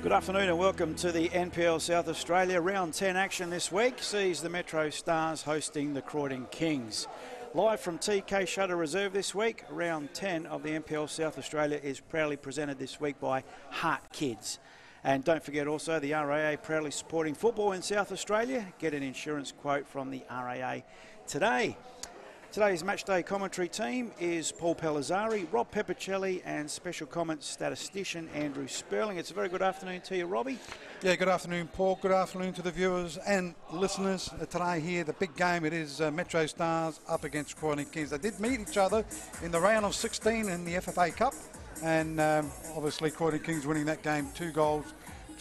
Good afternoon and welcome to the NPL South Australia. Round 10 action this week sees the MetroStars hosting the Croydon Kings. Live from TK Shutter Reserve this week, round 10 of the NPL South Australia is proudly presented this week by Heart Kids. And don't forget also the RAA proudly supporting football in South Australia. Get an insurance quote from the RAA today. Today's matchday commentary team is Paul Pellizzari, Rob Peppicelli and special comments statistician Andrew Sperling. It's a very good afternoon to you, Robbie. Yeah, good afternoon, Paul. Good afternoon to the viewers and listeners. Today here, the big game, it is MetroStars up against Croydon Kings. They did meet each other in the round of 16 in the FFA Cup, and obviously Croydon Kings winning that game 2-1.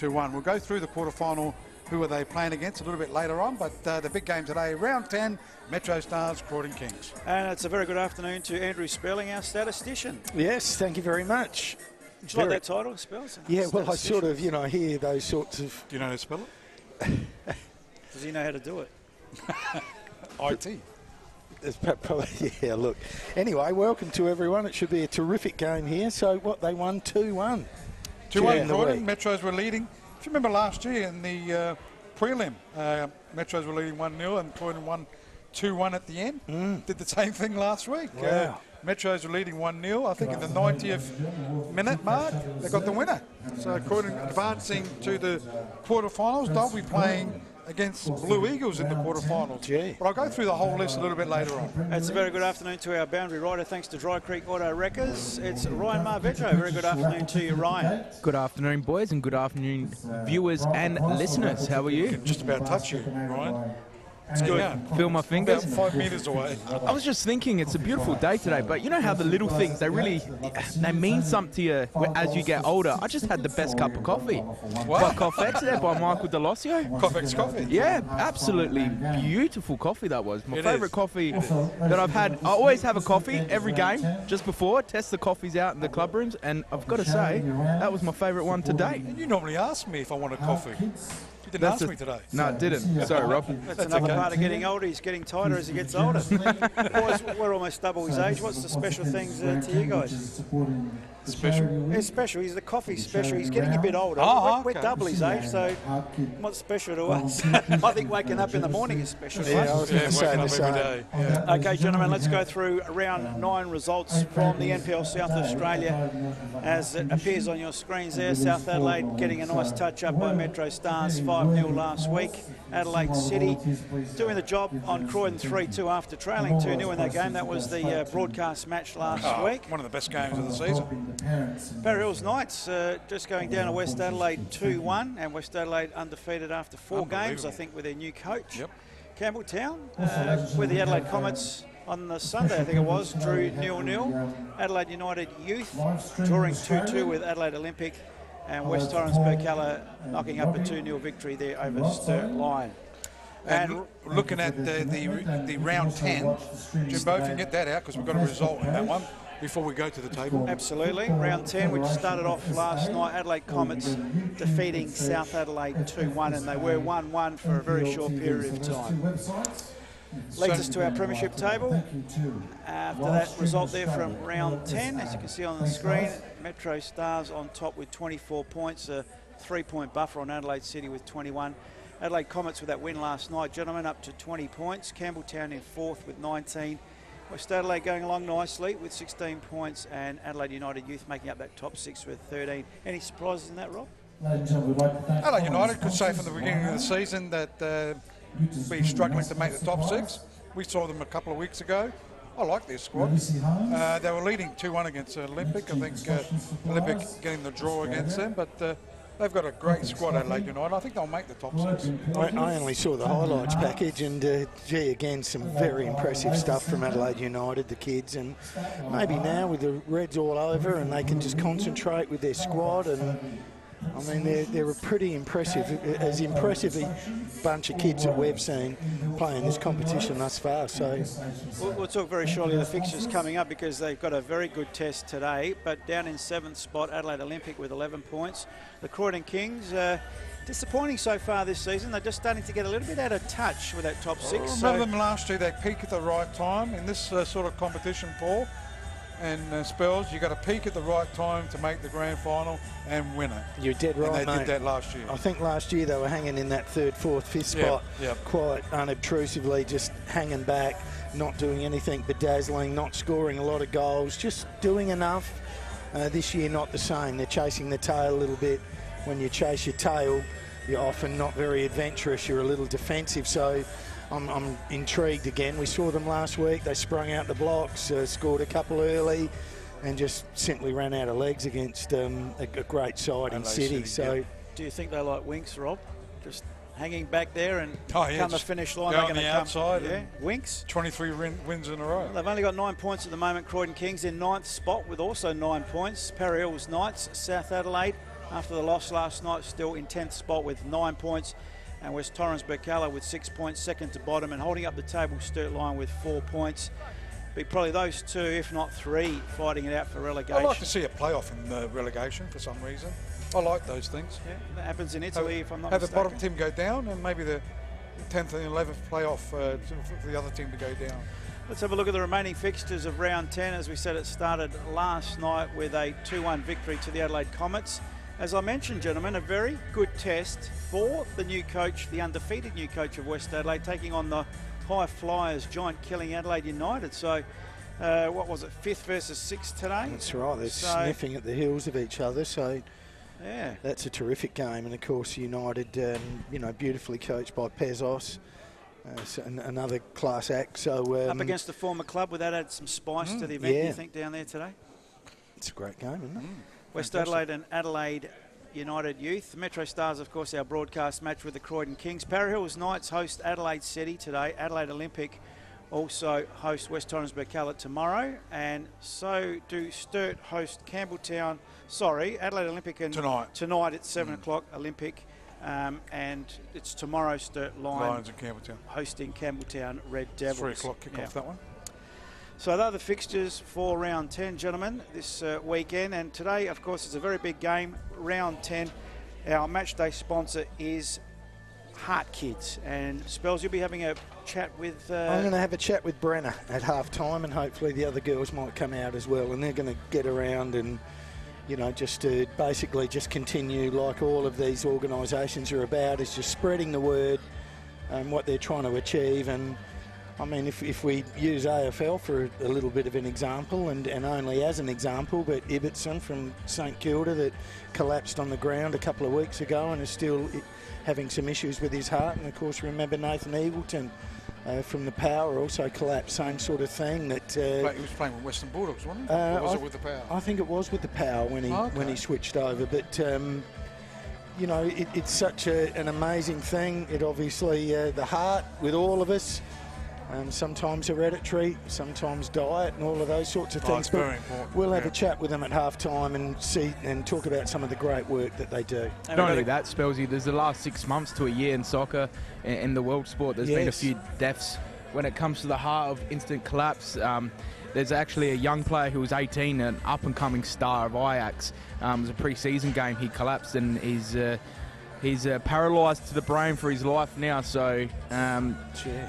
We'll go through the quarterfinal. Who are they playing against a little bit later on, but the big game today, round 10, MetroStars, Croydon Kings. And it's a very good afternoon to Andrew Sperling, our statistician. Yes, thank you very much. Did you like that title, Spells? Yeah, well, I sort of, hear those sorts of... Do you know how to spell it? Does he know how to do it? IT. It's probably, yeah, look. Anyway, welcome to everyone. It should be a terrific game here. So, what, they won 2-1. 2-1, Croydon. Metros were leading. If you remember last year in the prelim, Metros were leading 1-0 and Croydon won 2-1 at the end. Did the same thing last week. Wow. Metros were leading 1-0. I think in the 90th minute mark, they got the winner. So Croydon advancing to the quarterfinals. They'll be playing against Blue Eagles in the quarterfinals. Gee. But I'll go through the whole list a little bit later on. It's a very good afternoon to our boundary rider, thanks to Dry Creek Auto Wreckers. It's Ryan Marvetro. Very good afternoon to you, Ryan. Good afternoon, boys, and good afternoon, viewers and listeners. How are you? I can just about touch you, Ryan. It's good. Feel my fingers? About 5 metres away. I was just thinking, it's a beautiful day today, but you know how the little things, they mean something to you as you get older. I just had the best cup of coffee. By Coffex there, by Michael Delosio. Coffex coffee? Yeah, absolutely beautiful coffee that was. My favourite coffee that I've had. I always have a coffee every game, just before, test the coffees out in the club rooms, and I've got to say, that was my favourite one to date. And you normally ask me if I want a coffee. You didn't ask me today. No, I didn't. Sorry, Rob. That's another part of getting older. He's getting tighter as he gets older. Boys, we're almost double his age. What's the special things to you guys? Special? It's special. He's the coffee special. He's getting a bit older. We're double his age, so what's special to us? I think waking up in the morning is special to Yeah, I us. was going to say the same. Every day. Yeah. Okay, gentlemen, let's go through round 9 results from the NPL South Australia. As it appears on your screens there, South Adelaide getting a nice touch-up by MetroStars, 5-0 last week. Adelaide City doing the job on Croydon 3-2 after trailing 2-0 in that game. That was the broadcast match last week. One of the best games of the season. Barry Hills Knights just going down to West Adelaide 2-1, and West Adelaide undefeated after 4 games, I think, with their new coach. Yep. Campbelltown, with the Adelaide Comets on the Sunday, I think it was, drew 0-0. Adelaide United Youth drawing 2-2 with Adelaide Olympic, and West Torrens Berkala knocking up a 2-0 victory there over Sturt Lion. And looking at the round 10, Jimbo, if you can get that out, because we've got a result in that one before we go to the table. Absolutely. Round 10, which started off last night, Adelaide Comets defeating South Adelaide 2-1, and they were 1-1 for a very short period of time. Leads us to our premiership table. After that result there from round 10, as you can see on the screen, MetroStars on top with 24 points, a 3-point buffer on Adelaide City with 21. Adelaide Comets with that win last night, gentlemen, up to 20 points. Campbelltown in 4th with 19. West Adelaide going along nicely with 16 points, and Adelaide United Youth making up that top 6 with 13. Any surprises in that, Rob? Adelaide United could say from the beginning of the season that be struggling to make the top 6. We saw them a couple of weeks ago. I like their squad. They were leading 2-1 against Olympic. I think Olympic getting the draw against them, but they've got a great squad, Adelaide United. I think they'll make the top 6. I only saw the highlights package, and gee, again, some very impressive stuff from Adelaide United, the kids, and maybe now with the Reds all over and they can just concentrate with their squad, and I mean, they're a pretty impressive a bunch of kids that we've seen playing this competition thus far. So we'll talk very shortly of the fixtures coming up, because they've got a very good test today. But down in 7th spot, Adelaide Olympic with 11 points. The Croydon Kings, disappointing so far this season. They're just starting to get a little bit out of touch with that top 6. Remember them last year, they peaked at the right time in this sort of competition, Paul. and Spells, you got to peak at the right time to make the grand final and win it. You're dead right, and they mate. did that last year. I think last year they were hanging in that 3rd, 4th, 5th spot, quite unobtrusively, just hanging back, not doing anything bedazzling, not scoring a lot of goals, just doing enough. This year, not the same. They're chasing the tail a little bit. When you chase your tail, you're often not very adventurous. You're a little defensive. So I'm intrigued again. We saw them last week. They sprung out the blocks, scored a couple early, and just simply ran out of legs against a great side in City. So, do you think they like Winks, Rob? Just hanging back there and come the finish line. They're on the outside. Yeah, Winks. 23 wins in a row. Well, they've only got 9 points at the moment. Croydon Kings in 9th spot with also 9 points. Parry Hills Knights, South Adelaide, after the loss last night, still in 10th spot with 9 points. And West Torrens Berkala with 6 points, second to bottom, and holding up the table, Sturt Line with 4 points. Be probably those two, if not three, fighting it out for relegation. I'd like to see a playoff in the relegation for some reason. I like those things. Yeah, that happens in Italy, if I'm not mistaken. Have the bottom team go down, and maybe the 10th and 11th playoff for the other team to go down. Let's have a look at the remaining fixtures of round 10. As we said, it started last night with a 2-1 victory to the Adelaide Comets. As I mentioned, gentlemen, a very good test for the new coach, the undefeated new coach of West Adelaide, taking on the high flyers, giant killing Adelaide United. So, what was it, 5th versus 6th today? That's right, they're sniffing at the heels of each other. So, yeah, that's a terrific game. And of course, United, beautifully coached by Pezos, another class act. So up against the former club, would that add some spice to the event? Do you think down there today? It's a great game, isn't it? West Adelaide and Adelaide United Youth. MetroStars, of course, our broadcast match with the Croydon Kings. Parry Hills Knights host Adelaide City today. Adelaide Olympic also host West Torrens Berkala tomorrow, and so do Sturt host Campbelltown. Adelaide Olympic and tonight at 7 o'clock Olympic, and it's tomorrow Sturt Lions and Campbelltown hosting Campbelltown Red Devils. 3 o'clock kick-off that one. So they're the fixtures for round 10, gentlemen, this weekend. And today, of course, is a very big game, round 10. Our match day sponsor is Heart Kids. And Spells, you'll be having a chat with... I'm going to have a chat with Brenna at half-time, and hopefully the other girls might come out as well. And they're going to get around and, just to basically just continue like all of these organisations are about, is just spreading the word and what they're trying to achieve. And I mean, if we use AFL for a little bit of an example, and only as an example, but Ibbotson from St Kilda that collapsed on the ground a couple of weeks ago and is still having some issues with his heart. And of course, remember Nathan Eagleton from the Power also collapsed, same sort of thing. That he was playing with Western Bulldogs, wasn't he? Or was it with the Power? I think it was with the Power when he switched over. But it's such an amazing thing. It obviously the heart with all of us. Sometimes hereditary, sometimes diet, and all of those sorts of things. It's very important. We'll have a chat with them at half-time and talk about some of the great work that they do. Not only that, Spelsy, there's the last 6 months to a year in soccer, in the world sport, there's been a few deaths. When it comes to the heart of instant collapse, there's actually a young player who was 18, an up-and-coming star of Ajax. It was a pre-season game, he collapsed, and he's paralysed to the brain for his life now, so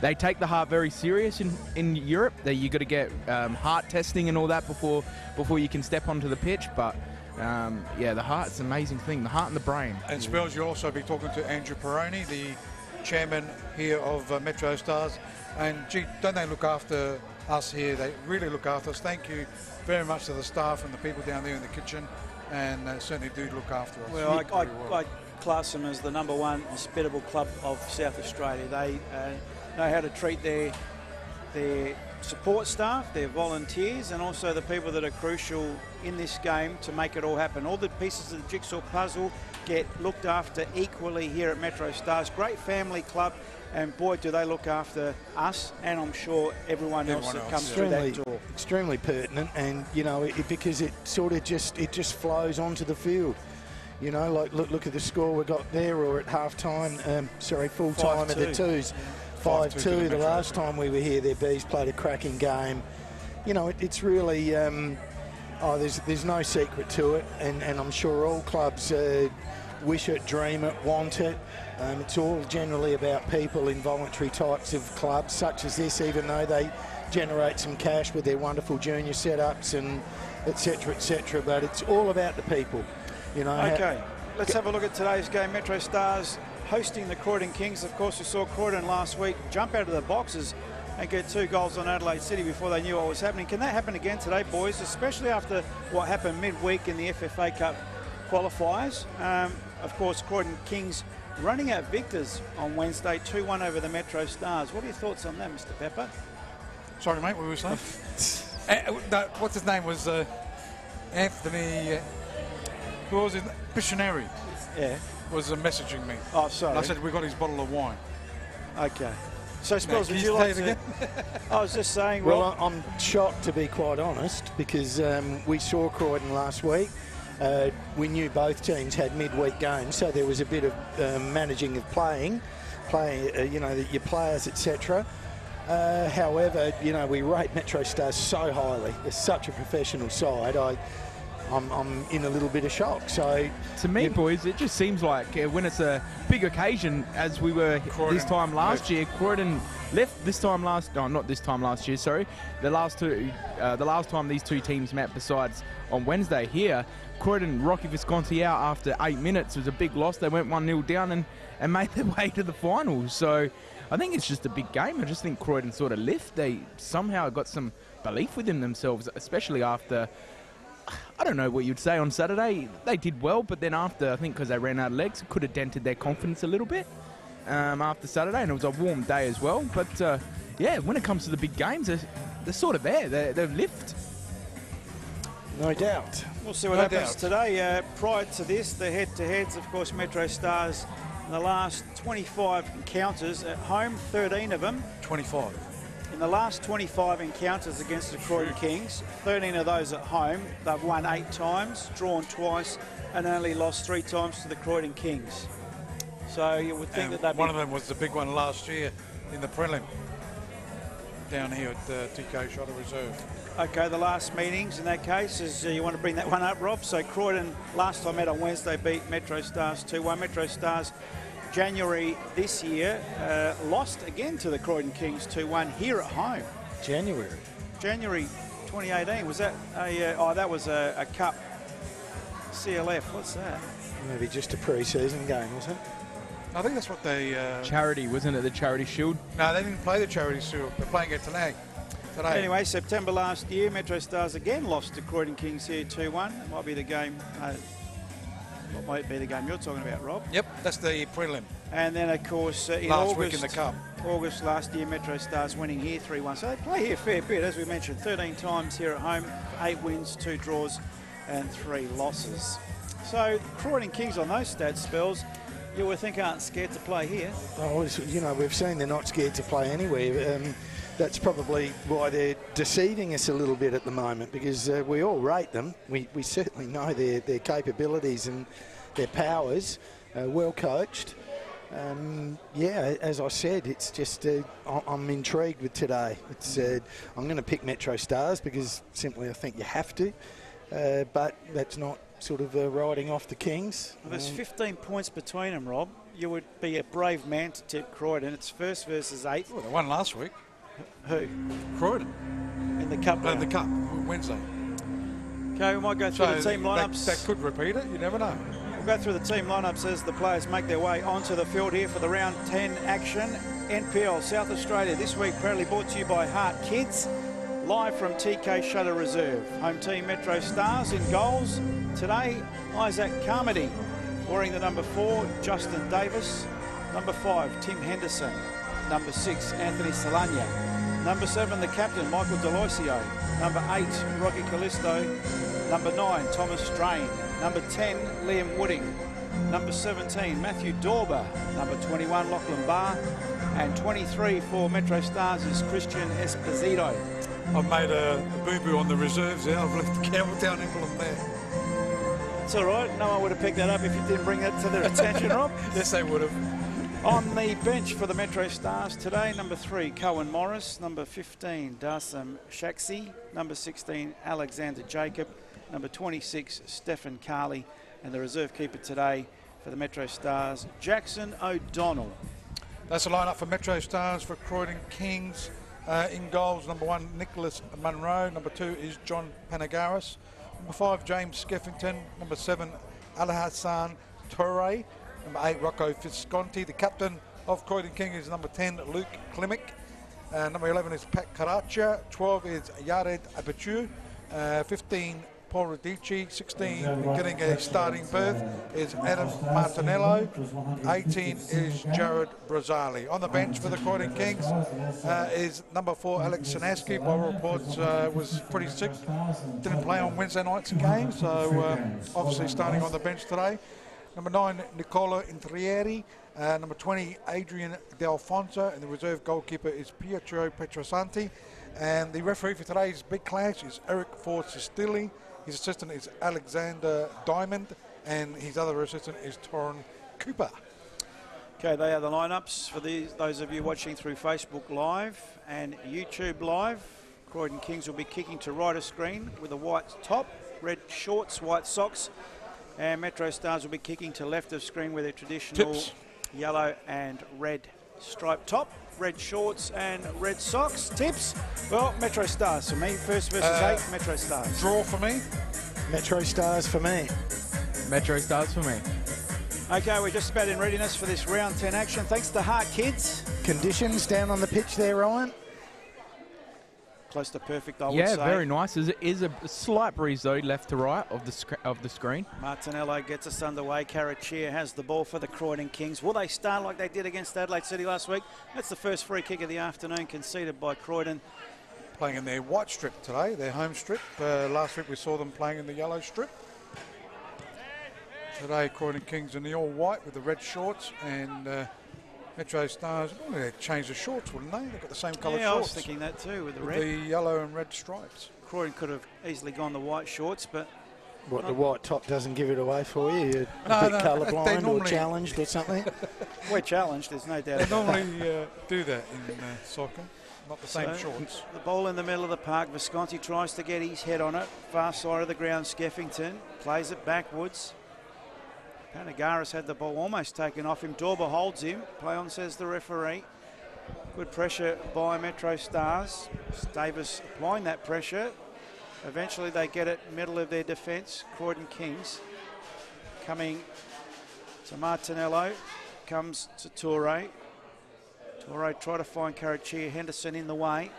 they take the heart very serious in Europe. You've got to get heart testing and all that before you can step onto the pitch, but the heart's an amazing thing, the heart and the brain. And Spells, you'll also be talking to Andrew Peroni, the chairman here of MetroStars, and gee, don't they look after us here? They really look after us. Thank you very much to the staff and the people down there in the kitchen, and certainly do look after us. Well, I class them as the #1 hospitable club of South Australia. They know how to treat their support staff, their volunteers, and also the people that are crucial in this game to make it all happen. All the pieces of the jigsaw puzzle get looked after equally here at MetroStars. Great family club, and boy, do they look after us, and I'm sure everyone else that comes through that door. Extremely pertinent, and because it sort of just flows onto the field. Like look at the score we got there, or at half-time, full time at the twos. 5-2 the last time we were here. Their Bees played a cracking game. It's really, there's no secret to it, and I'm sure all clubs wish it, dream it, want it. It's all generally about people in voluntary types of clubs such as this, even though they generate some cash with their wonderful junior setups and etc. But it's all about the people, you know. Okay, let's have a look at today's game. MetroStars hosting the Croydon Kings. Of course, we saw Croydon last week jump out of the boxes and get 2 goals on Adelaide City before they knew what was happening. Can that happen again today, boys, especially after what happened midweek in the FFA Cup qualifiers? Of course, Croydon Kings running out victors on Wednesday, 2-1 over the MetroStars. What are your thoughts on that, Mr. Pepper? Sorry, mate, what were you saying? What's his name? Was Anthony... who was it? Piscineri. Yeah. Was messaging me. Oh, sorry. And I said, we got his bottle of wine. Okay. So, Spells, would you like to... again? I was just saying... Well, I'm shocked, to be quite honest, because we saw Croydon last week. We knew both teams had midweek games, so there was a bit of managing of playing, you know, your players, etc. However, you know, we rate MetroStars so highly. They're such a professional side. I'm in a little bit of shock. So to me, boys, it just seems like when it's a big occasion, as we were Croydon, this time last year, Croydon left this time last. No, not this time last year. Sorry, the last time these two teams met, besides on Wednesday here, Croydon Rocky Visconti out after 8 minutes. It was a big loss. They went 1-0 down and made their way to the finals. So I think it's just a big game. I just think Croydon sort of lift. They somehow got some belief within themselves, especially after. I don't know what you'd say on Saturday. They did well, but then after, I think because they ran out of legs, it could have dented their confidence a little bit after Saturday, and it was a warm day as well. But, yeah, when it comes to the big games, they're sort of there. They've lift. No doubt. We'll see what happens today. Prior to this, the head-to-heads, of course, MetroStars, in the last 25 encounters at home, 13 of them. 25. In the last 25 encounters against the Croydon Kings, 13 of those at home, they've won 8 times, drawn twice, and only lost 3 times to the Croydon Kings. So you would think that one of them was the big one last year in the prelim down here at TK Shotter Reserve. Okay, the last meetings in that case is you want to bring that one up, Rob. So Croydon last time met on Wednesday beat MetroStars 2-1. MetroStars January this year lost again to the Croydon Kings 2-1 here at home. January 2018. Was that that was a cup CLF. What's that? Maybe just a pre-season game, was it? I think that's what they... Charity, wasn't it? The Charity Shield? No, they didn't play the Charity Shield. They're playing it today. Anyway, September last year, MetroStars again lost to Croydon Kings here 2-1. It might be the game... what might be the game you're talking about, Rob? Yep, that's the prelim. And then, of course, in last August, week in the Cup. August last year, MetroStars winning here 3-1. So they play here a fair bit, as we mentioned, 13 times here at home, 8 wins, 2 draws, and 3 losses. So Croydon Kings on those stats, Spells, you would think aren't scared to play here. Oh, you know, we've seen they're not scared to play anywhere. That's probably why they're deceiving us a little bit at the moment, because we all rate them. We certainly know their capabilities and their powers. Well coached. Yeah, as I said, it's just I'm intrigued with today. It's I'm going to pick MetroStars because simply I think you have to, but that's not sort of riding off the Kings. Well, there's 15 points between them, Rob. You would be a brave man to tip Croydon. It's first versus 8th. Well, they won last week. Who? Croydon. In the Cup. In the Cup, Wednesday. Okay, we might go through the team lineups. That could repeat it, you never know. We'll go through the team lineups as the players make their way onto the field here for the round 10 action. NPL South Australia this week proudly brought to you by Heart Kids, live from TK Shutter Reserve. Home team MetroStars in goals today, Isaac Carmody. Wearing the number 4, Justin Davis. Number 5, Tim Henderson. Number 6, Anthony Solania. Number 7, the captain, Michael Deloisio. Number 8, Rocky Callisto. Number 9, Thomas Strain. Number 10, Liam Wooding. Number 17, Matthew Dorber. Number 21, Lachlan Barr. And 23 for MetroStars is Christian Esposito. I've made a boo-boo on the reserves there. I've left the Campbelltown emblem there. It's all right. No one would have picked that up if you didn't bring that to their attention, Rob. Yes, they would have. On the bench for the MetroStars today, number 3, Cohen Morris. Number 15, Darsam Shaxi. Number 16, Alexander Jacob. Number 26, Stefan Carley. And the reserve keeper today, For the MetroStars, Jackson O'Donnell. That's the lineup for MetroStars for Croydon Kings. In goals, number 1, Nicholas Munro. Number 2 is John Panagaris. Number 5, James Skeffington. Number 7, Alhassan Toure. Number 8, Rocco Visconti. The captain of Croydon King is number 10, Luke Klimic. Number 11 is Pat Karacha. 12 is Yared Abichu. 15, Paul Radici. 16, getting a starting berth, is Adam Martinello. 18 is Jared Brazali. On the bench for the Croydon Kings is number 4, Alex Sinaski. By reports, was pretty sick. Didn't play on Wednesday night's game, so obviously starting on the bench today. Number 9, Nicola Intrieri. Number 20, Adrian D'Alfonso. And the reserve goalkeeper is Pietro Petrosanti. And the referee for today's big clash is Eric Ford-Sestilli. His assistant is Alexander Diamond. And his other assistant is Torrin Cooper. Okay, they are the lineups for those of you watching through Facebook Live and YouTube Live. Croydon Kings will be kicking to right of screen with a white top, red shorts, white socks. And MetroStars will be kicking to left of screen with a traditional yellow and red striped top, red shorts and red socks. Tips? Well, MetroStars for me. First versus 8, MetroStars. Draw for me. MetroStars for me. MetroStars for me. Okay, we're just about in readiness for this round 10 action. Thanks to Hart Kids. Conditions down on the pitch there, Ryan? Close to perfect, I would Yeah, say. very nice. It is a slight breeze, though, left to right of the screen. Martinello gets us underway. Carachia has the ball for the Croydon Kings. Will they start like they did against Adelaide City last week? That's the first free kick of the afternoon conceded by Croydon. Playing in their white strip today, their home strip. Last week we saw them playing in the yellow strip. Today, Croydon Kings in the all-white with the red shorts, and MetroStars, they'd change the shorts, wouldn't they? They've got the same colour shorts. Yeah, I was thinking that too with the red. The yellow and red stripes. Croydon could have easily gone the white shorts, but... What, the white top doesn't give it away for you? You're No, a bit no, colourblind normally- or challenged or something? We're challenged, there's no doubt They about that. normally do that in soccer, not the same shorts. The ball in the middle of the park. Visconti tries to get his head on it. Far side of the ground, Skeffington plays it backwards. Panagaris had the ball almost taken off him. Dorber holds him. Play on, says the referee. Good pressure by MetroStars. Davis applying that pressure. Eventually they get it middle of their defence. Croydon Kings coming to Martinello. Comes to Toure. Toure try to find Carachia. Henderson in the way.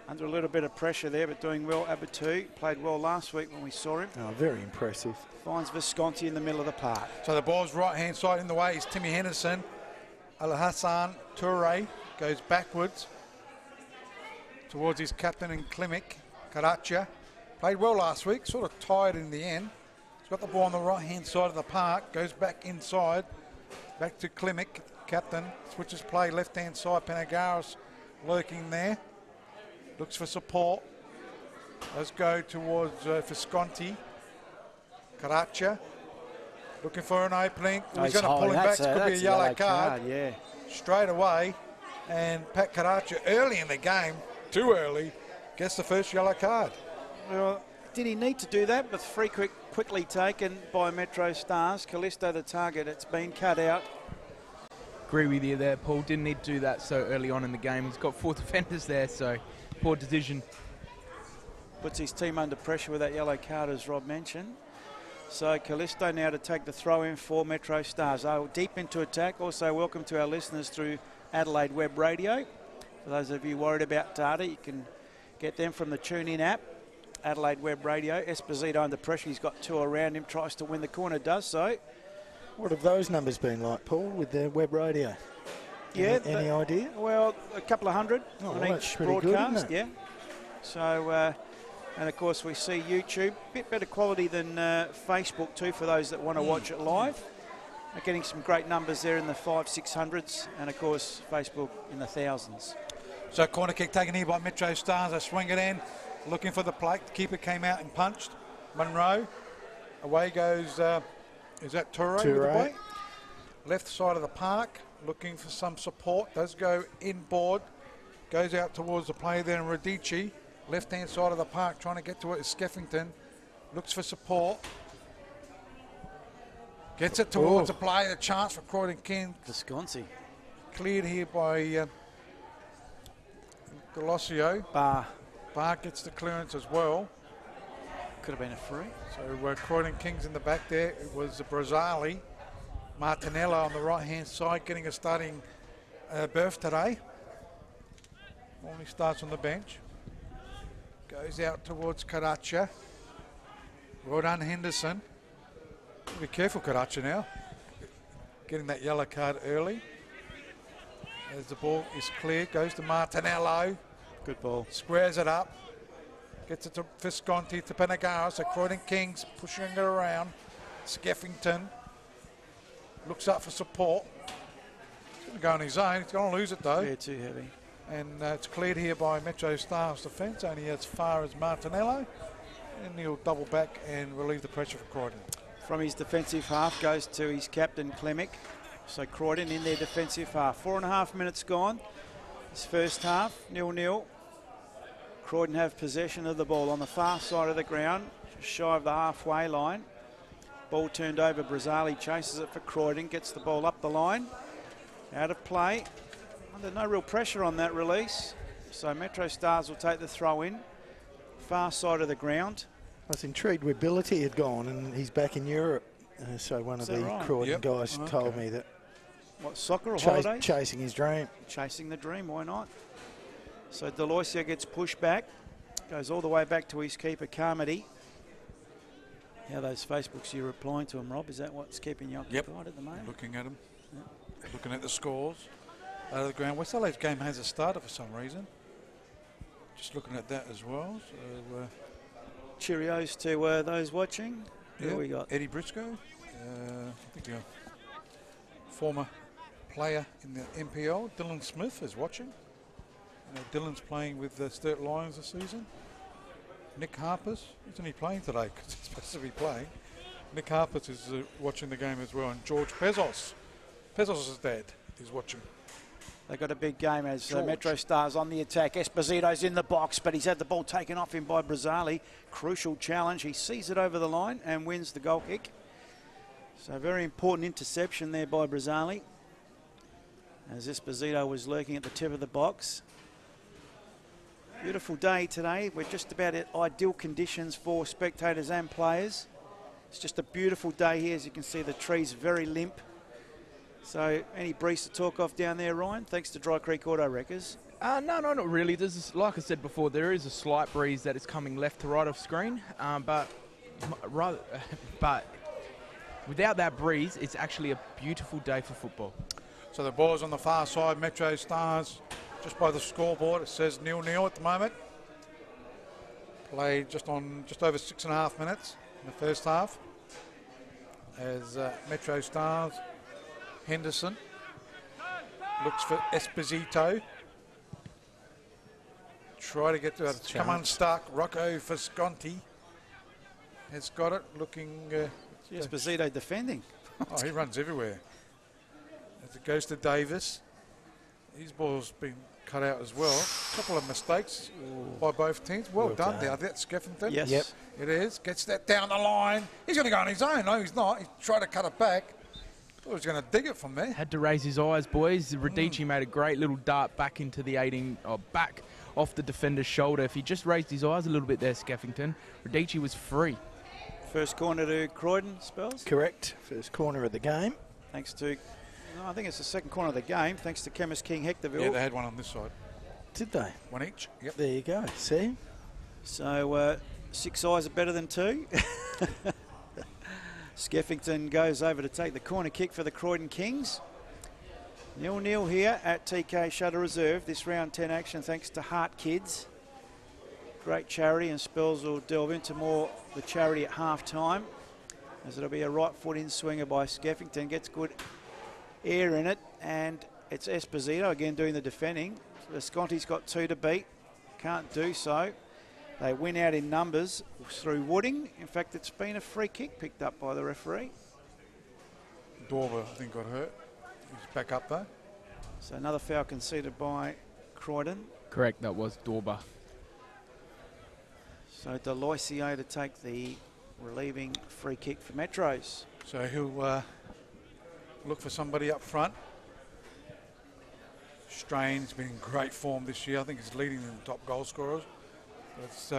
Under a little bit of pressure there, but doing well. Abatu played well last week when we saw him. Oh, very impressive. Finds Visconti in the middle of the park. So the ball's right-hand side in the way is Timmy Henderson. Alhassan Toure goes backwards towards his captain and Klimic. Karacha played well last week, sort of tired in the end. He's got the ball on the right-hand side of the park, goes back inside, back to Klimic, captain, switches play left-hand side. Panagaris lurking there, looks for support. Let's go towards Visconti. Karacha looking for an opening. He's going to pull him back. It could be a yellow card. Yeah. Straight away. And Pat Karacha early in the game, too early, gets the first yellow card. Well, did he need to do that? But free quickly taken by MetroStars. Callisto the target. It's been cut out. Agree with you there, Paul. Didn't need to do that so early on in the game. He's got 4 defenders there, so poor decision. Puts his team under pressure with that yellow card, as Rob mentioned. So Callisto now to take the throw in for MetroStars. Oh, deep into attack. Also, welcome to our listeners through Adelaide Web Radio. For those of you worried about data, you can get them from the TuneIn app. Adelaide Web Radio. Esposito under pressure. He's got 2 around him. Tries to win the corner. Does so. What have those numbers been like, Paul, with the web radio? Yeah. Any idea? Well, a couple of hundred on well, each pretty broadcast. good, isn't it? Yeah. So, and of course we see YouTube. A bit better quality than Facebook too for those that want to watch it live. They're getting some great numbers there in the 500-600s, and of course Facebook in the thousands. So corner kick taken here by MetroStars. They swing it in, looking for the plate. The keeper came out and punched. Munro. Away goes, is that Toure with the play? Left side of the park, looking for some support. Does go inboard. Goes out towards the play there, and Radici. Left-hand side of the park, trying to get to it is Skeffington. Looks for support. Gets it towards the play, a chance for Croydon Kings. Visconti. Cleared here by Delosio. Barr gets the clearance as well. Could have been a free. So Croydon Kings in the back there. It was Brazzali. Martinello on the right-hand side getting a starting berth today. Only starts on the bench. Goes out towards Karacha. Well done, Henderson. Be careful, Karacha, now. Getting that yellow card early. As the ball is cleared, goes to Martinello. Good ball. Squares it up. Gets it to Visconti, to Penagara. So Croydon Kings pushing it around. Skeffington looks up for support. He's going to go on his own. He's going to lose it though. Yeah, too heavy. And it's cleared here by MetroStars defence, only as far as Martinello. And he'll double back and relieve the pressure for Croydon. From his defensive half goes to his captain, Klemic. So Croydon in their defensive half. 4.5 minutes gone. This first half, 0-0. Croydon have possession of the ball on the far side of the ground, just shy of the halfway line. Ball turned over, Brazzali chases it for Croydon, gets the ball up the line. Out of play. Under no real pressure on that release. So MetroStars will take the throw in. Far side of the ground. I was intrigued where Billity had gone, and he's back in Europe. So one of the Croydon guys told me that. What, soccer or holidays? Chasing his dream. Chasing the dream, why not? So Deloisia gets pushed back, goes all the way back to his keeper, Carmody. How those Facebooks you're replying to him, Rob? Is that what's keeping you occupied at the moment? Looking at them, looking at the scores. Out of the ground. West Adelaide's game hasn't started for some reason. Just looking at that as well. So, Cheerios to those watching. Who we got? Eddie Briscoe, I think a former player in the NPL. Dylan Smith is watching. Dylan's playing with the Sturt Lions this season. Nick Harpers, isn't he playing today? Because he's supposed to be playing. Nick Harpers is watching the game as well. And George Pezos, Pezos' dad, is watching. They've got a big game as MetroStars on the attack. Esposito's in the box, but he's had the ball taken off him by Brazzali. Crucial challenge. He sees it over the line and wins the goal kick. So very important interception there by Brazzali, as Esposito was lurking at the tip of the box. Beautiful day today. We're just about at ideal conditions for spectators and players. It's just a beautiful day here. As you can see, the trees very limp. So any breeze to talk off down there, Ryan? Thanks to Dry Creek Auto Wreckers. No, not really. There's, like I said before, there is a slight breeze that is coming left to right of screen, but without that breeze, it's actually a beautiful day for football. So the ball's on the far side. MetroStars just by the scoreboard. It says 0-0 at the moment. Played just over 6.5 minutes in the first half. As MetroStars, Henderson looks for Esposito. Try to get to it. Come unstuck. Rocco Visconti has got it. Looking. Esposito defending. Oh, he runs everywhere. As it goes to Davis. His ball's been cut out as well. A couple of mistakes by both teams. Well done there. That's Skeffington. Yes. Yep. It is. Gets that down the line. He's going to go on his own. No, he's not. He's trying to cut it back. Thought he was going to dig it from there. Had to raise his eyes, boys. Radici made a great little dart back into the 18, or back off the defender's shoulder. If he just raised his eyes a little bit there, Skeffington, Radici was free. First corner to Croydon, Spells? Correct. First corner of the game. Thanks to, I think it's the second corner of the game, thanks to Chemist King Hectorville. Yeah, they had one on this side. Did they? One each. Yep. There you go. See? So 6 eyes are better than 2. Skeffington goes over to take the corner kick for the Croydon Kings. 0-0 here at TK Shutter Reserve. This round 10 action thanks to Heart Kids. Great charity, and Spells will delve into more the charity at half time, as it'll be a right foot in swinger by Skeffington. Gets good air in it, and it's Esposito again doing the defending. Visconti's got 2 to beat. Can't do so. They win out in numbers through Wooding. In fact, it's been a free kick picked up by the referee. Dorver, I think, got hurt. He's back up though. So another foul conceded by Croydon. Correct, that was Dorber. So Deloisia to take the relieving free kick for Metros. So he'll look for somebody up front. Strain's been in great form this year. I think he's leading the top goal scorers. It's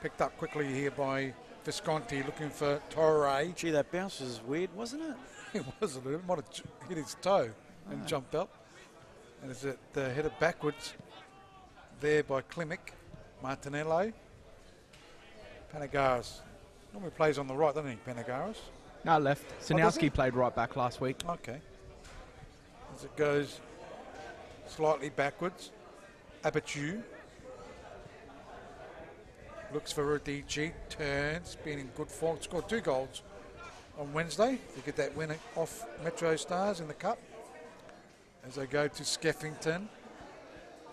picked up quickly here by Visconti, looking for Torre. Gee, that bounce was weird, wasn't it? It was a little. Might have hit his toe and jumped up. And is it headed backwards there by Klimek, Martinello, Panagaris. Normally plays on the right, doesn't he, Panagaris? No, left. Sinowski played right back last week. Okay. As it goes slightly backwards, Abitu looks for Radici, turns, been in good form, scored 2 goals on Wednesday to get that win off MetroStars in the Cup. As they go to Skeffington,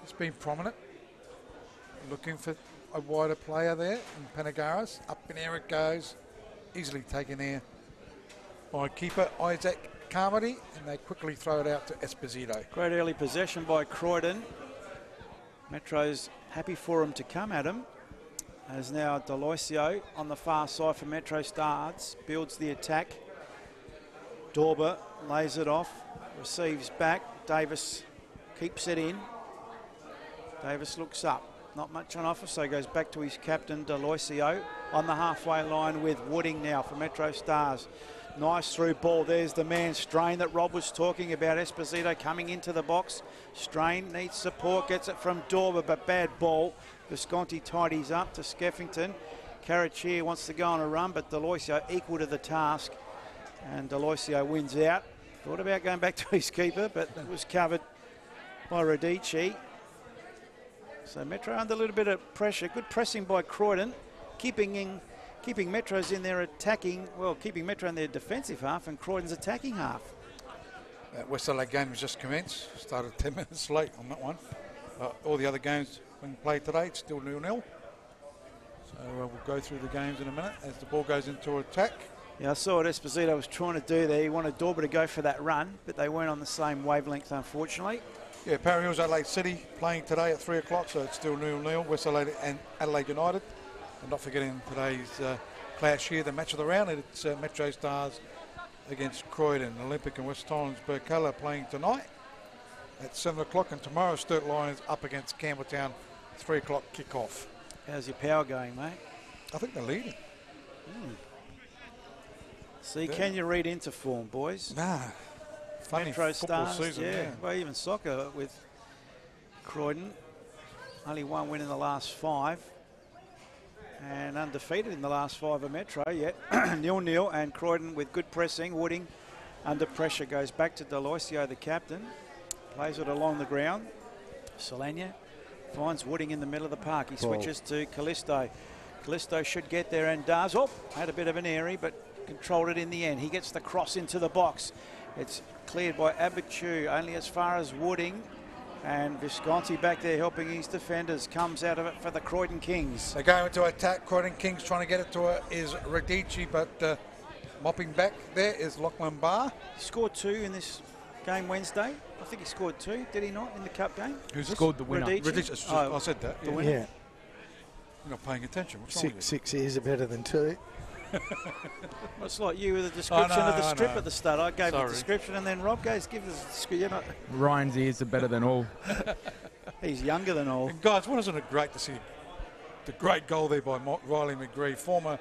it's been prominent, looking for a wider player there, and Panagaris, up in air it goes, easily taken there by keeper Isaac Carmody, and they quickly throw it out to Esposito. Great early possession by Croydon. Metro's happy for him to come at him. As now Deloisio on the far side for MetroStars builds the attack. Dorber lays it off, receives back. Davis keeps it in. Davis looks up. Not much on offer, so goes back to his captain, Deloisio, on the halfway line with Wooding now for MetroStars. Nice through ball. There's the man, Strain, that Rob was talking about. Esposito coming into the box. Strain needs support, gets it from Dorber, but bad ball. Visconti tidies up to Skeffington. Carachir wants to go on a run, but Deloisio equal to the task. And Deloisio wins out. Thought about going back to his keeper, but it was covered by Radici. So Metro under a little bit of pressure. Good pressing by Croydon, keeping Metro's in their attacking, well, keeping Metro in their defensive half and Croydon's attacking half. That West Adelaide game has just commenced. Started 10 minutes late on that one. All the other games being played today, it's still 0-0. So we'll go through the games in a minute as the ball goes into attack. Yeah, I saw what Esposito was trying to do there. He wanted Dorber to go for that run, but they weren't on the same wavelength, unfortunately. Yeah, Parry Hills Adelaide City playing today at 3 o'clock, so it's still 0-0. West Adelaide and Adelaide United. And not forgetting today's clash here, the match of the round. It's MetroStars against Croydon. Olympic and West Torrens Burkalla playing tonight at 7 o'clock. And tomorrow, Sturt Lions up against Campbelltown, 3 o'clock kickoff. How's your power going, mate? I think they're leading. See, can you read into form, boys? Nah. Funny football season, yeah. Well, even soccer with Croydon. Only 1 win in the last 5. And undefeated in the last 5 of Metro, yet 0-0, and Croydon with good pressing. Wooding under pressure goes back to Deloisio, the captain. Plays it along the ground. Solania finds Wooding in the middle of the park. He switches to Callisto. Callisto should get there and does. Oh, had a bit of an airy, but controlled it in the end. He gets the cross into the box. It's cleared by Abitu, only as far as Wooding. And Visconti back there helping his defenders. Comes out of it for the Croydon Kings. They go into attack. Croydon Kings trying to get it to her is Radici, but mopping back there is Lachlan Barr. He scored 2 in this game Wednesday. I think he scored 2, did he not, in the cup game? Who's scored the winner? Radici. I said that. The winner. Yeah. You're not paying attention. What's wrong with you? 6 years are better than 2. Well, it's like you with the description of the strip at the start. I gave the description and then Rob goes, give us the description. Ryan's ears are better than all. He's younger than all. And guys, wasn't it great to see the great goal there by Riley McGree, former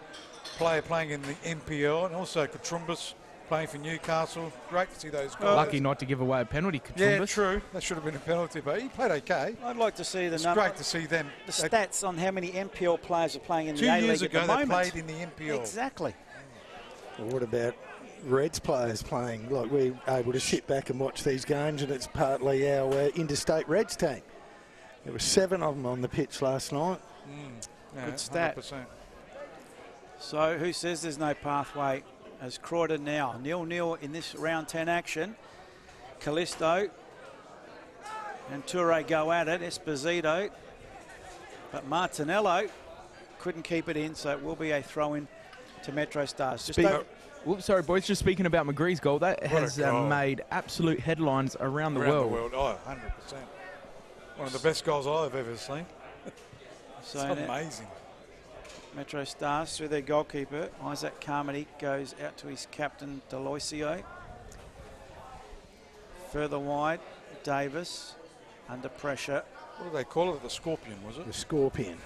player playing in the NPL, and also Katrumbas playing for Newcastle. Great to see those guys. Lucky not to give away a penalty, Katrumbas. Yeah, true. That should have been a penalty, but he played okay. I'd like to see the It's great to see them. The stats on how many NPL players are playing in the 2 A-League years at the ago, moment. they played in the NPL. Exactly. Well, what about Reds players playing? Like, we're able to sit back and watch these games, and it's partly our interstate Reds team. There were 7 of them on the pitch last night. Yeah, good stat. 100%. So who says there's no pathway? As Croydon now 0-0 in this round 10 action. Callisto and Toure go at it. Esposito, but Martinello couldn't keep it in, so it will be a throw-in to MetroStars. Sorry, boys, just speaking about McGree's goal, that has made absolute headlines around the world. Oh, 100%. One of the best goals I've ever seen. So it's amazing. MetroStars through their goalkeeper. Isaac Carmody goes out to his captain, Deloisio. Further wide, Davis under pressure. What do they call it? The Scorpion, was it? The Scorpion.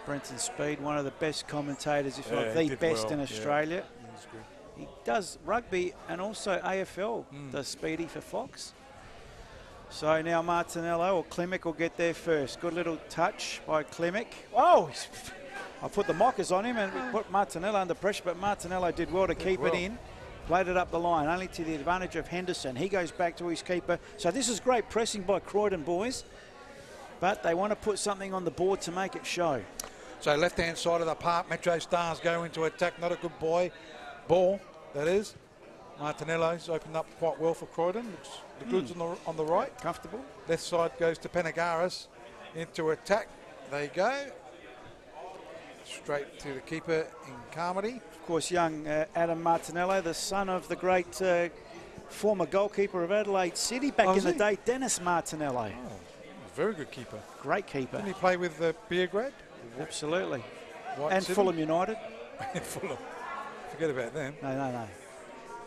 Brenton Speed, one of the best commentators, if not the best in Australia. He does rugby and also AFL, does Speedy for Fox. So now Martinello or Klimek will get there first. Good little touch by Klimek. Oh, I put the mockers on him and we put Martinello under pressure, but Martinello did well to keep it in. Played it up the line, only to the advantage of Henderson. He goes back to his keeper. So this is great pressing by Croydon boys, but they want to put something on the board to make it show. So left-hand side of the park, MetroStars go into attack. Not a good ball, that is. Martinello's opened up quite well for Croydon. Looks the goods on the right. Comfortable. Left side goes to Panagaris into attack. There you go. Straight to the keeper in Carmody. Of course, young Adam Martinello, the son of the great former goalkeeper of Adelaide City back in the day, Dennis Martinello. Oh, very good keeper. Great keeper. Didn't he play with Beergrad? Absolutely. White and City? Fulham United. Fulham. Forget about them. No.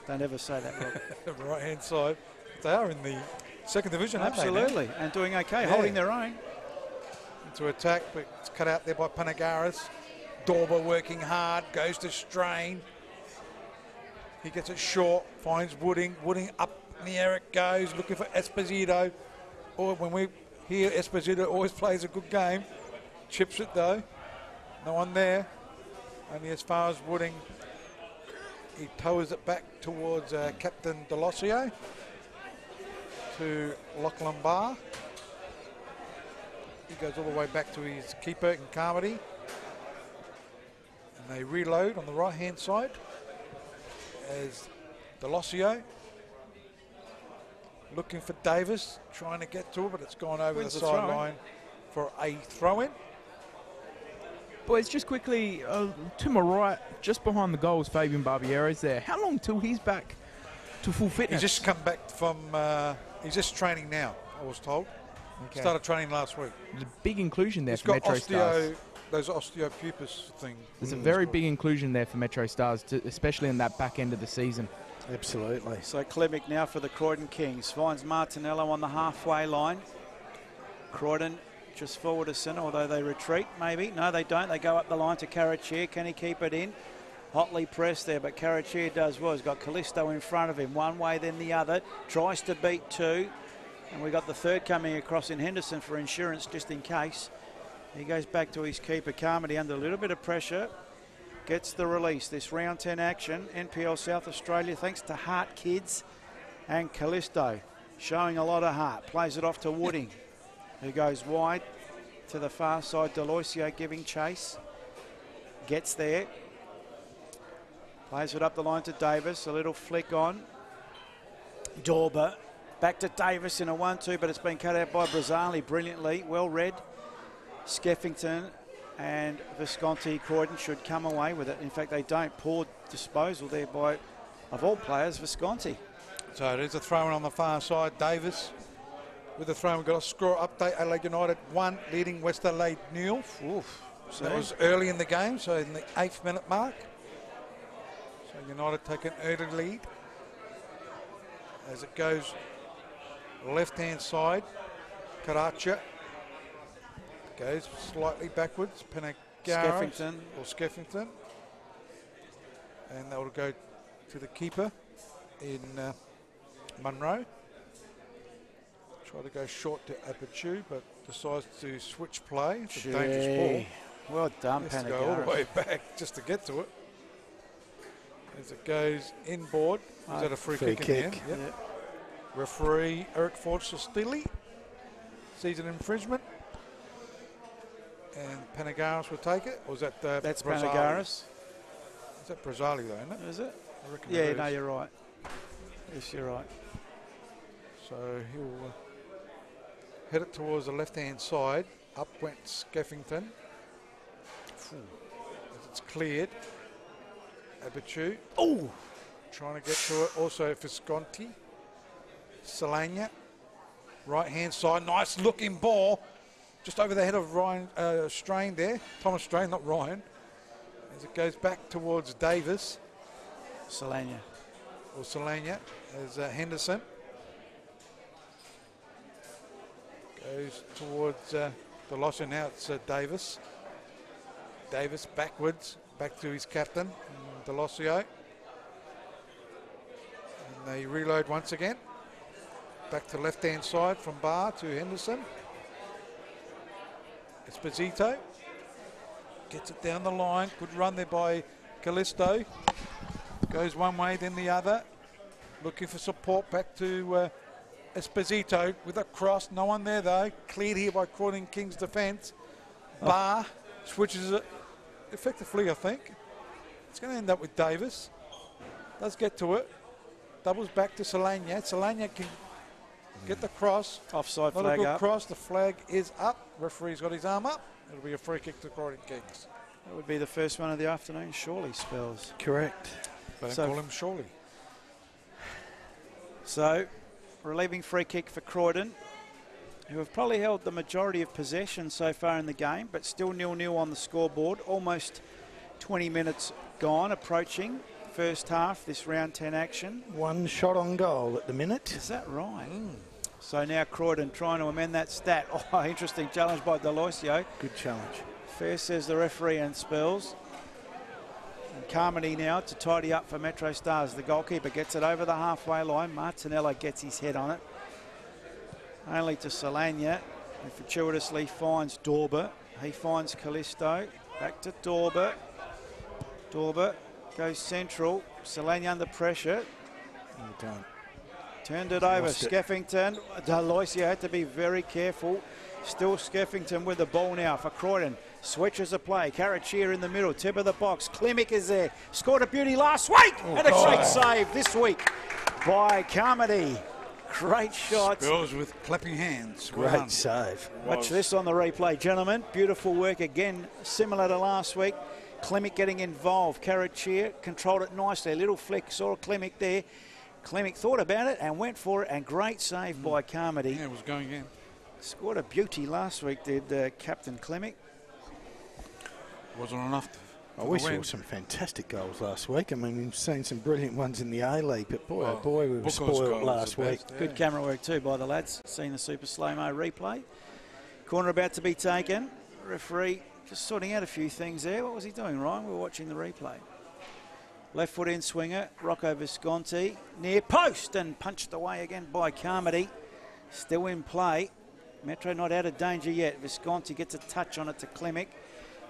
Don't ever say that, Rob. Right-hand side. They are in the second division, aren't they? Absolutely, and doing okay, holding their own. Into attack, but it's cut out there by Panagaris. Dorber working hard, goes to Strain. He gets it short, finds Wooding. Wooding up in the air it goes, looking for Esposito. Or when we hear Esposito always plays a good game. Chips it though. No one there. Only as far as Wooding. He tows it back towards Captain Delosio to Lachlan Barr. He goes all the way back to his keeper in Carmody. And they reload on the right-hand side as Delosio looking for Davis, trying to get to it, but it's gone over the sideline for a throw-in. Boys, just quickly, to my right, just behind the goals, Fabian Barbiero's there. How long till he's back to full fitness? He's just come back from, he's just training now, I was told. Okay. Started training last week. There's a big inclusion there he's for got MetroStars. Those osteopupus thing. There's a very big inclusion there for MetroStars, especially in that back end of the season. Absolutely. So Klimek now for the Croydon Kings. Finds Martinello on the halfway line. Croydon just forward to centre, although they retreat, maybe. No, they don't. They go up the line to Carachir. Can he keep it in? Hotly pressed there, but Carachir does well. He's got Callisto in front of him, one way then the other. Tries to beat two. And we got the third coming across in Henderson for insurance, just in case. He goes back to his keeper, Carmody, under a little bit of pressure. Gets the release. This round 10 action, NPL South Australia, thanks to Hart Kids and Callisto. Showing a lot of heart. Plays it off to Wooding, who goes wide to the far side. Deloisio giving chase. Gets there. Plays it up the line to Davis. A little flick on. Dorber. Back to Davis in a 1-2, but it's been cut out by Brazzali brilliantly. Well read. Skeffington and Visconti, Croydon should come away with it. In fact, they don't. Poor disposal there by, of all players, Visconti. So it is a throw-in on the far side. Davis with the throw. We've got a score update. Adelaide United 1, leading West Adelaide 0. So that was early in the game, so in the 8th minute mark. So United take an early lead. As it goes left-hand side, Karacha goes slightly backwards. Skeffington. Or Skeffington. And that will go to the keeper in Munro. Try to go short to Aperture, but decides to switch play. It's a dangerous ball. Well done, Panagaris. Go all the way back just to get to it. As it goes inboard. Is that a free kick in the end? Yep. Referee Eric Forster-Steely sees an infringement. And Panagaris will take it? Or is that that's Brazzali? Panagaris. Is that Brazzali though, isn't it? Is it? I reckon yeah, it no, is. you're right. Yes, you're right. So he'll head it towards the left-hand side. Up went Skeffington. As it's cleared. Abichu. Oh! Trying to get to it. Also Visconti. Solana. Right-hand side. Nice looking ball. just over the head of Ryan Strain there. Thomas Strain, not Ryan. As it goes back towards Davis. Solania. Or Solania. As Henderson goes towards Delosio. Now it's Davis. Davis backwards, back to his captain, Delosio. And they reload once again. Back to left-hand side from Barr to Henderson. Esposito gets it down the line. Good run there by Callisto. Goes one way, then the other. Looking for support back to Esposito with a cross. No one there though. Cleared here by Croydon Kings defence. Barr switches it effectively, I think. It's going to end up with Davis. Does get to it. Doubles back to Solania. Solania can get the cross. Offside Not flag a good up. cross. The flag is up. Referee's got his arm up. It'll be a free kick to Croydon Kings. That would be the first one of the afternoon, surely, Spells. Correct. Don't So- call him surely. So, relieving free kick for Croydon, who have probably held the majority of possession so far in the game, but still 0-0 on the scoreboard. Almost 20 minutes gone, approaching first half, this round 10 action. One shot on goal at the minute. Is that right? So now Croydon trying to amend that stat. Oh, interesting challenge by Delosio. Good challenge. Fair, says the referee, and Spells. And Carmody now to tidy up for MetroStars. The goalkeeper gets it over the halfway line. Martinello gets his head on it. Only to Solania, who fortuitously finds Dorber. He finds Callisto. Back to Dorber. Dorber goes central. Solania under pressure. Well done. Turned it over. Lost it. Skeffington. Delosio had to be very careful. Still Skeffington with the ball now for Croydon. Switches the play. Carachia in the middle. Tip of the box. Klimek is there. Scored a beauty last week. And a great save this week by Carmody. Great shots. Spells with clapping hands. Well Great done. save. Watch this on the replay, gentlemen. Beautiful work again, similar to last week. Klimek getting involved. Carachia controlled it nicely. A little flick. Saw Klimek there. Klimek thought about it and went for it. And great save by Carmody. Yeah, it was going in. Scored a beauty last week, did Captain Klimek. Wasn't enough. We saw some fantastic goals last week. I mean, we've seen some brilliant ones in the A-League, but boy, oh boy, we were spoiled last week. Yeah. Good camera work too by the lads. Seen the super slow-mo replay. Corner about to be taken. Referee just sorting out a few things there. What was he doing, Ryan? We were watching the replay. Left foot in swinger, Rocco Visconti. Near post and punched away again by Carmody. Still in play. Metro not out of danger yet. Visconti gets a touch on it to Klimek.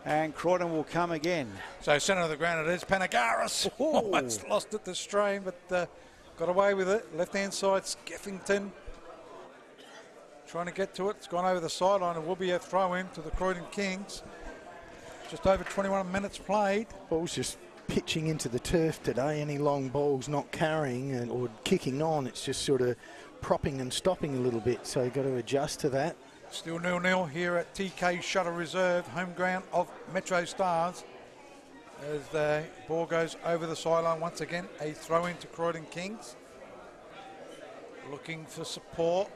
And Croydon will come again. So centre of the ground it is. Panagaris. Almost lost it to Strain, but got away with it. Left-hand side, Skeffington. Trying to get to it. It's gone over the sideline. It will be a throw-in to the Croydon Kings. Just over 21 minutes played. Ball's just pitching into the turf today. Any long balls not carrying or kicking on. It's just sort of propping and stopping a little bit. So you've got to adjust to that. Still 0-0 here at TK Shuttle Reserve, home ground of MetroStars. As the ball goes over the sideline once again, a throw-in to Croydon Kings. Looking for support,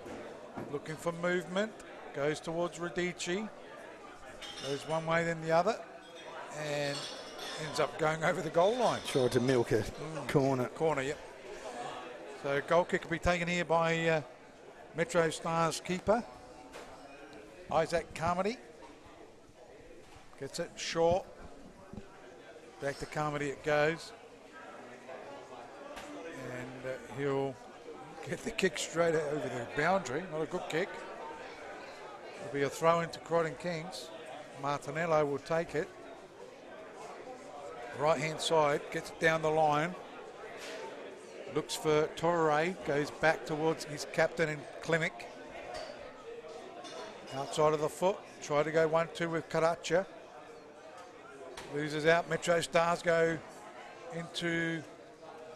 looking for movement, goes towards Radici. Goes one way then the other, and ends up going over the goal line. Tried to milk a corner. Corner, yep. So goal kick will be taken here by MetroStars keeper. Isaac Carmody gets it short. Back to Carmody it goes. And he'll get the kick straight over the boundary. Not a good kick. It'll be a throw into Croydon Kings. Martinello will take it. Right hand side, gets it down the line. Looks for Torre, goes back towards his captain and Klimek. Outside of the foot, try to go 1-2 with Karacha. Loses out. MetroStars go into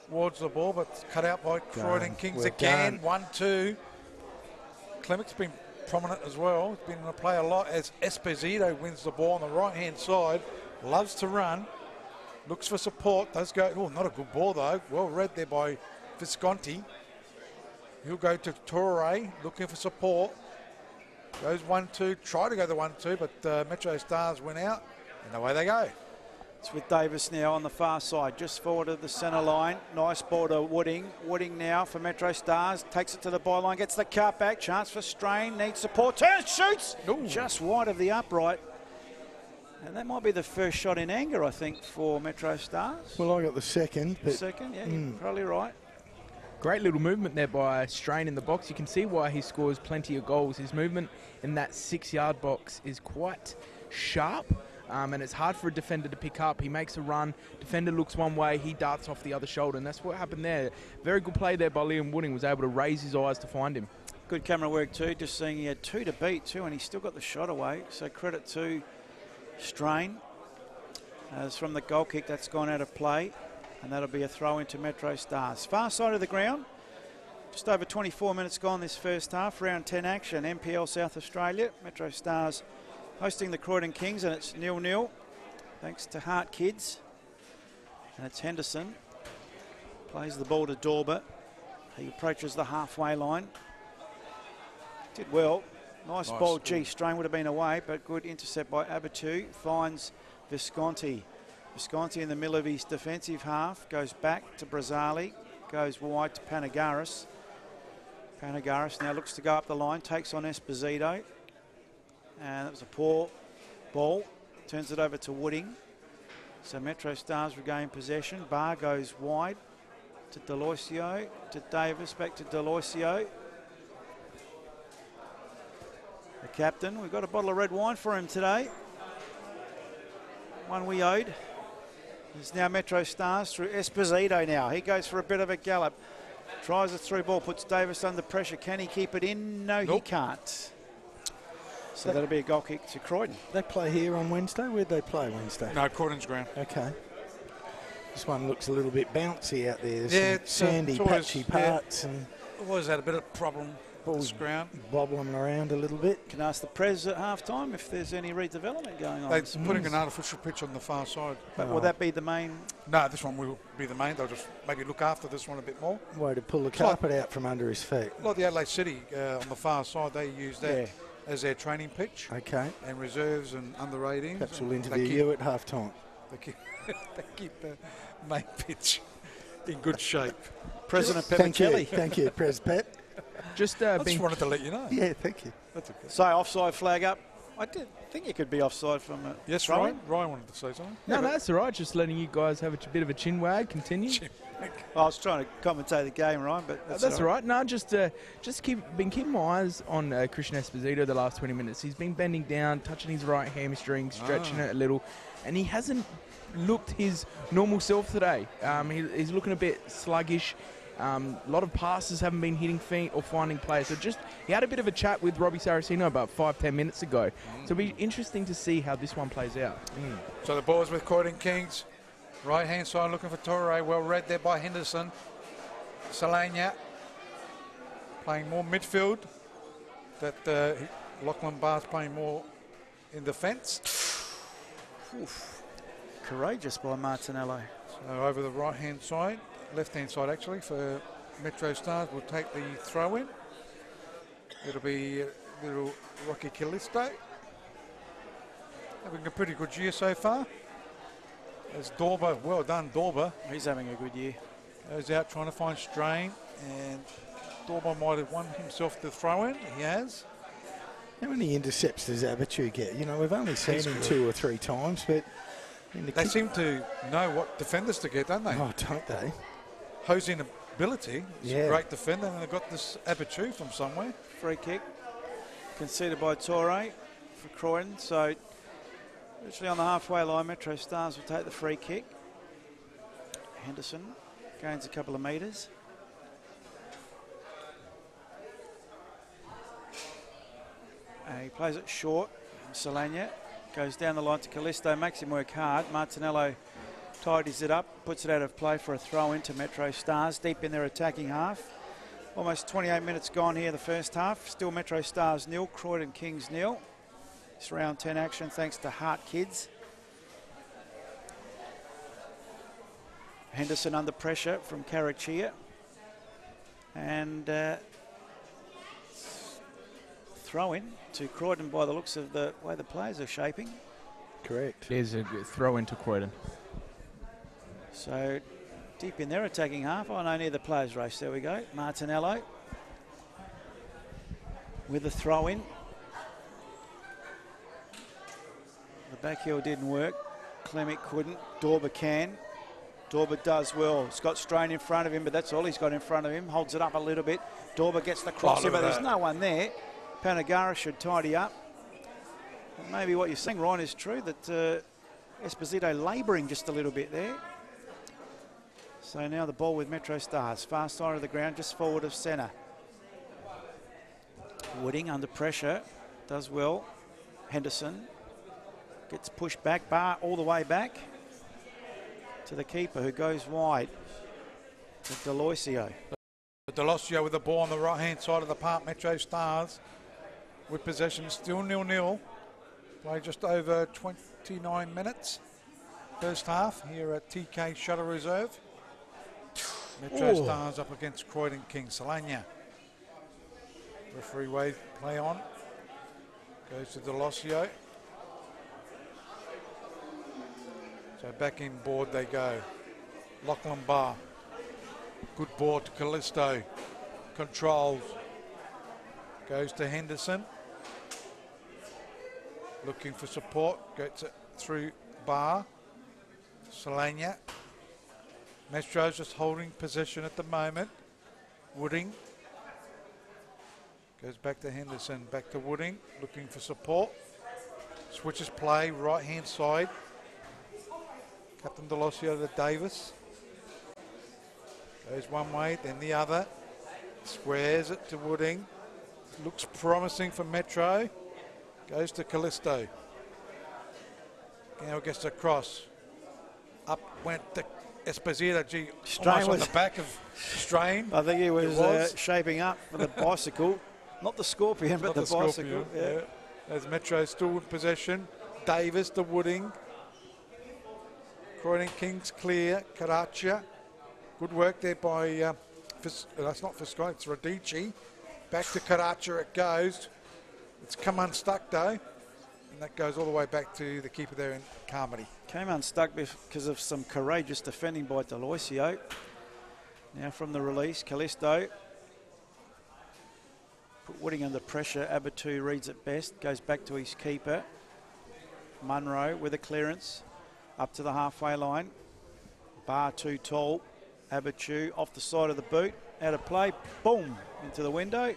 towards the ball, but cut out by Croydon Kings again. 1-2. Klimek's been prominent as well. He's been in the play a lot as Esposito wins the ball on the right-hand side. Loves to run. Looks for support. Does go. Oh, not a good ball though. Well read there by Visconti. He'll go to Torre, looking for support. Goes 1-2, try to go the 1-2, but Metro Stars went out, and away they go. It's with Davis now on the far side, just forward of the centre line. Nice ball to Wooding. Wooding now for Metro Stars. Takes it to the byline, gets the cut back. Chance for Strain, needs support. Turns, shoots! Ooh. Just wide of the upright. And that might be the first shot in anger, I think, for Metro Stars. Well, I got the second. But Second, yeah, you're probably right. Great little movement there by Strain in the box. You can see why he scores plenty of goals. His movement in that 6-yard box is quite sharp, and it's hard for a defender to pick up. He makes a run, defender looks one way, he darts off the other shoulder, and that's what happened there. Very good play there by Liam Wooding, was able to raise his eyes to find him. Good camera work too, just seeing he had 2 to beat too, and he still got the shot away. So credit to Strain. As from the goal kick, that's gone out of play, and that'll be a throw into Metro Stars. Far side of the ground, just over 24 minutes gone this first half. Round 10 action, NPL South Australia. Metro Stars hosting the Croydon Kings, and it's 0-0 thanks to Hart Kids. And it's Henderson. Plays the ball to Dorber. He approaches the halfway line. Did well. Nice ball. G. Strain would have been away, but good intercept by Abatu. Finds Visconti. Visconti in the middle of his defensive half. Goes back to Brazzali. Goes wide to Panagaris. Panagaris now looks to go up the line. Takes on Esposito. And that was a poor ball. Turns it over to Wooding. So Metro Stars regain possession. Barr goes wide to Deloisio. To Davis. Back to Deloisio. The captain. We've got a bottle of red wine for him today. One we owed. It's now Metro Stars through Esposito now. He goes for a bit of a gallop. Tries a through ball. Puts Davis under pressure. Can he keep it in? No, he can't. So that'll be a goal kick to Croydon. They play here on Wednesday? Where'd they play Wednesday? No, Croydon's ground. Okay. This one looks a little bit bouncy out there. There's some sandy, patchy parts. And always had a bit of problem. Balls ground. Bobbling around a little bit. Can ask the Prez at half-time if there's any redevelopment going on. They're putting an artificial pitch on the far side. But will that be the main? No, this one will be the main. They'll just maybe look after this one a bit more. Way to pull the carpet out from under his feet. Like the Adelaide City on the far side, they use that as their training pitch. Okay. And reserves and under 18s. Perhaps we'll interview you at half-time. They keep the main pitch in good shape. President Pepincelli. Thank you, Pres Pep. I just wanted to let you know. Yeah, thank you. That's okay. So offside flag up. I did think it could be offside from it. Yes, Ryan wanted to say something. No, that's all right. Just letting you guys have a bit of a chin wag. Continue. I was trying to commentate the game, Ryan, but that's all right. No, just been keeping my eyes on Christian Esposito the last 20 minutes. He's been bending down, touching his right hamstring, stretching it a little, and he hasn't looked his normal self today. He's looking a bit sluggish. A lot of passes haven't been hitting feet or finding players. So he had a bit of a chat with Robbie Saraceno about 5-10 minutes ago. So it'll be interesting to see how this one plays out. So the ball's with Croydon Kings. Right hand side looking for Torre. Well read there by Henderson. Salania playing more midfield. That Lachlan Barr's playing more in defence. Courageous by Martinello. So over the right hand side. Left hand side actually for Metro Stars will take the throw in. It'll be little Rocky Callisto. Having a pretty good year so far. As Dorber, well done Dorber. He's having a good year. Goes out trying to find Strain, and Dorber might have won himself the throw in. He has. How many intercepts does Abatu get? You know, we've only seen him 2 or 3 times, but they seem to know what defenders to get, don't they? Oh, don't they? Hosing ability. He's a great defender, and they've got this Abatu from somewhere. Free kick conceded by Torre for Croydon. So literally on the halfway line, Metro Stars will take the free kick. Henderson gains a couple of metres. He plays it short. Salania goes down the line to Callisto, makes him work hard. Martinello tidies it up, puts it out of play for a throw into Metro Stars, deep in their attacking half. Almost 28 minutes gone here the first half. Still Metro Stars 0, Croydon Kings 0. It's round 10 action thanks to Hart Kids. Henderson under pressure from Karachia. And throw-in to Croydon by the looks of the way the players are shaping. Correct. There's a throw-in to Croydon. So deep in their attacking half. Oh, no, near the players' race. There we go. Martinello with the throw-in. The back heel didn't work. Clemic couldn't. Dorber can. Dorber does well. Scott Strain in front of him, but that's all he's got in front of him. Holds it up a little bit. Dorber gets the cross in, but there's no one there. Panagara should tidy up. And maybe what you're saying, Ryan, is true, that Esposito labouring just a little bit there. So now the ball with MetroStars. Far side of the ground, just forward of centre. Wooding under pressure. Does well. Henderson gets pushed back. Bar all the way back to the keeper, who goes wide to Deloisio. Deloisio with the ball on the right-hand side of the park. MetroStars with possession still 0-0. Play just over 29 minutes. First half here at TK Shuttle Reserve. MetroStars up against Croydon Kings. Solana. Referee wave play on. Goes to Deloisio. So back in board they go. Lachlan Barr. Good ball to Callisto. Controls. Goes to Henderson. Looking for support. Gets it through Barr. Solana. Mestro's just holding possession at the moment. Wooding. Goes back to Henderson. Back to Wooding. Looking for support. Switches play. Right hand side. Captain Deloisio to Davis. Goes one way, then the other. Squares it to Wooding. Looks promising for Metro. Goes to Callisto. Now gets across. Up went to Esposito. Gee, Strain was on the back of Strain. I think he was shaping up for the bicycle. Not the Scorpion, but the bicycle. Yeah. As Metro still in possession. Davis to Wooding. Croydon Kings clear. Caraccia. Good work there by, that's not Fiscon, it's Radici. Back to Caraccia it goes. It's come unstuck though. And that goes all the way back to the keeper there in Carmody. Came unstuck because of some courageous defending by Deloisio. Now from the release, Callisto. Put Wooding under pressure. Abatu reads it best. Goes back to his keeper. Munro with a clearance. Up to the halfway line. Bar too tall. Abatu off the side of the boot. Out of play. Boom. Into the window.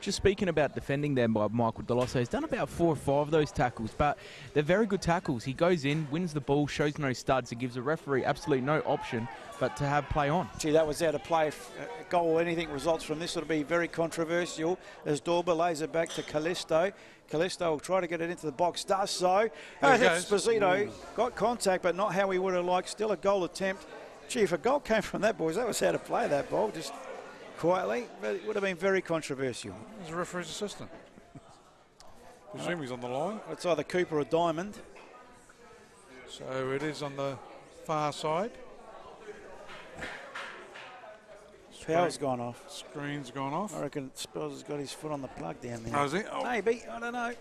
Just speaking about defending there by Michael Deloisio, he's done about 4 or 5 of those tackles, but they're very good tackles. He goes in, wins the ball, shows no studs. It gives a referee absolutely no option but to have play on. Gee, that was out of play. If a goal or anything results from this, it'll be very controversial as Dorber lays it back to Callisto. Callisto will try to get it into the box, does so. Esposito got contact, but not how he would have liked. Still a goal attempt. Gee, if a goal came from that, boys, that was out of play, that ball, just quietly. But it would have been very controversial. He's a referee's assistant. Presume he's on the line. It's either Cooper or Diamond. So it is on the far side. Power's gone off. Screen's gone off. I reckon Spells has got his foot on the plug down there. Has he? Oh. Maybe, I don't know.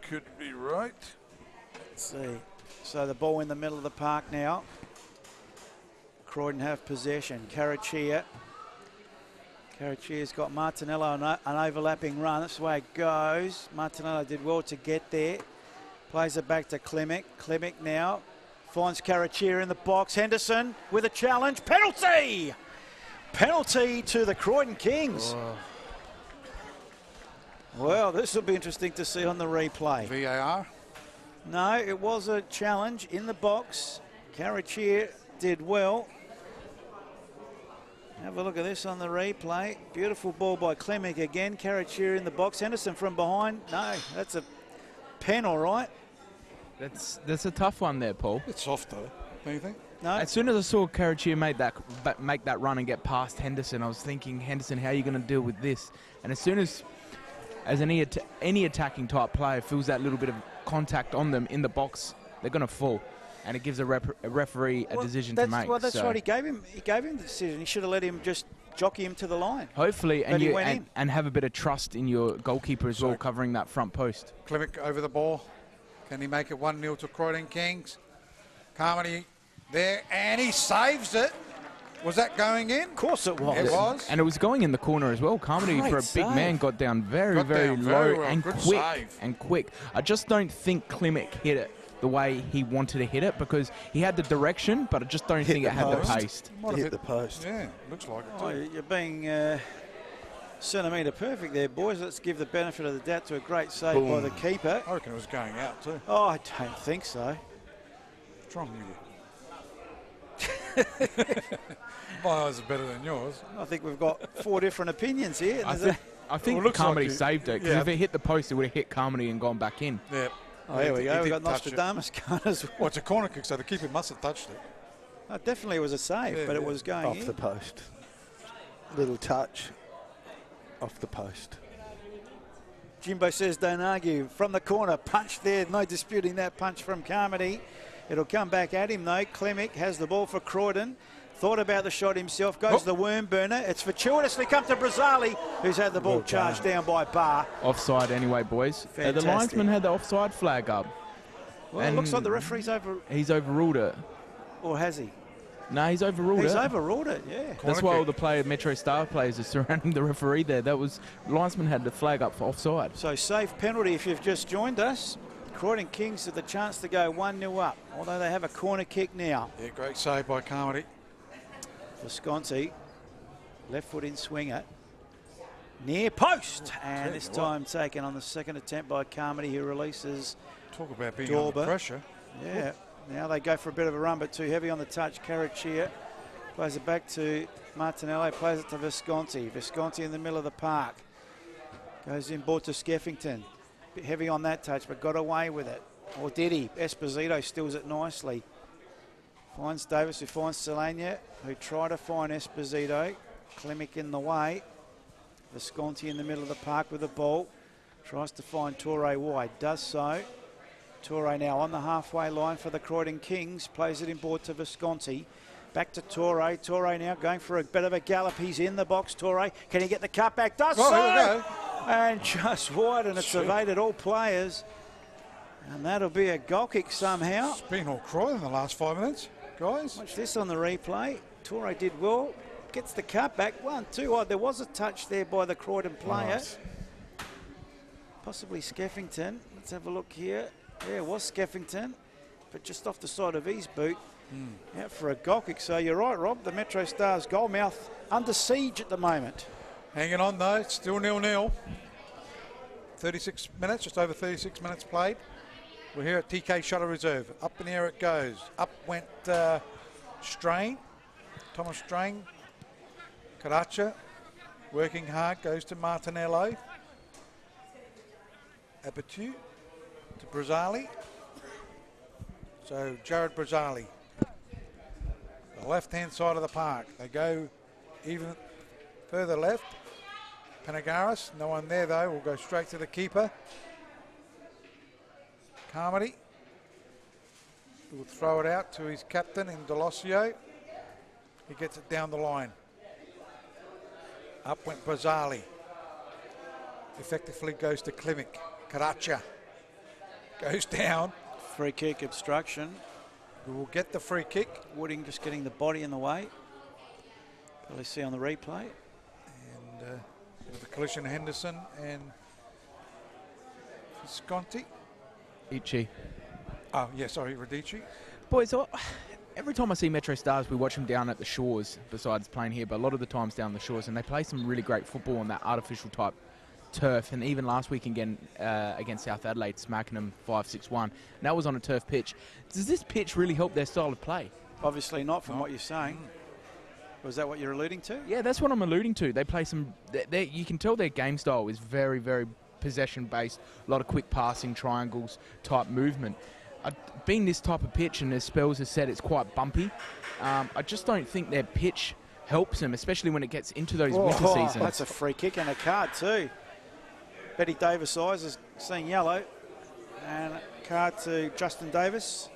Could be right. Let's see. So the ball in the middle of the park now. Croydon have possession. Caraccia. Caraccia's got Martinello an overlapping run. That's the way it goes. Martinello did well to get there. Plays it back to Clemic. Clemic now finds Caraccia in the box. Henderson with a challenge. Penalty! Penalty to the Croydon Kings. Oh. Well, this will be interesting to see on the replay. VAR? No, it was a challenge in the box. Caraccia did well. Have a look at this on the replay. Beautiful ball by Clemic again. Caraccia in the box. Henderson from behind. No, that's a pen, all right. That's a tough one there, Paul. It's soft though, don't you think? No. As soon as I saw Caraccia make that run and get past Henderson, I was thinking, Henderson, how are you going to deal with this? And as soon as any attacking type player feels that little bit of contact on them in the box, they're going to fall. And it gives a referee a decision to make. Well, that's right. He gave him the decision. He should have let him just jockey him to the line. Hopefully, But he went in. and have a bit of trust in your goalkeeper as well, covering that front post. Klimek over the ball. Can he make it 1-0 to Croydon Kings? Carmody there, and he saves it. Was that going in? Of course it was. It was. And it was going in the corner as well. Carmody, Great for a big save. man, got down very Very low well. and Good quick. save. And quick. I just don't think Klimek hit it the way he wanted to hit it, because he had the direction, but I just don't think it had the pace. Might have Hit the post. Yeah, looks like it Oh, too. you're being centimetre perfect there, boys. Let's give the benefit of the doubt to a great save by the keeper. I reckon it was going out too. Oh, I don't think so. What's wrong with you? My eyes are better than yours. I think we've got 4 different opinions here. I think Well, it looks Carmody like he- saved it, because yeah. if it hit the post, it would have hit Carmody and gone back in. Yeah. Oh, here we go. We've got did touch it. Nostradamus going as well. Well, it's a corner kick, so the keeper must have touched it. Oh, definitely was a save, Yeah, but it yeah. was going Off in. the post. Little touch. Off the post. Jimbo says don't argue. From the corner, punch there. No disputing that punch from Carmody. It'll come back at him, though. Klimek has the ball for Croydon. Thought about the shot himself. Goes the worm burner. It's fortuitously come to Brazali, who's had the ball charged down by Barr. Offside anyway, boys. The Fantastic. linesman had the offside flag up. Well, it And looks like the referee's over, He's overruled it. or has he? No, he's overruled He's it. overruled it, yeah. That's why all the MetroStars players are surrounding the referee there. The linesman had the flag up for offside. So safe penalty if you've just joined us. Croydon Kings have the chance to go 1-0 up, although they have a corner kick now. Yeah, great save by Carmody. Visconti, left foot in swinger. Near post, and this time taken on the second attempt by Carmody, who releases. Talk about being Dorber. under pressure. Yeah, now they go for a bit of a run, but too heavy on the touch. Carachia plays it back to Martinello, plays it to Visconti. Visconti in the middle of the park. Goes in, ball to Skeffington. Bit heavy on that touch, but got away with it. Or did he? Esposito steals it nicely. Finds Davis, who finds Solania, who try to find Esposito. Klimek in the way. Visconti in the middle of the park with the ball. Tries to find Torre wide. Does so. Torre now on the halfway line for the Croydon Kings. Plays it in board to Visconti. Back to Torre. Torre now going for a bit of a gallop. He's in the box, Torre. Can he get the cutback? Does so! Here we go. And just wide, and it's evaded all players. And that'll be a goal kick somehow. It's been all Croydon in the last 5 minutes, guys. Watch this on the replay. Torre did well. Gets the cutback. 1-2. Oh, there was a touch there by the Croydon player. Nice. Possibly Skeffington. Let's have a look here. Yeah, it was Skeffington, but just off the side of his boot. Out for a goal kick. So you're right, Rob. The MetroStars goalmouth under siege at the moment. Hanging on though, it's still 0-0. 36 minutes, just over 36 minutes played. We're here at TK Shuttle Reserve. Up in the air it goes. Up went Strain, Thomas Strain. Karacha, working hard, goes to Martinello. Abitu to Brazali. So Jared Brazali. The left-hand side of the park. They go even further left. Panagaris, no one there though, will go straight to the keeper. Carmody will throw it out to his captain in Delosio. He gets it down the line. Up went Brazali. Effectively goes to Klimek. Karacha goes down. Free kick obstruction. We will get the free kick. Wooding just getting the body in the way. Probably see on the replay. And with the collision, Henderson and Visconti. Ichi. Oh, yeah, sorry, Radici. Boys, every time I see MetroStars, we watch them down at the shores, besides playing here, but a lot of the times down the shores, and they play some really great football on that artificial type turf. And even last week again against South Adelaide, smacking them 5-6-1. And that was on a turf pitch. Does this pitch really help their style of play? Obviously not, from what you're saying. Was that what you're alluding to? Yeah, that's what I'm alluding to. They play some... you can tell their game style is very, very possession-based. A lot of quick passing, triangles type movement. Being this type of pitch, and as Spells has said, it's quite bumpy. I just don't think their pitch helps them, especially when it gets into those winter seasons. That's a free kick and a card too. Betty Davis eyes is seeing yellow. And a card to Justin Davis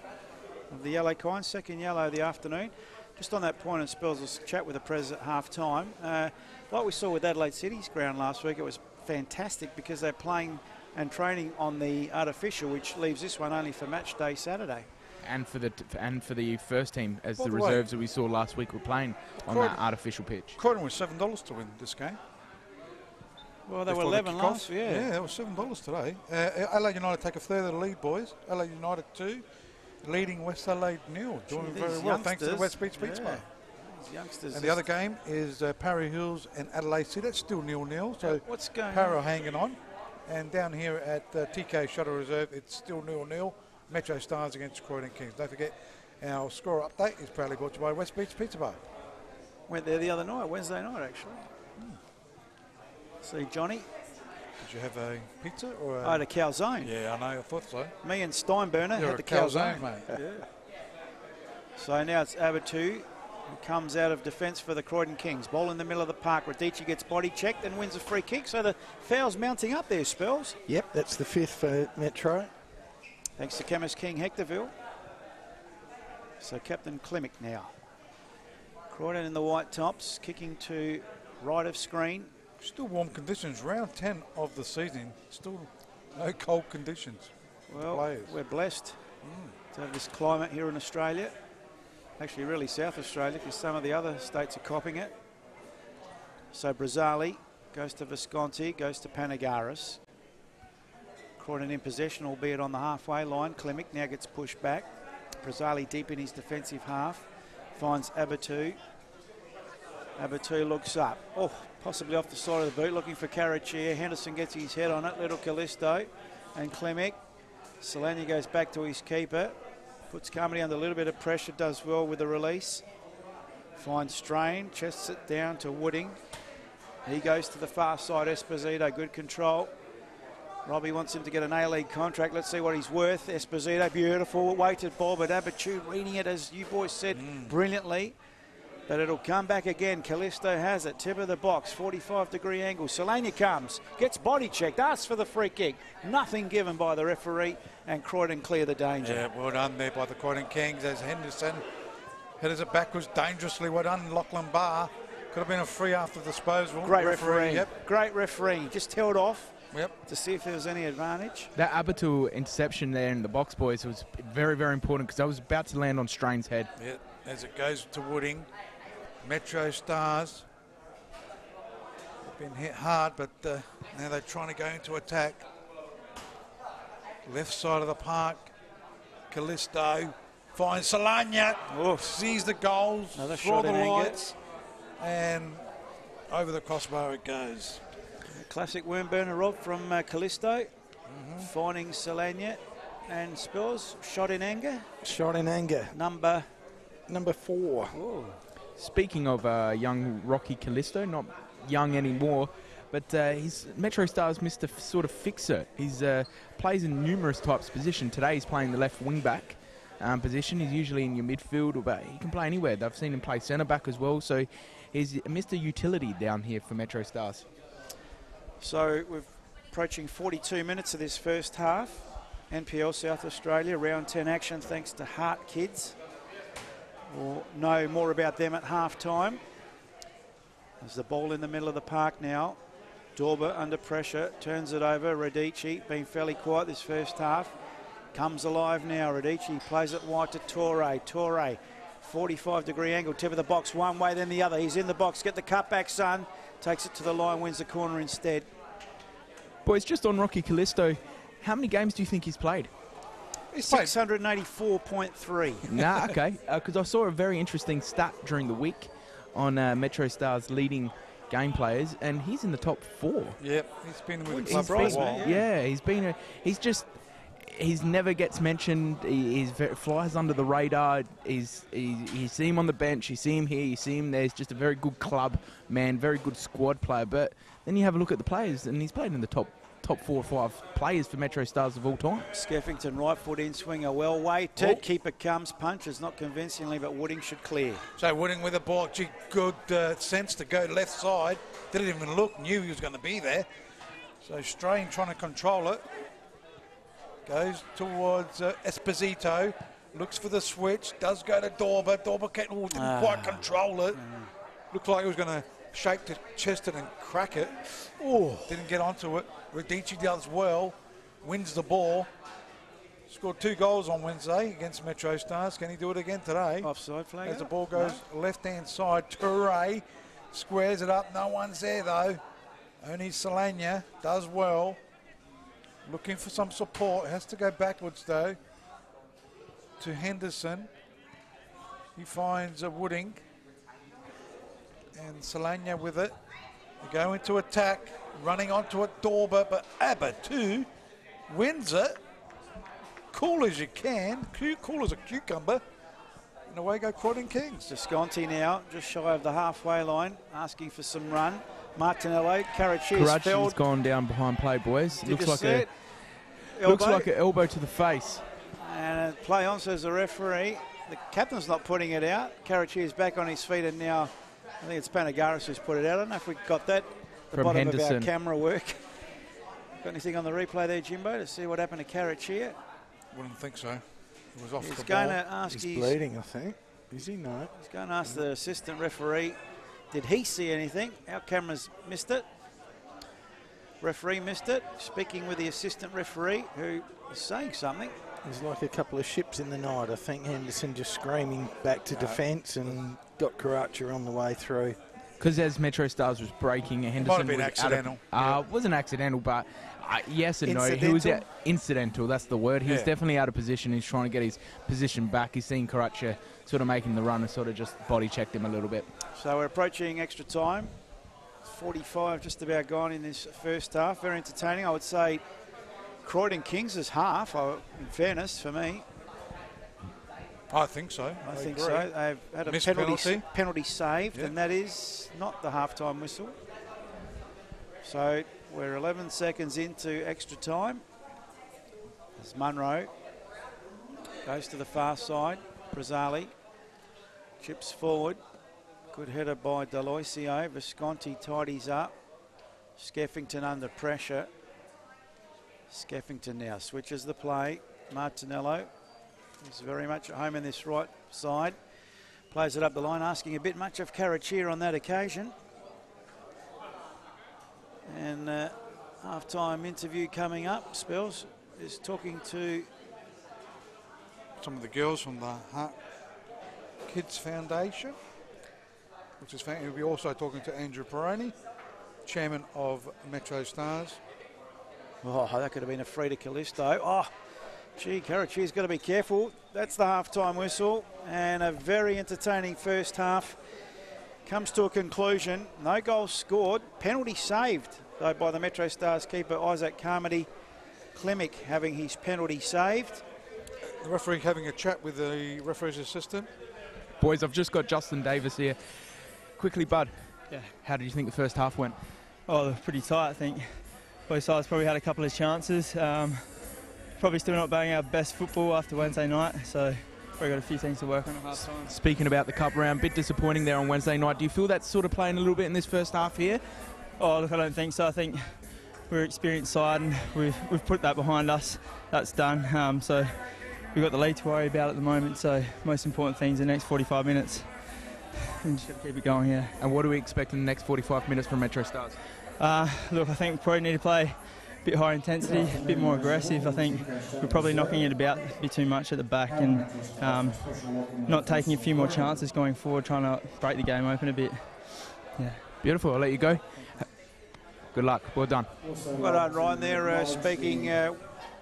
of the yellow kind. Second yellow of the afternoon. Just on that point, and Spells will chat with the Pres at half-time. Like we saw with Adelaide City's ground last week, it was fantastic because they're playing and training on the artificial, which leaves this one only for match day Saturday. And for the first team, as the reserves that we saw last week were playing on that artificial pitch. Croydon was $7 to win this game. Well, they were 11 last, Yeah, it was $7 today. Adelaide United take a third of the lead, boys. Adelaide United 2, leading West Adelaide 0. Doing very well, thanks to the West Beach Pizza Bar. Youngsters. And the other game is Parry Hills and Adelaide City. That's still 0-0. So what's going Parry on? hanging on. And down here at TK Shuttle Reserve, it's still 0-0. MetroStars against Croydon Kings. Don't forget, our score update is proudly brought to you by West Beach Pizza Bar. Went there the other night, Wednesday night actually. See Johnny. Did you have a pizza or I had a calzone. Yeah, I know. I thought so. Me and Steinburner You're had a the calzone. mate. Yeah. So now it's Abatu, who comes out of defence for the Croydon Kings. Ball in the middle of the park. Radici gets body checked and wins a free kick. So the foul's mounting up there, Spells. Yep, that's the 5th for Metro. Thanks to Chemist King Hectorville. So Captain Klimek now. Croydon in the white tops, kicking to right of screen. Still warm conditions. Round 10 of the season. Still no cold conditions. Well, we're blessed to have this climate here in Australia. Actually, really South Australia, because some of the other states are copping it. So Brazzali goes to Visconti, goes to Panagaris. Croydon in possession, albeit on the halfway line. Klimek now gets pushed back. Brazzali deep in his defensive half. Finds Abatu. Abatu looks up. Oh, possibly off the side of the boot, looking for Carachia. Henderson gets his head on it. Little Callisto and Klimek. Solani goes back to his keeper. Puts Carmody under a little bit of pressure. Does well with the release. Finds Strain. Chests it down to Wooding. He goes to the far side. Esposito, good control. Robbie wants him to get an A-League contract. Let's see what he's worth. Esposito, beautiful. Weighted ball, but Abatu reading it, as you boys said, brilliantly. But it'll come back again. Callisto has it. Tip of the box. 45-degree angle. Solania comes. Gets body checked. Asks for the free kick. Nothing given by the referee. And Croydon clear the danger. Yeah, well done there by the Croydon Kings as Henderson headers it backwards dangerously. Well done, Lachlan Barr. Could have been a free after disposal. Great referee. Yep. Great referee. Just held off. Yep. To see if there was any advantage. That Abatu interception there in the box, boys, was very, very important because I was about to land on Strain's head. Yeah, as it goes to Wooding. MetroStars have been hit hard, but now they're trying to go into attack. Left side of the park. Callisto finds Solania. Sees the goals. Another for shot the in anger. lights. And over the crossbar it goes. Classic worm burner, Rob, from Callisto. Finding Solania and Spells. Shot in anger. Shot in anger. Number 4. Oh. Speaking of young Rocky Callisto, not young anymore, but he's MetroStars Mr. Sort of fixer. He's plays in numerous types of position. Today he's playing the left wing back position. He's usually in your midfield, but he can play anywhere. I've seen him play centre back as well, so he's Mr. Utility down here for MetroStars. So we're approaching 42 minutes of this first half. NPL South Australia, round 10 action thanks to Hart Kids. We'll know more about them at half-time. There's the ball in the middle of the park now. Dorber under pressure, turns it over. Radici, been fairly quiet this first half. Comes alive now. Radici plays it wide to Torre. Torre, 45-degree angle, tip of the box, one way then the other. He's in the box, get the cutback, son. Takes it to the line, wins the corner instead. Boys, just on Rocky Callisto, how many games do you think he's played? 684.3. Nah, okay. Because I saw a very interesting stat during the week on MetroStars leading game players, and he's in the top 4. Yep, he's been with the club for a while. Yeah, he's never gets mentioned. He flies under the radar. You see him on the bench, you see him here, you see him there. He's just a very good club man, very good squad player. But then you have a look at the players, and he's played in the top 4 or 5 players for MetroStars of all time. Skeffington, right foot in, swinger well weighted. Keeper comes, punches, not convincingly, but Wooding should clear. So Wooding with the ball, good sense to go left side. Didn't even look, knew he was going to be there. So Strain trying to control it. Goes towards Esposito. Looks for the switch. Does go to Dorber. Dorber didn't quite control it. Looked like he was going to shake to chest it and crack it. Oh, didn't get onto it. Radici does well. Wins the ball. Scored 2 goals on Wednesday against MetroStars. Can he do it again today? Offside flag. As the ball goes left-hand side, Toure squares it up. No one's there, though. Only Solana does well. Looking for some support. Has to go backwards, though, to Henderson. He finds a Wooding. And Solana with it. They go into attack. Running onto it, Dorber, but Abatu wins it. Cool as you can. Cool as a cucumber. And away go Croydon Kings. Visconti now, just shy of the halfway line, asking for some run. Martinello, Karachi's gone down behind play, boys. Looks like an elbow to the face. And play on, says the referee. The captain's not putting it out. Karachi is back on his feet, and now I think it's Panagaris who's put it out. I don't know if we got that. The From bottom Henderson. of our camera work. Got anything on the replay there, Jimbo, to see what happened to Karachi? Wouldn't think so. It was off He's the going ball. to ask. He's bleeding, I think. Is he? No. He's going to ask the assistant referee, did he see anything? Our cameras missed it. Referee missed it. Speaking with the assistant referee, who is saying something. There's like a couple of ships in the night. I think Henderson just screaming back to defence and got Karachi on the way through. Because as MetroStars was breaking, Henderson Might have been was accidental. Wasn't accidental, but yes and no. He was incidental, that's the word. He was definitely out of position. He's trying to get his position back. He's seen Karachi sort of making the run and sort of just body checked him a little bit. So we're approaching extra time. 45 just about gone in this first half. Very entertaining. I would say Croydon Kings' half, in fairness, for me. I think so. I think so. They've had a penalty saved, and that is not the halftime whistle. So we're 11 seconds into extra time. As Munro goes to the far side, Brazzali chips forward. Good header by Deloisio. Visconti tidies up. Skeffington under pressure. Skeffington now switches the play. Martinello. He's very much at home in this right side. Plays it up the line, asking a bit much of Karachi on that occasion. And half-time interview coming up. Spells is talking to some of the girls from the Heart Kids Foundation, which is fantastic. We'll be also talking to Andrew Peroni, chairman of MetroStars. Oh, that could have been a free to Callisto. Oh, gee, Karachi's got to be careful. That's the half-time whistle, and a very entertaining first half comes to a conclusion. No goals scored. Penalty saved, though, by the MetroStars keeper, Isaac Carmody. Klimek having his penalty saved. The referee having a chat with the referee's assistant. Boys, I've just got Justin Davis here. Quickly, Bud. Yeah. How did you think the first half went? Oh, they're pretty tight, I think. Both sides probably had a couple of chances. Probably still not playing our best football after Wednesday night, so probably got a few things to work on at half time. Speaking about the cup round, bit disappointing there on Wednesday night. Do you feel that's sort of playing a little bit in this first half here? Oh, look, I don't think so. I think we're an experienced side and we've put that behind us. That's done. So we've got the lead to worry about at the moment, so most important things in the next 45 minutes. And just got to keep it going, yeah. And what do we expect in the next 45 minutes from MetroStars? Look, I think we probably need to play a bit higher intensity, a bit more aggressive. I think we're probably knocking it about a bit too much at the back and not taking a few more chances going forward, trying to break the game open a bit. Yeah. Beautiful. I'll let you go. Good luck. Well done. Well done, Ryan. There speaking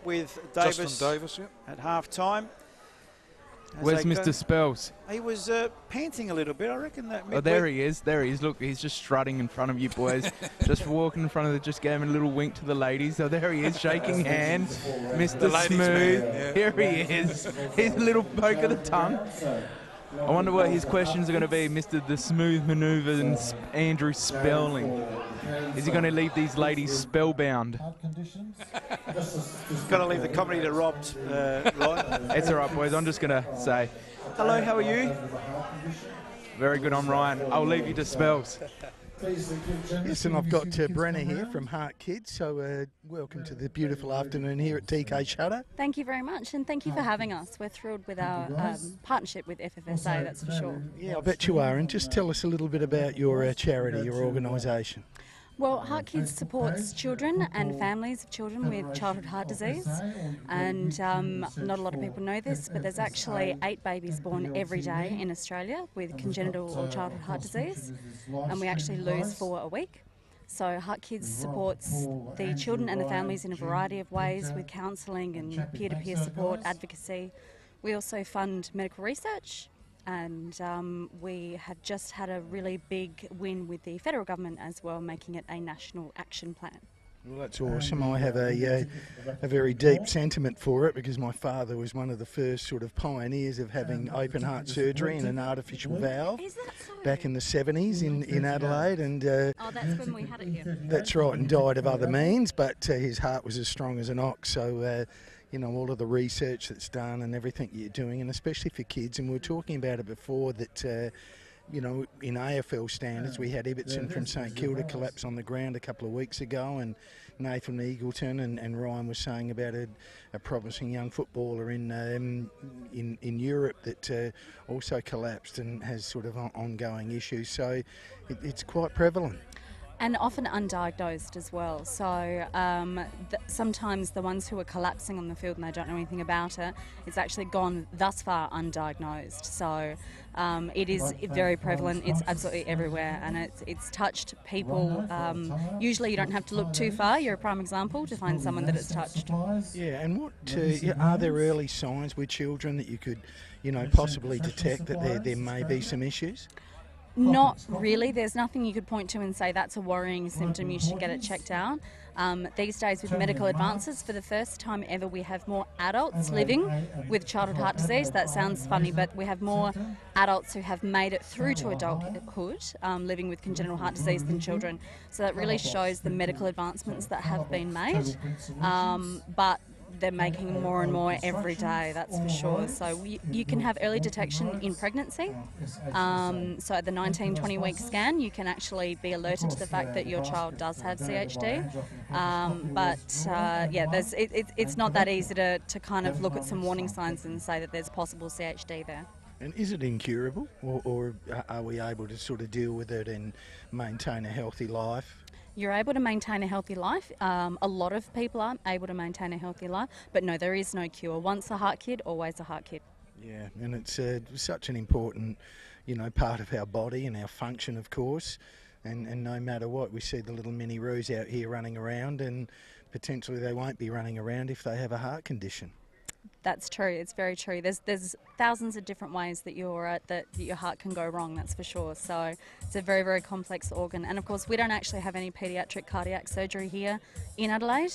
with Davis, Justin Davis, at half-time. Where's Mr. Spells? He was panting a little bit, I reckon. That oh, there he is. There he is. Look, he's just strutting in front of you boys. Just walking in front of just gave him a little wink to the ladies. So there he is, shaking hands. Mr. Smooth. Yeah. Here he is. His little poke of the tongue. I wonder what his questions are going to be, Mr. The Smooth Manoeuvre and Andrew Spelling. Is he going to leave these ladies spellbound? Got to leave the comedy to Rob, Ryan. It's all right, boys. I'm just going to say, hello, how are you? Very good, I'm Ryan. I'll leave you to Spells. Yes, and I've got Brenna here from Heart Kids, so welcome to the beautiful afternoon here at TK Shutter. Thank you very much, and thank you for having us. We're thrilled with our partnership with FFSA, that's for sure. Yeah, I bet you are, and just tell us a little bit about your charity, your organisation. Well, Heart Kids supports children and families of children with childhood heart disease, and not a lot of people know this, but there's actually 8 babies born every day in Australia with congenital or childhood heart disease, and we actually lose 4 a week. So Heart Kids supports the children and the families in a variety of ways with counselling and peer-to-peer support, advocacy. We also fund medical research, and we have just had a really big win with the federal government as well, making it a national action plan. Well, that's awesome. I have a very deep sentiment for it because my father was one of the first sort of pioneers of having open heart surgery and an artificial valve back in the 70s in Adelaide. And oh, that's when we had it here. That's right, and died of other means, but his heart was as strong as an ox. So, you know, all of the research that's done and everything you're doing, and especially for kids, and we were talking about it before that, you know, in AFL standards, we had Ibbotson from St Kilda collapse on the ground a couple of weeks ago, and Nathan Eagleton and Ryan was saying about a promising young footballer in Europe that also collapsed and has sort of ongoing issues. So it's quite prevalent. And often undiagnosed as well. So sometimes the ones who are collapsing on the field and they don't know anything about it, it's actually gone thus far undiagnosed. So it is very prevalent. It's absolutely everywhere, and it's touched people. Usually you don't have to look too far. You're a prime example to find someone that it's touched. Yeah, and what are there early signs with children that you could, you know, possibly detect that there may be some issues? Not really. There's nothing you could point to and say that's a worrying symptom, you should get it checked out. These days with medical advances, for the first time ever, we have more adults living with childhood heart disease. That sounds funny, but we have more adults who have made it through to adulthood living with congenital heart disease than children. So that really shows the medical advancements that have been made. But they're making more and more every day, that's for sure. So you can have early detection in pregnancy. So at the 19-20 week scan, you can actually be alerted to the fact that your child does have CHD. Yeah, it's not that easy to kind of look at some warning signs and say that there's possible CHD there. And is it incurable, or are we able to sort of deal with it and maintain a healthy life? You're able to maintain a healthy life. A lot of people aren't able to maintain a healthy life, but no, there is no cure. Once a heart kid, always a heart kid. Yeah, and it's such an important, you know, part of our body and our function, of course. And no matter what, we see the little mini roos out here running around, and potentially they won't be running around if they have a heart condition. That's true. It's very true. There's thousands of different ways that your heart can go wrong. That's for sure. So it's a very, very complex organ. And of course, we don't actually have any paediatric cardiac surgery here in Adelaide.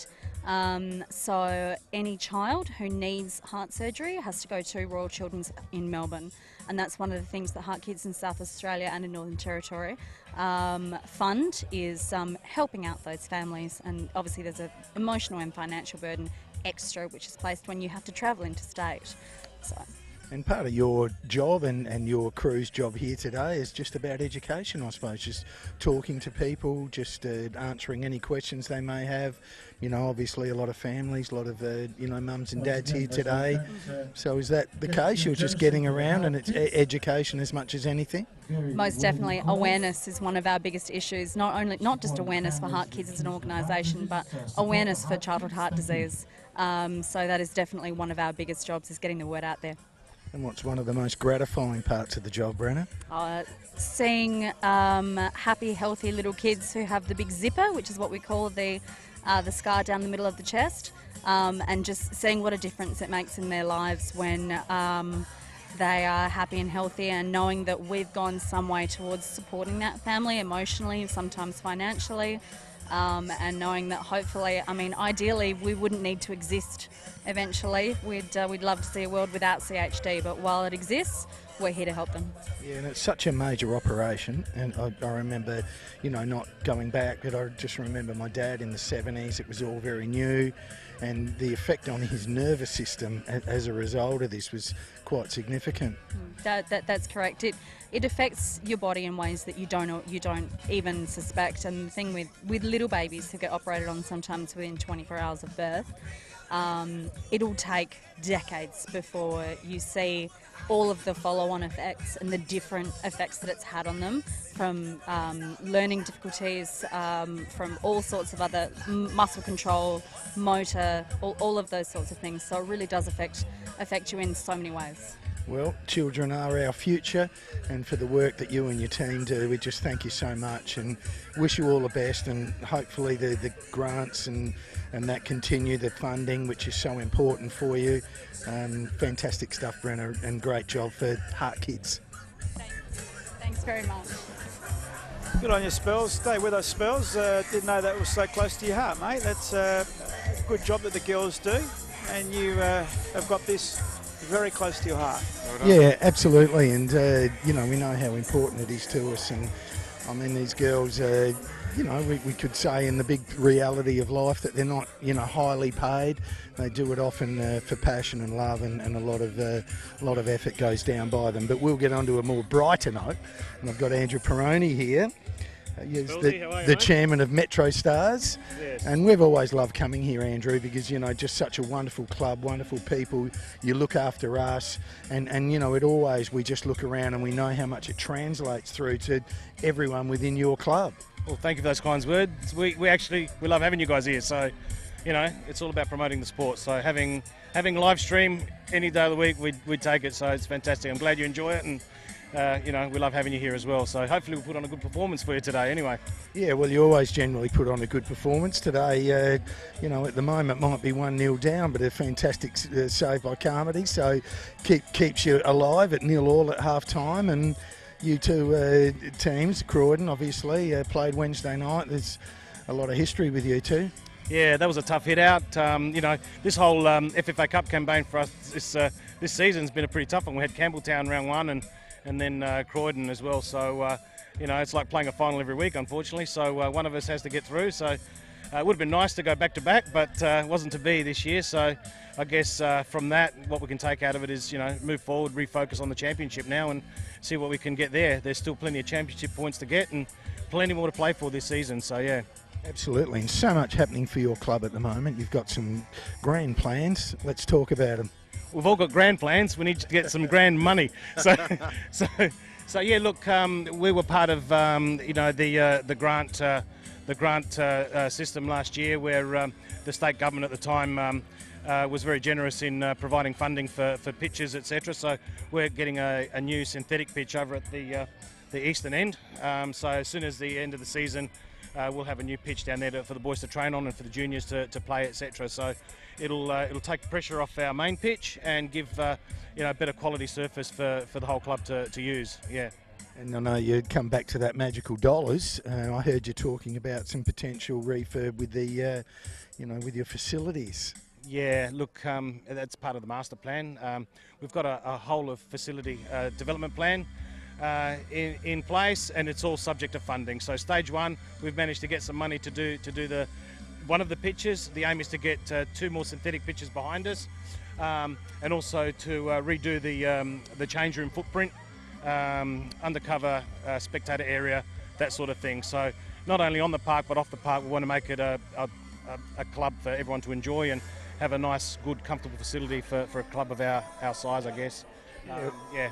So any child who needs heart surgery has to go to Royal Children's in Melbourne, and that's one of the things that Heart Kids in South Australia and in Northern Territory fund is helping out those families. And obviously, there's an emotional and financial burden extra which is placed when you have to travel interstate. So. And part of your job and your crew's job here today is just about education, I suppose, just talking to people, just answering any questions they may have. You know, obviously a lot of families, a lot of, you know, mums and dads here today. So is that the case? You're just getting around and it's education as much as anything? Most definitely. Awareness is one of our biggest issues. Not just awareness for Heart Kids as an organisation, but awareness for childhood heart disease. So that is definitely one of our biggest jobs, is getting the word out there. And what's one of the most gratifying parts of the job, Brenna? Seeing happy, healthy little kids who have the big zipper, which is what we call the scar down the middle of the chest, and just seeing what a difference it makes in their lives when they are happy and healthy, and knowing that we've gone some way towards supporting that family emotionally, sometimes financially. And knowing that hopefully, I mean, ideally we wouldn't need to exist eventually. We'd love to see a world without CHD, but while it exists, we're here to help them. Yeah, and it's such a major operation, and I remember, you know, not going back, but I just remember my dad in the 70s, it was all very new, and the effect on his nervous system as a result of this was quite significant. That's correct. It affects your body in ways that you don't even suspect. And the thing with little babies who get operated on sometimes within 24 hours of birth, it'll take decades before you see all of the follow-on effects and the different effects that it's had on them, from learning difficulties, from all sorts of other muscle control, motor, all of those sorts of things. So it really does affect you in so many ways. Well, children are our future, and for the work that you and your team do, we just thank you so much and wish you all the best, and hopefully the grants and that continue, the funding, which is so important for you. Fantastic stuff, Brenna, and great job for Heart Kids. Thanks very much. Good on you, Spells. Stay with us, Spells. Didn't know that was so close to your heart, mate. That's a good job that the girls do, and you have got this very close to your heart. Yeah, absolutely, and you know, we know how important it is to us, and I mean, these girls, you know, we could say in the big reality of life that they're not, you know, highly paid. They do it often for passion and love, and a lot of effort goes down by them. But we'll get on to a more brighter note, and I've got Andrew Peroni here. He's the chairman of MetroStars, yes. And we've always loved coming here, Andrew, because, you know, just such a wonderful club, wonderful people. You look after us, and you know, we just look around and we know how much it translates through to everyone within your club. Well, thank you for those kind words. We love having you guys here. So, you know, it's all about promoting the sport. So having live stream any day of the week, we'd take it. So it's fantastic. I'm glad you enjoy it, and you know, we love having you here as well. So hopefully we'll put on a good performance for you today anyway. Yeah, well, you always generally put on a good performance. Today, you know, at the moment might be 1-0 down, but a fantastic save by Carmody. So keeps you alive at 0-0 at half-time. And you two teams, Croydon obviously, played Wednesday night. There's a lot of history with you two. Yeah, that was a tough hit out. You know, this whole FFA Cup campaign for us this season's been a pretty tough one. We had Campbelltown round 1 and then Croydon as well. So, you know, it's like playing a final every week, unfortunately. So one of us has to get through. So it would have been nice to go back-to-back, but it wasn't to be this year. So I guess from that, what we can take out of it is, you know, move forward, refocus on the championship now and see what we can get there. There's still plenty of championship points to get and plenty more to play for this season. So, yeah. Absolutely, and so much happening for your club at the moment. You've got some grand plans. Let's talk about them. We've all got grand plans. We need to get some grand money. So yeah. Look, we were part of you know, the grant system last year, where the state government at the time was very generous in providing funding for pitches, etc. So we're getting a new synthetic pitch over at the eastern end. So as soon as the end of the season, we'll have a new pitch down there for the boys to train on and for the juniors to play, etc. So it'll take pressure off our main pitch and give you know, better quality surface for the whole club to use. Yeah. And I know you'd come back to that magical dollars. I heard you talking about some potential refurb with the you know, with your facilities. Yeah, look, that's part of the master plan. We've got a whole of facility development plan in place, and it's all subject to funding. So stage 1, we've managed to get some money to do one of the pitches. The aim is to get 2 more synthetic pitches behind us, and also to redo the change room footprint, undercover spectator area, that sort of thing. So not only on the park but off the park, we want to make it a club for everyone to enjoy and have a nice, good, comfortable facility for a club of our size, I guess. Yeah.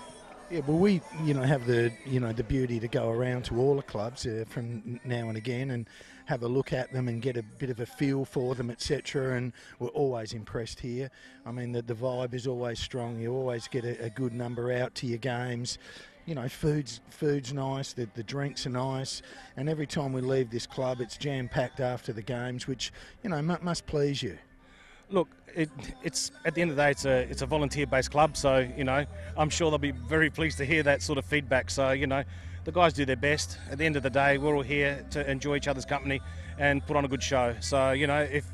Yeah, well, we, you know, have the beauty to go around to all the clubs from now and again and have a look at them and get a bit of a feel for them, etc. And we're always impressed here. I mean, the vibe is always strong. You always get a good number out to your games. You know, food's nice, the drinks are nice, and every time we leave this club, it's jam-packed after the games, which, you know, must please you. Look, it's at the end of the day, it's a volunteer-based club, so, you know, I'm sure they'll be very pleased to hear that sort of feedback. So, you know, the guys do their best. At the end of the day, we're all here to enjoy each other's company and put on a good show. So, you know, if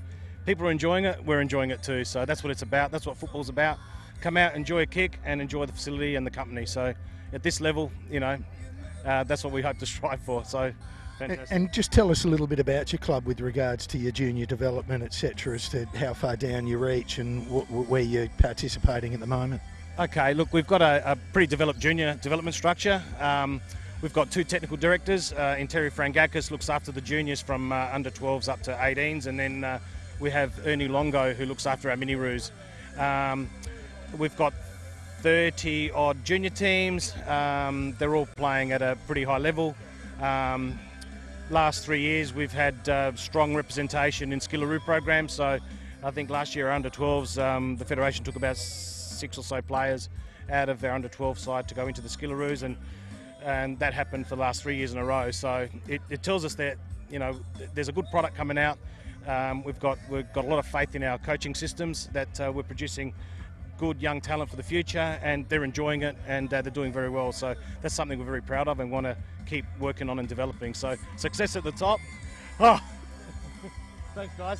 people are enjoying it, we're enjoying it too. So that's what it's about. That's what football's about. Come out, enjoy a kick, and enjoy the facility and the company. So at this level, you know, that's what we hope to strive for. So Fantastic. And just tell us a little bit about your club with regards to your junior development, etc., as to how far down you reach and where you're participating at the moment. Okay, look, we've got a pretty developed junior development structure. We've got 2 technical directors. Terry Frangakis looks after the juniors from under 12s up to 18s, and then we have Ernie Longo who looks after our mini-roos. We've got 30 odd junior teams. They're all playing at a pretty high level. Last 3 years we've had strong representation in Skillaroo programs, so I think last year our under 12s, the Federation took about 6 or so players out of their under 12 side to go into the Skillaroos, and that happened for the last 3 years in a row. So it tells us that, you know, there's a good product coming out. We've got a lot of faith in our coaching systems, that we're producing good young talent for the future, and they're enjoying it, and they're doing very well. So that's something we're very proud of and want to keep working on and developing. So success at the top. Oh, thanks guys.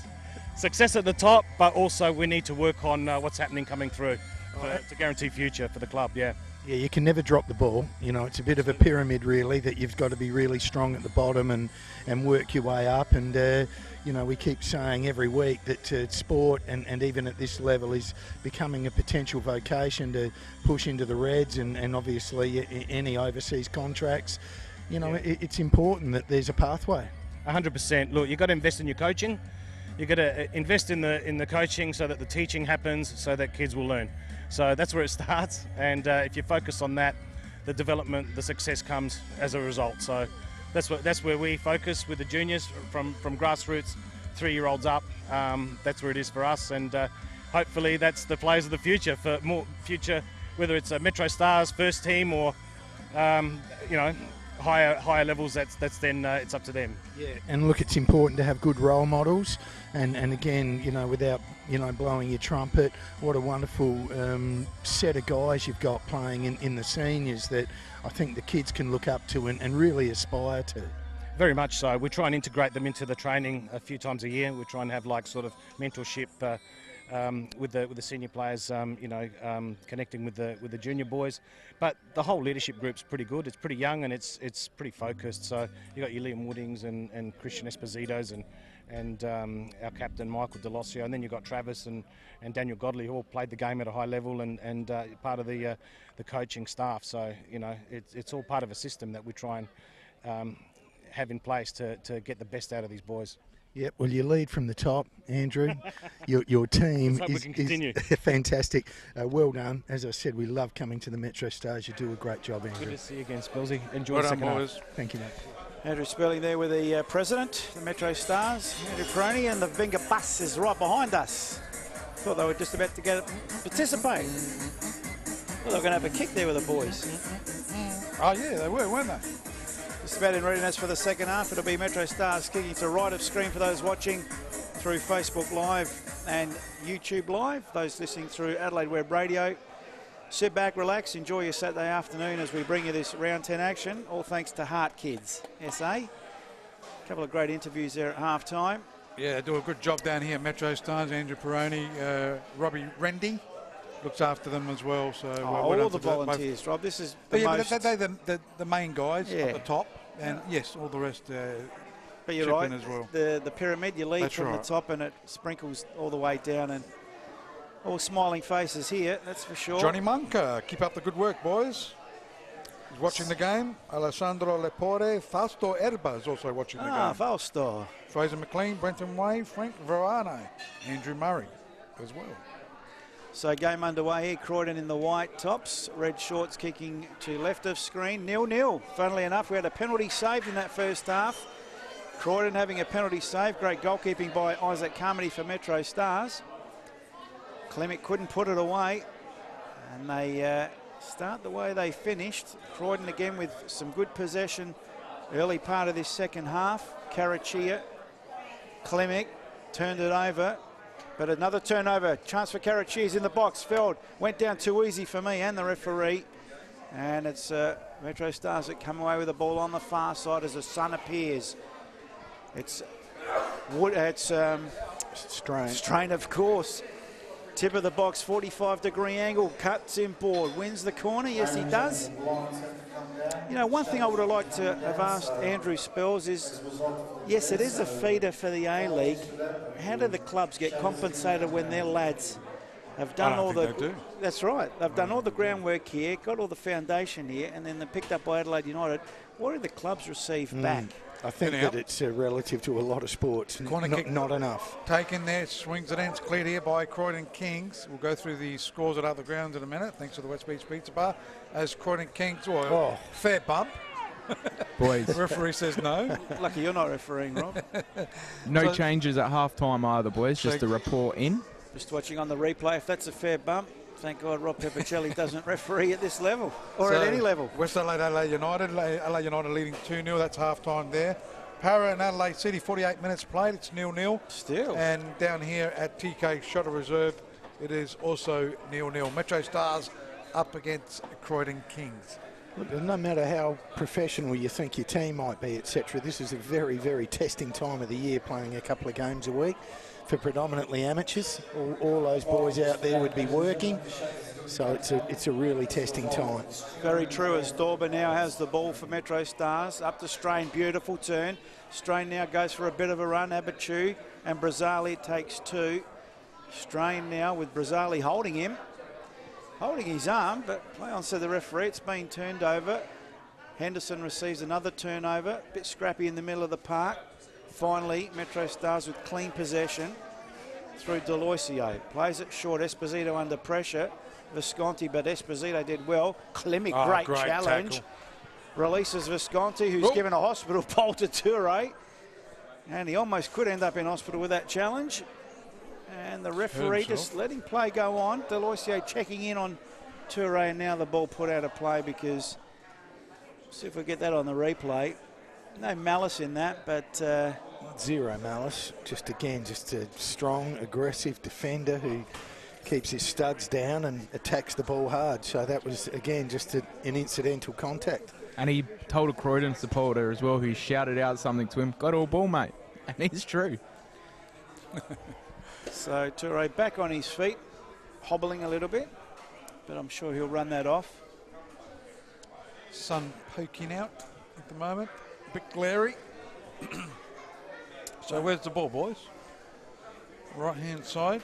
Success at the top, but also we need to work on what's happening coming through to guarantee future for the club. Yeah. Yeah, you can never drop the ball. You know, it's a bit of a pyramid really, that you've got to be really strong at the bottom and work your way up. And you know, we keep saying every week that sport and even at this level is becoming a potential vocation to push into the Reds and obviously any overseas contracts. You know, it's important that there's a pathway. 100%. Look, you've got to invest in your coaching. You've got to invest in the coaching so that the teaching happens, so that kids will learn. So that's where it starts, and if you focus on that, the development, the success comes as a result. So that's where we focus with the juniors, from grassroots, 3-year-olds up. That's where it is for us, and hopefully that's the players of the future, for more future, whether it's a MetroStars first team or you know, higher levels. That's then it's up to them. Yeah, and look, it's important to have good role models, and again, you know, without, you know, blowing your trumpet, what a wonderful set of guys you've got playing in the seniors that I think the kids can look up to and really aspire to. Very much so. We try and integrate them into the training a few times a year. We try and have like sort of mentorship with the senior players, you know, connecting with the junior boys. But the whole leadership group's pretty good. It's pretty young and it's pretty focused. So you got your Liam Woodings and Christian Espositos and our captain Michael Delosio, and then you've got Travis and Daniel Godley, who all played the game at a high level and part of the coaching staff. So, you know, it's all part of a system that we try and have in place to get the best out of these boys. Yep, well, you lead from the top, Andrew. Your team is fantastic. Well done. As I said, we love coming to the MetroStars. You do a great job, Andrew. Good to see you again, Spelsy. Enjoy the second half. Thank you, mate. Andrew Spelling there with the president, the MetroStars, Andrew Peroni, and the Vinga bus is right behind us. Thought they were just about to participate. Well, they were going to have a kick there with the boys. Oh yeah, they were, weren't they? Just about in readiness for the second half. It'll be MetroStars kicking to right of screen for those watching through Facebook Live and YouTube Live. Those listening through Adelaide Web Radio. Sit back, relax, enjoy your Saturday afternoon as we bring you this round 10 action. All thanks to Heart Kids SA. A couple of great interviews there at half time. Yeah, they do a good job down here. MetroStars, Andrew Peroni, Robbie Rendy looks after them as well. So all the volunteers, Rob. This is the most... They're the main guys at the top, and yes, all the rest. But you're right. As well. The pyramid, you lead from the top, and it sprinkles all the way down, and all smiling faces here. That's for sure. Johnny Monk, keep up the good work, boys. He's watching the game. Alessandro Lepore, Fausto Erba is also watching the game. Fausto. Fraser McLean, Brenton Way, Frank Verane, Andrew Murray as well. So game underway here. Croydon in the white tops. Red shorts kicking to left of screen. 0-0. Funnily enough, we had a penalty saved in that first half. Croydon having a penalty save. Great goalkeeping by Isaac Carmody for MetroStars. Clemic couldn't put it away. And they start the way they finished. Croydon again with some good possession early part of this second half. Karachia, Clemic turned it over. But another turnover. Chance for Karachi's in the box. Feld went down too easy for me and the referee. And it's MetroStars that come away with the ball on the far side as the sun appears. It's Strain, of course. Tip of the box, 45-degree angle. Cuts in board. Wins the corner. Yes, he does. You know, one thing I would have liked to have asked Andrew Spells is, yes, it is a feeder for the A-League. How do the clubs get compensated when their lads have done all the... They do. That's right. They've done all the groundwork here, got all the foundation here, and then they're picked up by Adelaide United. What do the clubs receive back? I think that it's relative to a lot of sports, not enough. Taken there, swings it in, it's cleared here by Croydon Kings. We'll go through the scores at other grounds in a minute, thanks to the West Beach Pizza Bar. As Croydon Kings, fair bump. Boys. The referee says no. Lucky you're not refereeing, Rob. No changes at half-time either, boys, just a report in. Just watching on the replay, if that's a fair bump, thank God Rob Peppicelli doesn't referee at this level, or at any level. West Adelaide United leading 2-0, that's half-time there. Para and Adelaide City, 48 minutes played, it's 0-0. Still. And down here at TK Shottle Reserve, it is also 0-0. MetroStars up against Croydon Kings. Look, no matter how professional you think your team might be, etc., this is a very, very testing time of the year, playing a couple of games a week for predominantly amateurs. All those boys out there would be working, so it's a really testing time. Very true, as Dorber now has the ball for MetroStars. Up to Strain, beautiful turn. Strain now goes for a bit of a run. Abichu and Brazzali takes two. Strain now with Brazzali holding his arm, but play on to the referee. It's been turned over. Henderson receives another turnover. Bit scrappy in the middle of the park. Finally, MetroStars with clean possession through Deloisio. Plays it short. Esposito under pressure. Visconti, but Esposito did well. Clemic, great challenge. Tackle. Releases Visconti, who's given a hospital pole to Toure. And he almost could end up in hospital with that challenge. And the referee just letting play go on. Deloisio checking in on Toure, and now the ball put out of play because, see if we get that on the replay. No malice in that, but... Zero malice. Just a strong, aggressive defender who keeps his studs down and attacks the ball hard. So that was, again, just an incidental contact. And he told a Croydon supporter as well, who shouted out something to him, got all ball, mate. And it's true. So Toure back on his feet, hobbling a little bit, but I'm sure he'll run that off. Sun poking out at the moment, a bit glary. So where's the ball, boys? Right-hand side.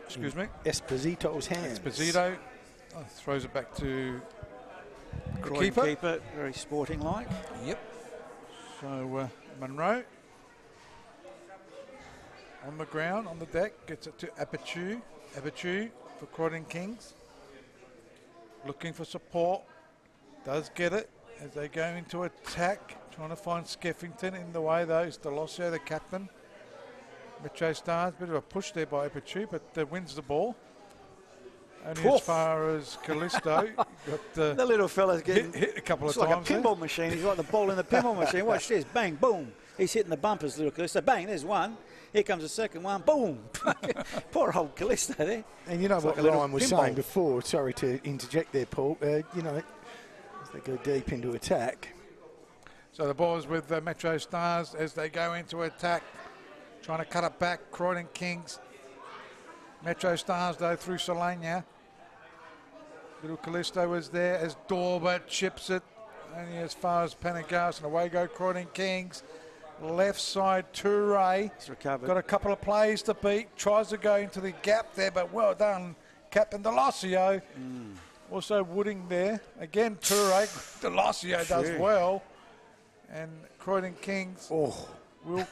Excuse me. Esposito's hands. Esposito throws it back to the keeper. Very sporting-like. Yep. So Monroe on the ground, on the deck, gets it to Abichu. Abichu for Croydon Kings. Looking for support. Does get it as they go into attack. Trying to find Skeffington in the way, though. It's Deloisio, the captain. MetroStars, bit of a push there by Abichu, but wins the ball. Only as far as Callisto. Got, the little fella's getting hit a couple of times. It's like a pinball there. machine. He's got the ball in the pinball machine. Watch this. Bang, boom. He's hitting the bumpers, little Callisto. Bang, there's one. Here comes the second one. Boom. Poor old Callisto there. And you know it's what like Ryan was saying before, sorry to interject there, Paul, you know, as they go deep into attack. So the ball is with MetroStars as they go into attack. Trying to cut it back, Croydon Kings. MetroStars, though, through Solania. Little Callisto is there as Dorber chips it. Only as far as Panagaris, and away go Croydon Kings. Left side, Toure. He's recovered. Got a couple of plays to beat. Tries to go into the gap there, but well done, Captain Deloisio. Also Wooding there. Again, Toure. Deloisio does well. And Croydon Kings will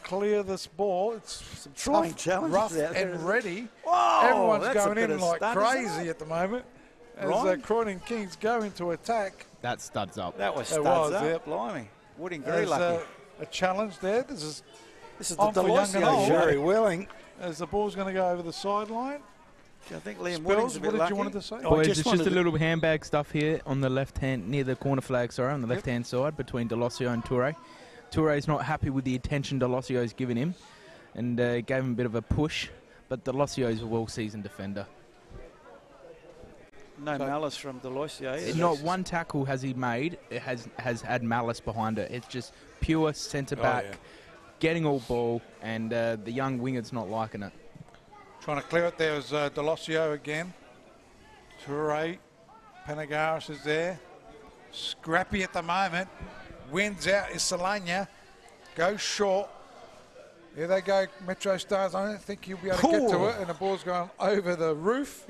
clear this ball. It's some trying challenges rough out there, and ready. Whoa, everyone's going in like stud, crazy at the moment. As Croydon Kings go into attack. That studs up. That was studs up. Blimey. Wooding very lucky. A challenge there. This is the Deloisio. Very willing. As the ball's going to go over the sideline. I think Liam Spells, Wooding's a bit what did lucky. you want to say? Boys, it's just a little handbag stuff here on the left hand, near the corner flag, sorry, on the left hand side between Deloisio and Toure. Toure's not happy with the attention Deloisio's given him and gave him a bit of a push, but Deloisio's a well-seasoned defender. No malice from Deloisio. Not one tackle has he made. It has had malice behind it. It's just pure centre back, getting all ball, and the young winger's not liking it. Trying to clear it there was Deloisio again. Toure, Panagaris is there. Scrappy at the moment. Wins out is Solania. Goes short. Here they go, MetroStars. I don't think he'll be able to get to it, and the ball's going over the roof.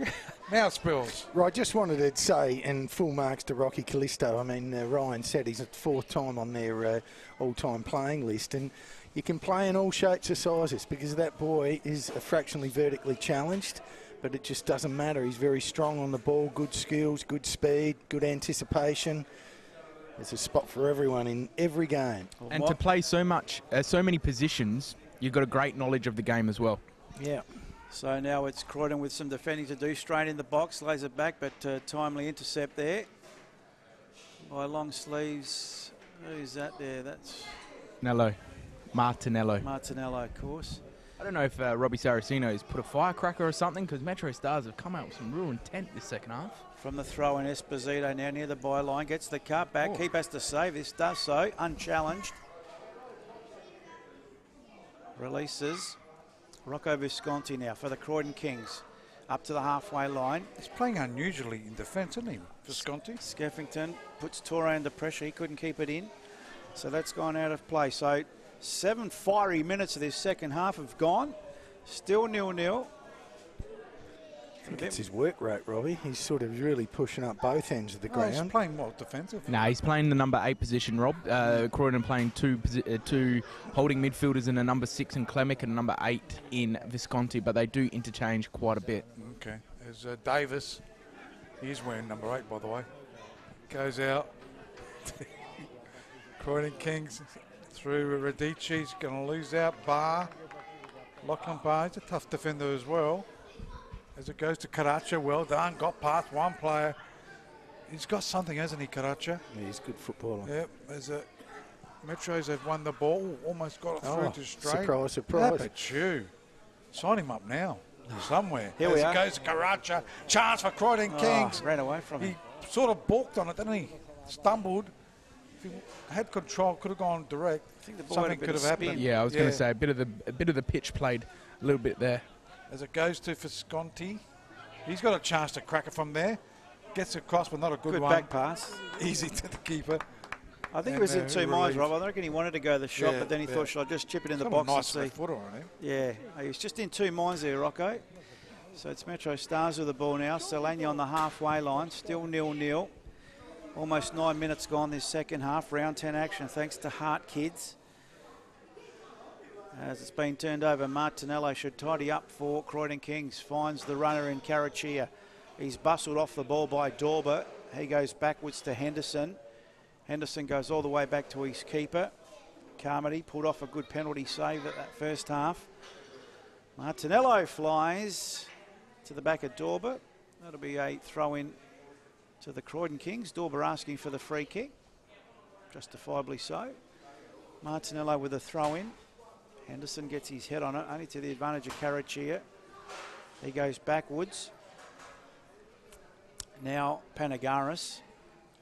Now spills. Right, I just wanted to say, and full marks to Rocky Callisto. I mean, Ryan said he's at 4th time on their all-time playing list, and you can play in all shapes of sizes because that boy is fractionally vertically challenged, but it just doesn't matter. He's very strong on the ball, good skills, good speed, good anticipation. There's a spot for everyone in every game. And to play so many positions, you've got a great knowledge of the game as well. Yeah. So now it's Croydon with some defending to do. Straight in the box, lays it back, but timely intercept there by long sleeves. Who's that there? That's Martinello, of course. I don't know if Robbie Saraceno's put a firecracker or something, because MetroStars have come out with some real intent this second half. From the throw in, Esposito now near the byline, gets the cut back. Keep has to save this, does so, unchallenged. Releases. Rocco Visconti now for the Croydon Kings. Up to the halfway line. He's playing unusually in defence, isn't he, Visconti? Skeffington puts Torre under pressure. He couldn't keep it in. So that's gone out of play. So 7 fiery minutes of this second half have gone. Still 0-0. I think it's his work rate, Robbie. He's sort of really pushing up both ends of the ground. He's playing what, defensive? No, he's playing the number 8 position, Rob. Croydon playing two holding midfielders in a number 6 in Clemic and number 8 in Visconti, but they do interchange quite a bit. Okay. There's Davis. He's wearing number 8, by the way. Goes out. Croydon Kings through Radici's going to lose out. Barr. Lachlan Barr. He's a tough defender as well. As it goes to Karacha, well done, got past one player. He's got something, hasn't he, Karacha? Yeah, he's a good footballer. Yep, Metros have won the ball, almost got it through to straight. Surprise, surprise. Look at you. Sign him up now, somewhere. Here we are. It goes to Karacha, chance for Croydon Kings. Ran away from him. He sort of balked on it, didn't he? Stumbled. If he had control, could have gone direct. I think the ball Something had a bit could of have spin. happened. Yeah, I was going to say a bit of the pitch played a little bit there. As it goes to Visconti, he's got a chance to crack it from there. Gets across, but not a good one. Back pass. Easy to the keeper. I think he was in two minds, Rob. I reckon he wanted to go the shot, but then he thought, should I just chip it in the box nice and see? footer on him. Yeah, he was just in two minds there, Rocco. So it's MetroStars with the ball now. Solania on the halfway line, still 0-0. Almost 9 minutes gone this second half. Round 10 action thanks to Hart Kids. As it's been turned over, Martinello should tidy up for Croydon Kings. Finds the runner in Karachia. He's bustled off the ball by Dorber. He goes backwards to Henderson. Henderson goes all the way back to his keeper. Carmody pulled off a good penalty save at that first half. Martinello flies to the back of Dorber. That'll be a throw-in to the Croydon Kings. Dorber asking for the free kick. Justifiably so. Martinello with a throw-in. Henderson gets his head on it, only to the advantage of Karachia. He goes backwards. Now Panagaris,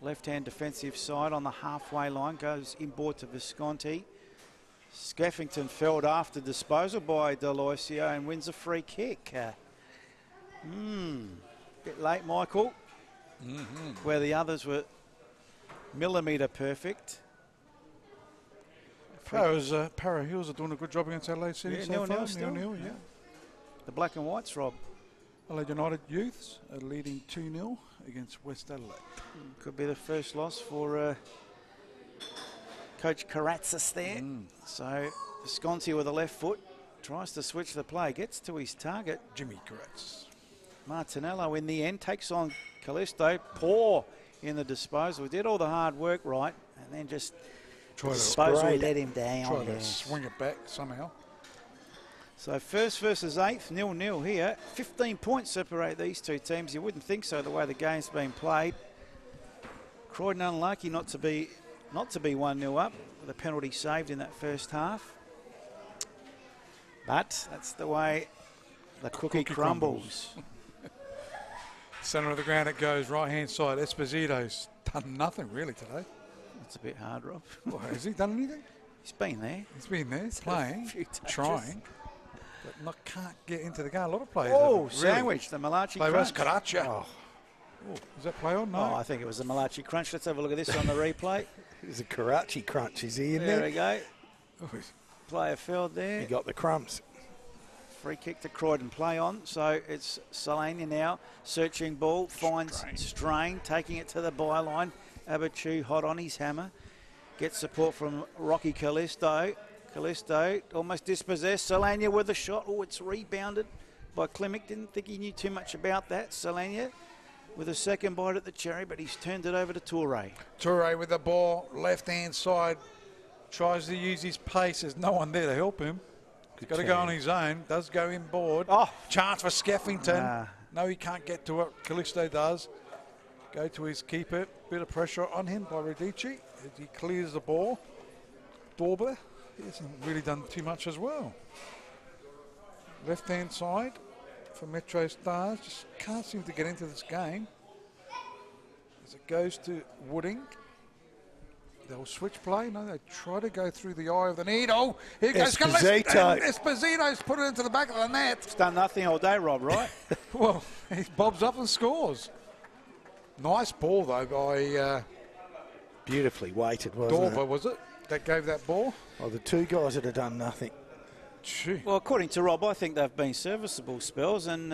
left-hand defensive side on the halfway line, goes inboard to Visconti. Skeffington felled after disposal by Deloisio and wins a free kick. Bit late, Michael, where the others were millimetre perfect. Para Hills are doing a good job against Adelaide City. Yeah, so 0-0 far. still. 0-0, yeah. The black and whites, Rob. Adelaide United Youths are leading 2-0 against West Adelaide. Could be the first loss for Coach Karatzis there. So Visconti with the left foot tries to switch the play, gets to his target. Jimmy Karatzis. Martinello in the end takes on Callisto. Poor in the disposal. Did all the hard work right and then just disposal let him down. Try to swing it back somehow. So first versus eighth, 0-0 here. 15 points separate these two teams. You wouldn't think so the way the game's been played. Croydon unlucky not to be 1-0 up with a penalty saved in that first half. But that's the way the cookie crumbles. Centre of the ground it goes, right-hand side. Esposito's done nothing really today. It's a bit hard, Rob. Well, has he done anything? He's been there. He's been there, playing, trying, but can't get into the game. A lot of players. Oh, really. sandwich, the Malachi Play West crunch. Karacha. Oh, is that play on? No. Oh, I think it was a Malachi crunch. Let's have a look at this on the replay. It was a Karachi crunch. Is he in There there? we go. Oh, Player felled there. He got the crumbs. Free kick to Croydon, play on. So it's Solania now, searching ball, finds Strain, taking it to the byline. Abachu hot on his hammer. Gets support from Rocky Callisto. Callisto almost dispossessed. Solania with a shot. Oh, it's rebounded by Klimek. Didn't think he knew too much about that. Solania with a second bite at the cherry, but he's turned it over to Toure. Toure with the ball, left-hand side. Tries to use his pace. There's no one there to help him. He's got to go on his own. Does go inboard. Oh. Chance for Skeffington. No, he can't get to it. Callisto does. Go to his keeper. Bit of pressure on him by Radici as he clears the ball. Dorber, he hasn't really done too much as well. Left-hand side for MetroStars. Just can't seem to get into this game. As it goes to Wooding. They'll switch play. No, they try to go through the eye of the needle. Here goes Esposito. Esposito's put it into the back of the net. It's done nothing all day, Rob, right? Well, he bobs up and scores. Nice ball, though, by Beautifully weighted, wasn't Dorber, it? was it? That gave that ball? Well, the two guys that have done nothing. Gee. Well, according to Rob, I think they've been serviceable spells, and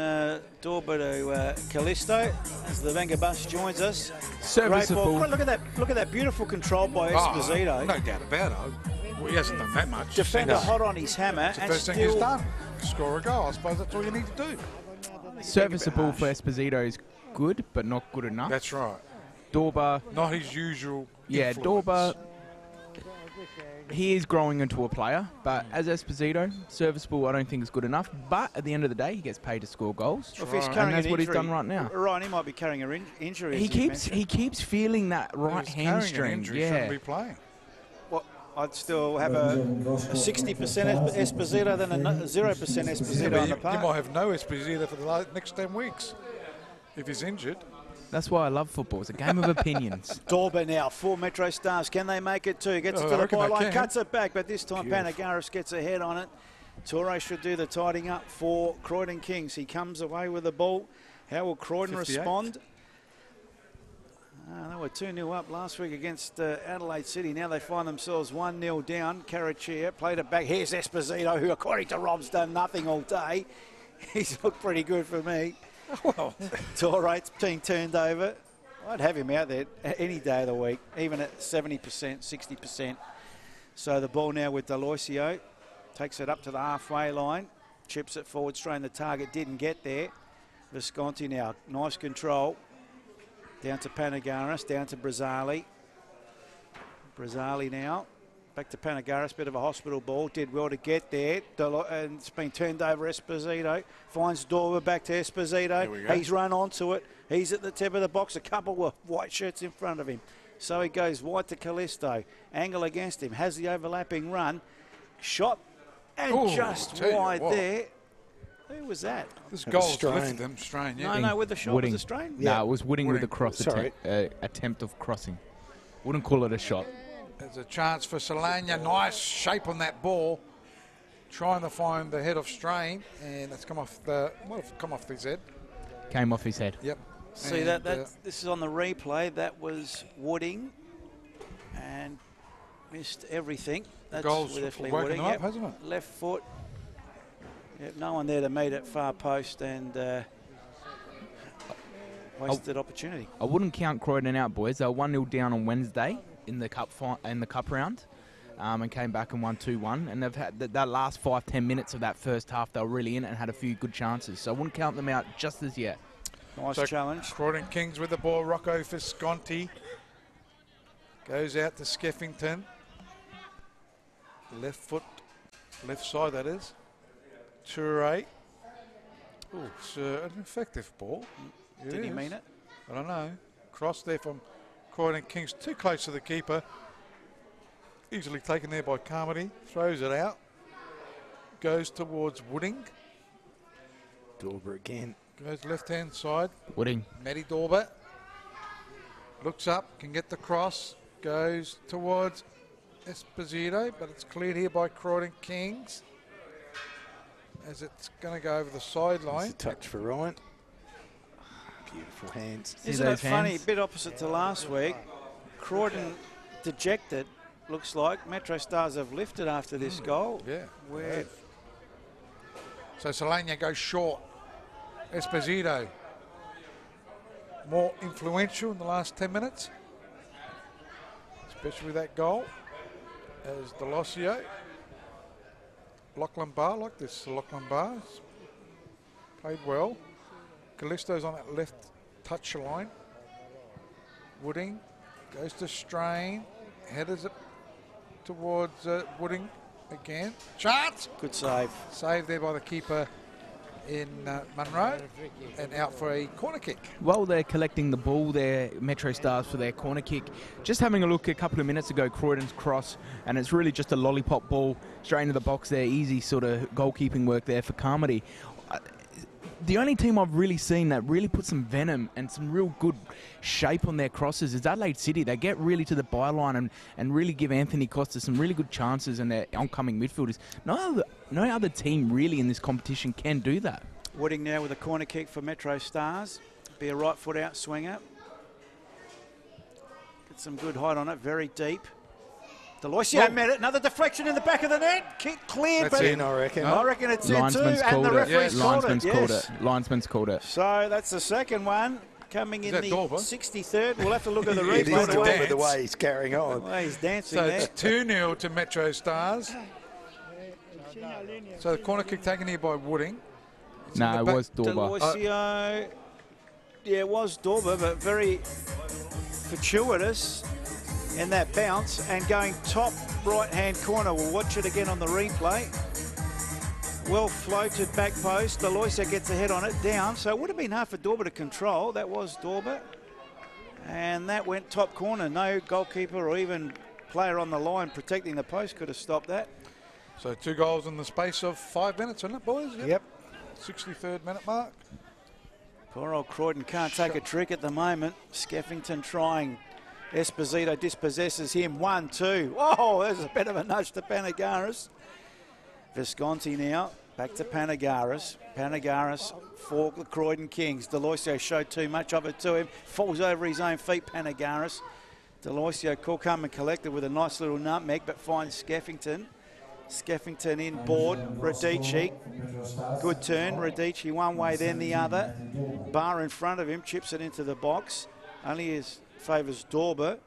Dorber to Callisto as the Venga bus joins us. Serviceable. Great ball. Look at that beautiful control by Esposito. No doubt about it. Well, he hasn't done that much. Defender hot on his hammer. It's the first thing he's done. Score a goal. I suppose that's all you need to do. Serviceable for Esposito is good, but not good enough. That's right. Dorber, Not his usual influence. Dorber, he is growing into a player, but as Esposito, serviceable I don't think is good enough. But at the end of the day, he gets paid to score goals, If he's and carrying that's an what he's injury- done right now. Ryan, he might be carrying an injury. He as you keeps mentioned. feeling that right He's carrying an hamstring. injury, Yeah, shouldn't be playing. Well, I'd still have a 60% Esposito than a 0% Esposito on the You park. might have no Esposito for the next 10 weeks if he's injured. that's why I love football. It's a game of opinions. Dorber now for MetroStars. Can they make it two? Gets it Oh, to I the reckon they byline, can. cuts it back, but this time Panagaris gets a head on it. Toure should do the tidying up for Croydon Kings. He comes away with the ball. How will Croydon 58. respond? They were 2-0 up last week against Adelaide City. Now they find themselves 1-0 down. Carachia played it back. Here's Esposito, who according to Rob's done nothing all day. He's looked pretty good for me. Well, Toure's being turned over. I'd have him out there any day of the week, even at 70%, 60%. So the ball now with Deloisio. Takes it up to the halfway line. Chips it forward, straight in the target. Didn't get there. Visconti now. Nice control. Down to Panagaris, down to Brazzali. Brazzali now. Back to Panagaris, bit of a hospital ball. Did well to get there. And it's been turned over. Esposito finds Dorber, back to Esposito. He's run onto it. He's at the tip of the box. A couple of white shirts in front of him. So he goes wide to Callisto. Angle against him. Has the overlapping run. Shot and just wide there. Who was that? this goal's Strain. lifted them. Strain, yeah. No, with the shot. Wooding. Was it Strain? No, it was Wooding with Wooding. the cross Sorry. attempt of crossing. Wouldn't call it a shot. There's a chance for Solania. Nice shape on that ball. Trying to find the head of Strain, and that's come off the. Might have come off his head. Came off his head. Yep. See And, this is on the replay. That was Wooding, and missed everything. That's goal's definitely woken Wooding. them up, Yep. hasn't it? Left foot. Yep, no one there to meet at far post, and wasted opportunity. I wouldn't count Croydon out, boys. They were 1-0 down on Wednesday in the cup round, and came back and won 2-1. And they've had that last 5-10 minutes of that first half. They were really in it and had a few good chances. So I wouldn't count them out just as yet. Nice So challenge. Croydon Kings with the ball. Rocco Visconti goes out to Skeffington. Left foot, left side that is. Toure. Oh, it's an effective ball. Did he mean it? I don't know. Cross there from Croydon Kings. Too close to the keeper. Easily taken there by Carmody. Throws it out. Goes towards Wooding. Dorber again. Goes left-hand side. Wooding. Matty Dorber. Looks up. Can get the cross. Goes towards Esposito. But it's cleared here by Croydon Kings. As it's going to go over the It's sideline. a touch for Ryan. Beautiful hands. Isn't it funny, a bit opposite to last week, Croydon dejected, looks like. MetroStars have lifted after this goal. Yeah. Where So Solana goes short. Esposito, more influential in the last 10 minutes, especially with that goal, as Delosio. Lachlan Barr, like this, Lachlan Barr played well. Callisto's on that left touch line. Wooding goes to Strain, headers it towards Wooding again. Chance! good save. Saved there by the keeper in Munro, and out for a corner kick. While they're collecting the ball there, MetroStars for their corner kick, just having a look a couple of minutes ago, Croydon's cross, and it's really just a lollipop ball straight into the box there. Easy sort of goalkeeping work there for Carmody. The only team I've really seen that really put some venom and some real good shape on their crosses is Adelaide City. They get really to the byline and really give Anthony Costa some really good chances, and their oncoming midfielders. No other team really in this competition can do that. Wooding now with a corner kick for MetroStars. Be a right foot out swinger. Get some good height on it, very deep. Deloisio met it, another deflection in the back of the net. Kick cleared, That's but in, I reckon. I reckon it's in too, Linesman's and called the it. referee's called it. Linesman's called Yes. it. Linesman's called it. So that's the second one coming in that the Dorber? 63rd. We'll have to look at the It replay. is the way- the way he's carrying on. The way he's dancing So there. it's 2-0 to MetroStars. So the corner kick taken here by Wooding. It's in No, the it back- was Dorber. Deloisio, yeah, it was Dorber, but very fortuitous in that bounce and going top right-hand corner. We'll watch it again on the replay. Well floated back post. Deloisio gets a head on it, down. So it would have been hard for Dorber to control. That was Dorber. And that went top corner. No goalkeeper or even player on the line protecting the post could have stopped that. So 2 goals in the space of 5 minutes, isn't it, boys? Yep. 63rd minute mark. Poor old Croydon can't take a trick at the moment. Skeffington trying. Esposito dispossesses him. 1-2. Oh, there's a bit of a nudge to Panagaris. Visconti now. Back to Panagaris. Panagaris for the Croydon Kings. Deloisio showed too much of it to him. Falls over his own feet, Panagaris. Deloisio could come and collect it with a nice little nutmeg, but finds Skeffington. Skeffington in board. Radici. Good turn. Radici one way, then the other. Barr in front of him. Chips it into the box. Only his favours Dorber.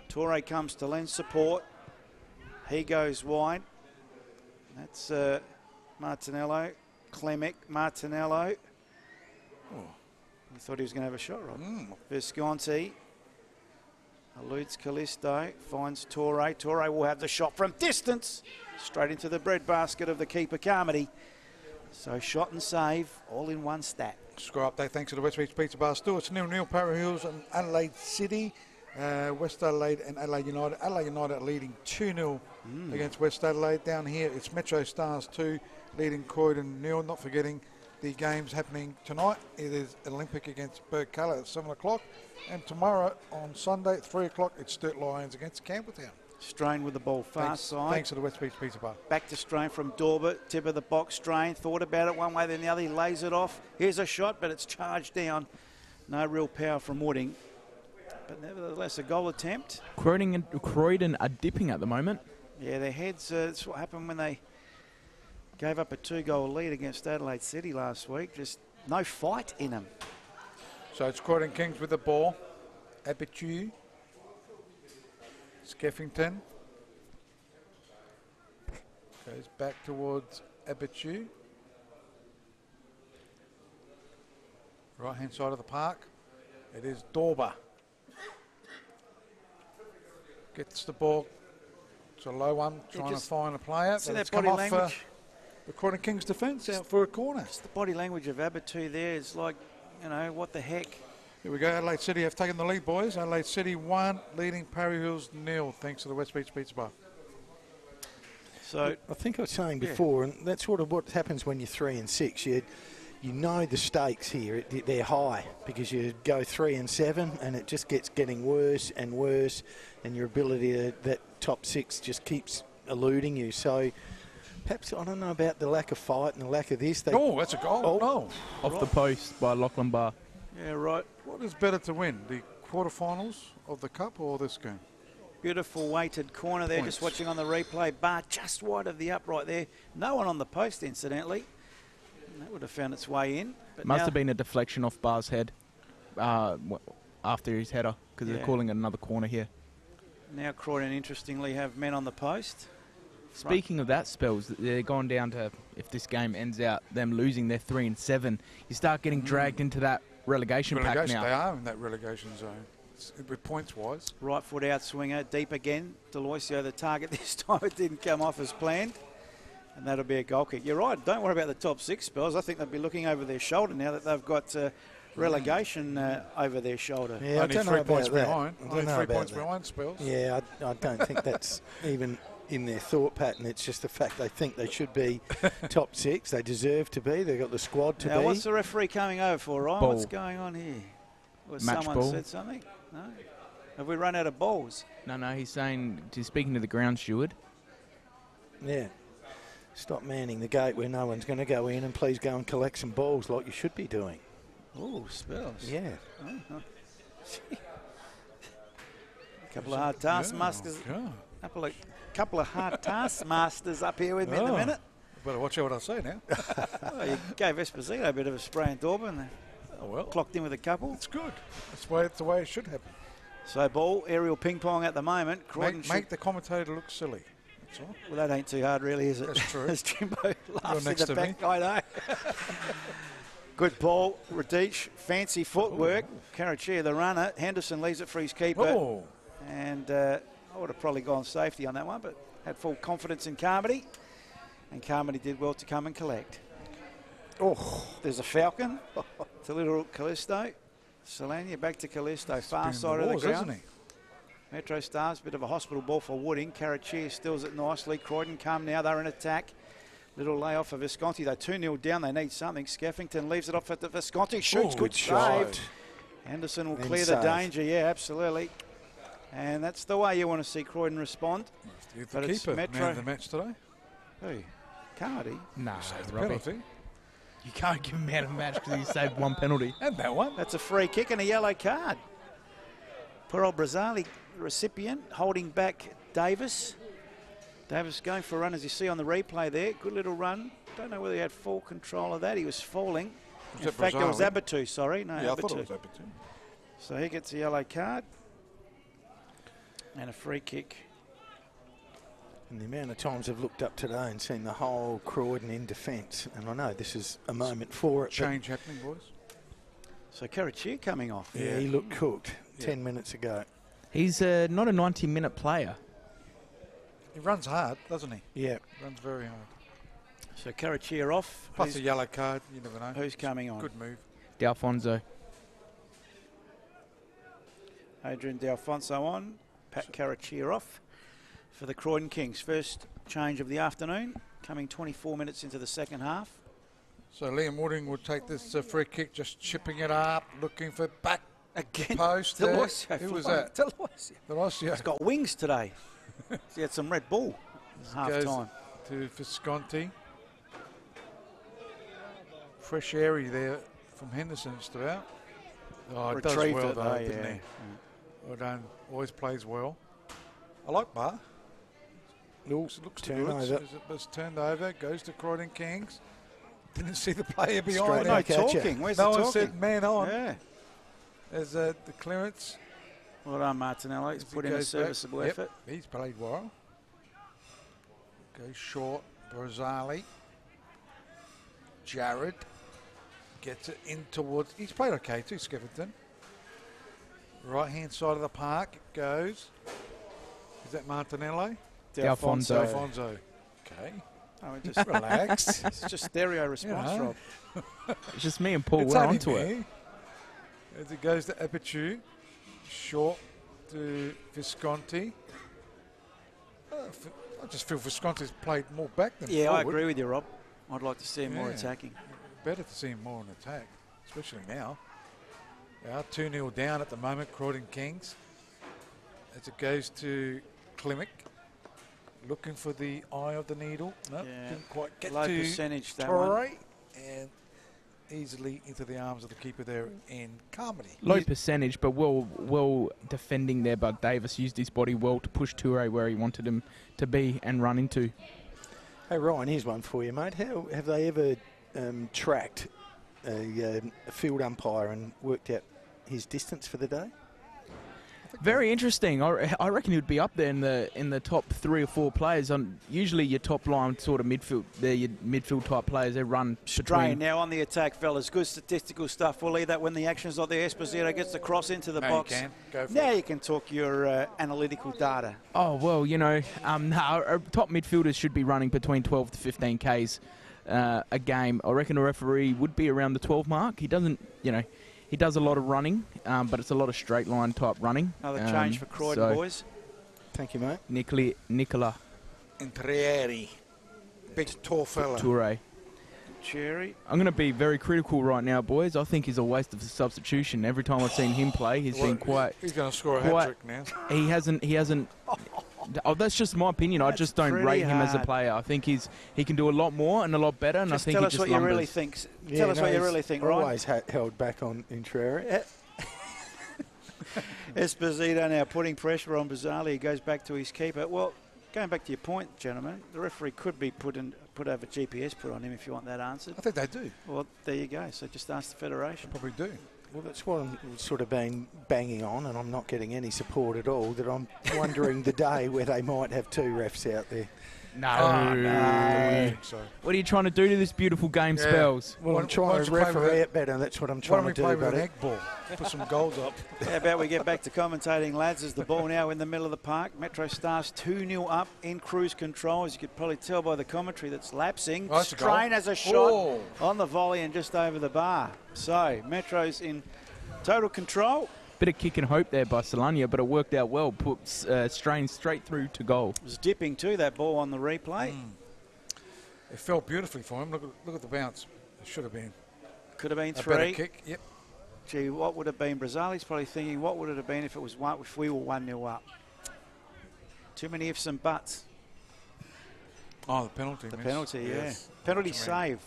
Torre comes to lend support. He goes wide. That's Martinello. Clemic. Martinello. I thought he was going to have a shot, Rob. Visconti. Eludes Callisto. Finds Torre. Torre will have the shot from distance. Straight into the breadbasket of the keeper, Carmody. So shot and save, all in one stat. Score update thanks to the West Beach Pizza Bar Store. It's 0-0 Para Hills and Adelaide City. West Adelaide and Adelaide United. Adelaide United leading 2-0 against West Adelaide. Down here, it's MetroStars 2 leading Croydon 0. Not forgetting the games happening tonight. It is Olympic against Burkalla at 7 o'clock. And tomorrow on Sunday at 3 o'clock, it's Sturt Lions against Campbelltown. Strain with the ball far side. Thanks to the West Beach Pizza Bar. Back to Strain from Dorber. Tip of the box. Strain thought about it one way then the other. He lays it off. Here's a shot, but it's charged down. No real power from Wooding. But nevertheless, a goal attempt. Croydon are dipping at the moment. Yeah, their heads, that's what happened when they gave up a 2-goal lead against Adelaide City last week. Just no fight in them. So it's Croydon Kings with the ball. Abitu. Skeffington. Goes back towards Abitu. Right hand side of the park. It is Dorber. Gets the ball. It's a low one, trying to find a player. See But that it's come body off language? the Croydon Kings defence out for a corner. It's the body language of Abitu there. It's like, you know, what the heck. Here we go. Adelaide City have taken the lead, boys. Adelaide City 1, leading Parry Hills 0, thanks to the West Beach Pizza Bar. So I think I was saying before, and that's sort of what happens when you're 3 and 6. You know the stakes here, they're high because you go 3 and 7 and it just gets getting worse and worse, and your ability to, that top 6 just keeps eluding you. So perhaps, I don't know about the lack of fight and the lack of this. Oh, that's a goal. Oh. Off the post by Lachlan Barr. Yeah, right. What is better to win, the quarterfinals of the Cup or this game? Beautiful weighted corner there, Points. just watching on the replay. Bar just wide of the upright there. No one on the post, incidentally. That would have found its way in. But Must now, have been a deflection off Bar's head after his header, because they're calling it another corner here. Now Croydon, interestingly, have men on the post. Speaking of that, Spells, they're going down to, if this game ends out, them losing their 3 and 7. You start getting dragged into that relegation pack now. They are in that relegation zone, with points-wise. Right foot out swinger, deep again. Deloisio the target this time. It didn't come off as planned. And that'll be a goal kick. You're right, don't worry about the top 6, Spells. I think they'll be looking over their shoulder now that they've got relegation over their shoulder. Yeah, Only I don't 3 know points about that. behind. I don't Only know 3 about points that. behind, Spells. Yeah, I don't think that's even in their thought pattern. It's just the fact they think they should be top 6. They deserve to be. They've got the squad to Now, be. what's the referee coming over for, Ryan? Ball. What's going on here? Was Match someone ball. said something? No? Have we run out of balls? No, he's speaking to the ground steward. Yeah. Stop manning the gate where no one's going to go in, and please go and collect some balls like you should be doing. Oh, Spells. Yeah. Couple of hard taskmasters. Couple of hard taskmasters up here with me in a minute. Better watch out what I say now. Well, you gave Esposito a bit of a spray and daub and Oh, well. clocked in with a couple. It's good. That's the way it should happen. So ball, aerial ping pong at the moment. Croydon Make the commentator look silly. That's all. Well, that ain't too hard, really, is it? That's true. As Jimbo laughs in next the to back. me. I know. Good ball, Radich. Fancy footwork. Karachia, the runner. Henderson leaves it for his keeper. Oh. And I would have probably gone safety on that one, but had full confidence in Carmody. And Carmody did well to come and collect. Oh, There's a Falcon to little Callisto. Solania back to Callisto, far side of the ground. Hasn't he? MetroStars, bit of a hospital ball for Wooding. Karachia stills it nicely. Croydon come now, they're in attack. Little layoff for Visconti. They're 2-0 down, they need something. Skeffington leaves it off at the Visconti. Shoots, good shot. save. Henderson will And clear the save. danger, yeah, absolutely. And that's the way you want to see Croydon respond. The But it's keeper Metro- man of the match today. Who? Carmody? Nah, The Robbie. penalty. You can't give him man of the match because he saved one penalty. And that one. That's a free kick and a yellow card. Poor old Brazzali, recipient, holding back Davis. Davis going for a run, as you see on the replay there. Good little run. Don't know whether he had full control of that. He was falling. In that fact, it was Brazzali? Abatu, sorry. No, Yeah, I thought Abatu. it was Everton. So he gets a yellow card. And a free kick. and the amount of times I've looked up today and seen the whole Croydon in defence, and I know this is a moment for it. Change happening, boys. So Karachia coming off. Yeah, he looked cooked 10 minutes ago. He's not a 90-minute player. He runs hard, doesn't he? Yeah. Runs very hard. So Karachia off. Plus a yellow card, you never know. Who's coming on? Good move. D'Alfonso. Adrian D'Alfonso on. Pat Karachia off for the Croydon Kings. First change of the afternoon, coming 24 minutes into the second half. So Liam Wooding would take this free kick, just chipping it up, looking for back Again, post. There. Deloisio. Who was that? Deloisio. Deloisio. He's got wings today. He had some Red Bull half Goes time. to Visconti. Fresh airy there from Henderson just about. Oh, it does Retrieved well it, though, though, didn't yeah. he? Well done. Always plays well. I like Bar. Looks turn good. over. It's turned over. Goes to Croydon Kings. Didn't see the player Straight behind No back him. at ya. talking. Where's No the one talking? said man on. Yeah. There's the clearance. Well done, Martinello. He's As he put in a goes back. serviceable Yep, effort. He's played well. Goes short. Brazzali. Jared gets it in towards. He's played okay too, Skeffington. Right hand side of the park it goes. Is that Martinello? D'Alfonso. Alfonso. Okay. Oh, we just Relax. It's just stereo response, Yeah. Rob. It's just me and Paul. It's We're only onto it. me. As it goes to Aperture. Short to Visconti. I just feel Visconti's played more back than Yeah, I forward. agree with you, Rob. I'd like to see him more Yeah. attacking. Better to see him more on attack, especially now. They are 2-0 down at the moment, Croydon Kings. As it goes to Klimek. Looking for the eye of the needle. No, Yeah. didn't quite get Low to percentage, that one. Torre. And easily into the arms of the keeper there in Carmody. Low percentage, but well defending there. But Davis used his body well to push Toure where he wanted him to be and run into. Hey, Ryan, here's one for you, mate. How have they ever tracked a field umpire and worked out his distance for the day? Very interesting. I reckon he would be up there in the top 3 or 4 players. On usually your top line sort of midfield, they're your midfield type players. They run Strain now on the attack, fellas. Good statistical stuff. We'll leave that when the action's not there. Esposito gets the cross into the box. You can. Go for now it. you can talk your analytical data. Oh well, you know, our top midfielders should be running between 12 to 15 Ks a game. I reckon a referee would be around the 12 mark. He doesn't, you know. He does a lot of running, but it's a lot of straight line type running. Another change for Croydon, boys. Thank you, mate. Nicola. Intrieri. Big tall fella. Toure. Cherry. I'm going to be very critical right now, boys. I think he's a waste of the substitution. Every time I've seen him play, he's been quite... He's going to score a hat-trick now. He hasn't... Oh, that's just my opinion. I just don't rate him as a player. I think he can do a lot more and a lot better. And just I think tell he us just what lumbers. you really think. Tell us what you really think, right? Always held back on Intreri. Esposito now putting pressure on Bizarrely. He goes back to his keeper. Well, going back to your point, gentlemen, the referee could be put over GPS put on him if you want that answered. I think they do. Well, there you go. So just ask the Federation. Probably do. Well, that's what I'm sort of been banging on, and I'm not getting any support at all, that I'm wondering the day where they might have 2 refs out there. No. So. What are you trying to do to this beautiful game, Spells? Well, I'm trying to referee it better, that's what I'm trying to do. Why don't we play with an egg ball? Put some goals up. How about we get back to commentating, lads, as the ball now in the middle of the park. MetroStars 2-0 up in cruise control. As you could probably tell by the commentary, that's lapsing. Oh, Strain has a shot on the volley and just over the bar. So, Metro's in total control. Bit of kick and hope there by Solania, but it worked out well. Put Strain straight through to goal. It was dipping too, that ball on the replay. It fell beautifully for him. Look at the bounce. It should have been. Could have been A 3. better kick. Yep. Gee, what would have been? Brazzali's probably thinking, what would it have been if we were 1-0 up? Too many ifs and buts. Oh, the penalty. The penalty, yes. yeah. Penalty save.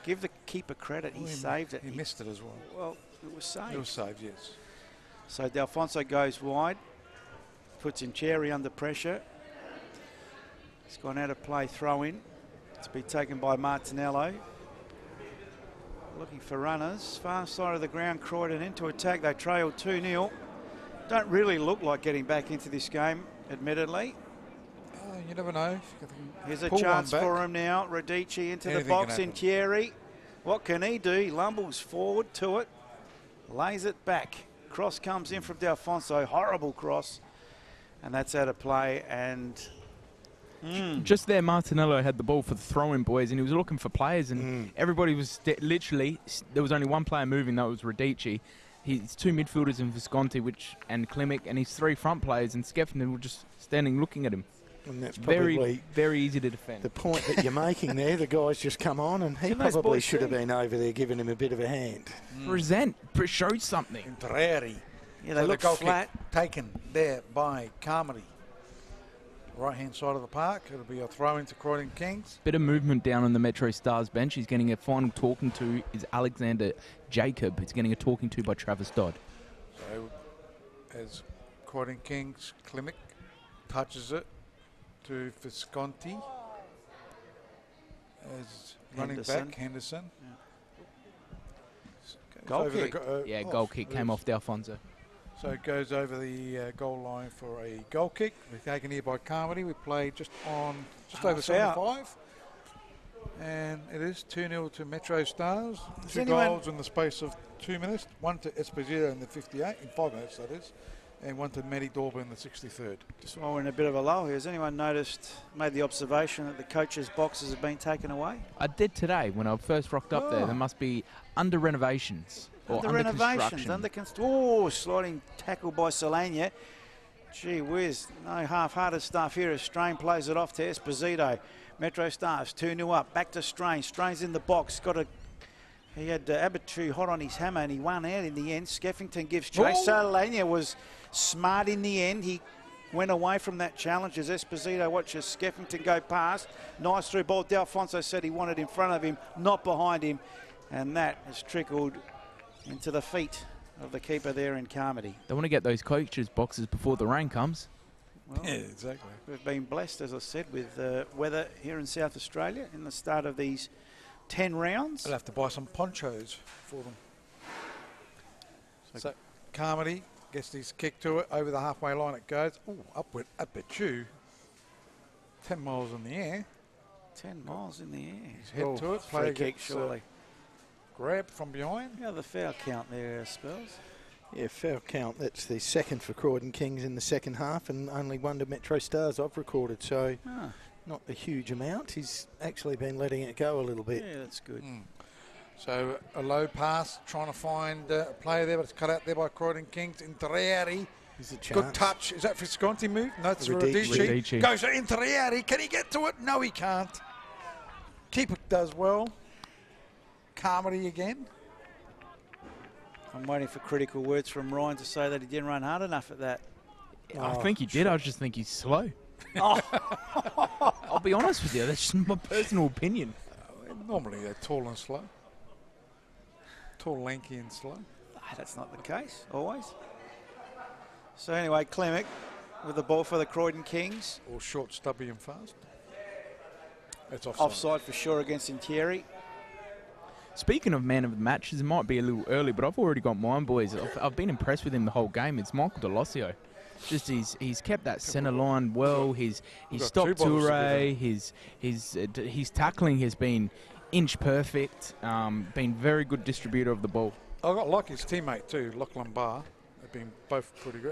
Give the keeper credit. He saved it. He missed it as well. Well, it was saved. It was saved, yes. So D'Alfonso goes wide, puts in Cherry under pressure. He's gone out of play, throw in. To be taken by Martinello. Looking for runners. Far side of the ground, Croydon into attack. They trail 2-0. Don't really look like getting back into this game, admittedly. You never know. Here's a chance for him now. Radici into the box in Thierry. What can he do? He lumbles forward to it. Lays it back. Cross comes in from D'Alfonso. Horrible cross. And that's out of play. And just there, Martinello had the ball for the throw-in, boys, and he was looking for players, and everybody was literally, there was only one player moving, that was Radici. His 2 midfielders in Visconti and Klimek, and his 3 front players, and Skeffington were just standing looking at him. And that's very, very easy to defend. The point that you're making there, the guy's just come on, and he probably should have been over there giving him a bit of a hand. Show something. Intrieri. Yeah, they look flat. Taken there by Carmody. Right-hand side of the park. It'll be a throw into Croydon Kings. Bit of movement down on the MetroStars bench. He's getting a final talking to is Alexander Jacob. He's getting a talking to by Travis Dodd. So as Croydon Kings, Klimek touches it to Visconti. As running back, Henderson. Yeah. Goal kick. Goal kick came off D'Alfonso. So it goes over the goal line for a goal kick. We're taken here by Carmody. We played just over 75. And it is 2-0 to MetroStars. 2 goals in the space of 2 minutes. 1 to Esposito in the 58, in 5 minutes that is. And 1 to Matty Dorber in the 63rd. Just while we're in a bit of a lull here, has anyone made the observation that the coaches' boxes have been taken away? I did today when I first rocked up there. There must be under renovations. Or under construction. Sliding tackle by Solania. Gee whiz, no half-hearted stuff here as Strain plays it off to Esposito. MetroStars 2-0 up, back to Strain. Strain's in the box, he had Abitu hot on his hammer and he won out in the end. Skeffington gives chase. Solania was smart in the end. He went away from that challenge as Esposito watches Skeffington go past. Nice through ball. D'Alfonso said he wanted in front of him, not behind him. And that has trickled into the feet of the keeper there in Carmody. They want to get those coaches' boxes before the rain comes. Well, Yeah, exactly. We've been blessed, as I said, with weather here in South Australia in the start of these 10 rounds. I'll have to buy some ponchos for them. So Carmody gets his kick to it. Over the halfway line it goes. Ooh, upward, up at you. 10 miles in the air. 10 miles in the air. Head to it. Free Player kick, gets, surely. Grab from behind. Yeah, the foul count there, Spells. Yeah, foul count. That's the second for Croydon Kings in the second half, and only one to MetroStars I've recorded, so not a huge amount. He's actually been letting it go a little bit. Yeah, that's good. So a low pass, trying to find a player there, but it's cut out there by Croydon Kings. Interieri. Good touch. Is that Visconti move? No, it's Radici. Goes to Interieri. Can he get to it? No, he can't. Keeper does well. Carmody again. I'm waiting for critical words from Ryan to say that he didn't run hard enough at that. I think he did. I just think he's slow. I'll be honest with you. That's just my personal opinion. Normally they're tall and slow. Tall, lanky and slow. That's not the case, always. So anyway, Clemic with the ball for the Croydon Kings. Or short, stubby and fast. That's offside. Offside for sure against Intieri. Speaking of man of the matches, it might be a little early, but I've already got mine, boys. I've been impressed with him the whole game. It's Michael Delosio. Just he's kept that centre line well. He's stopped Toure. His tackling has been inch perfect. Been very good distributor of the ball. I like his teammate too, Lachlan Barr. They've been both pretty good,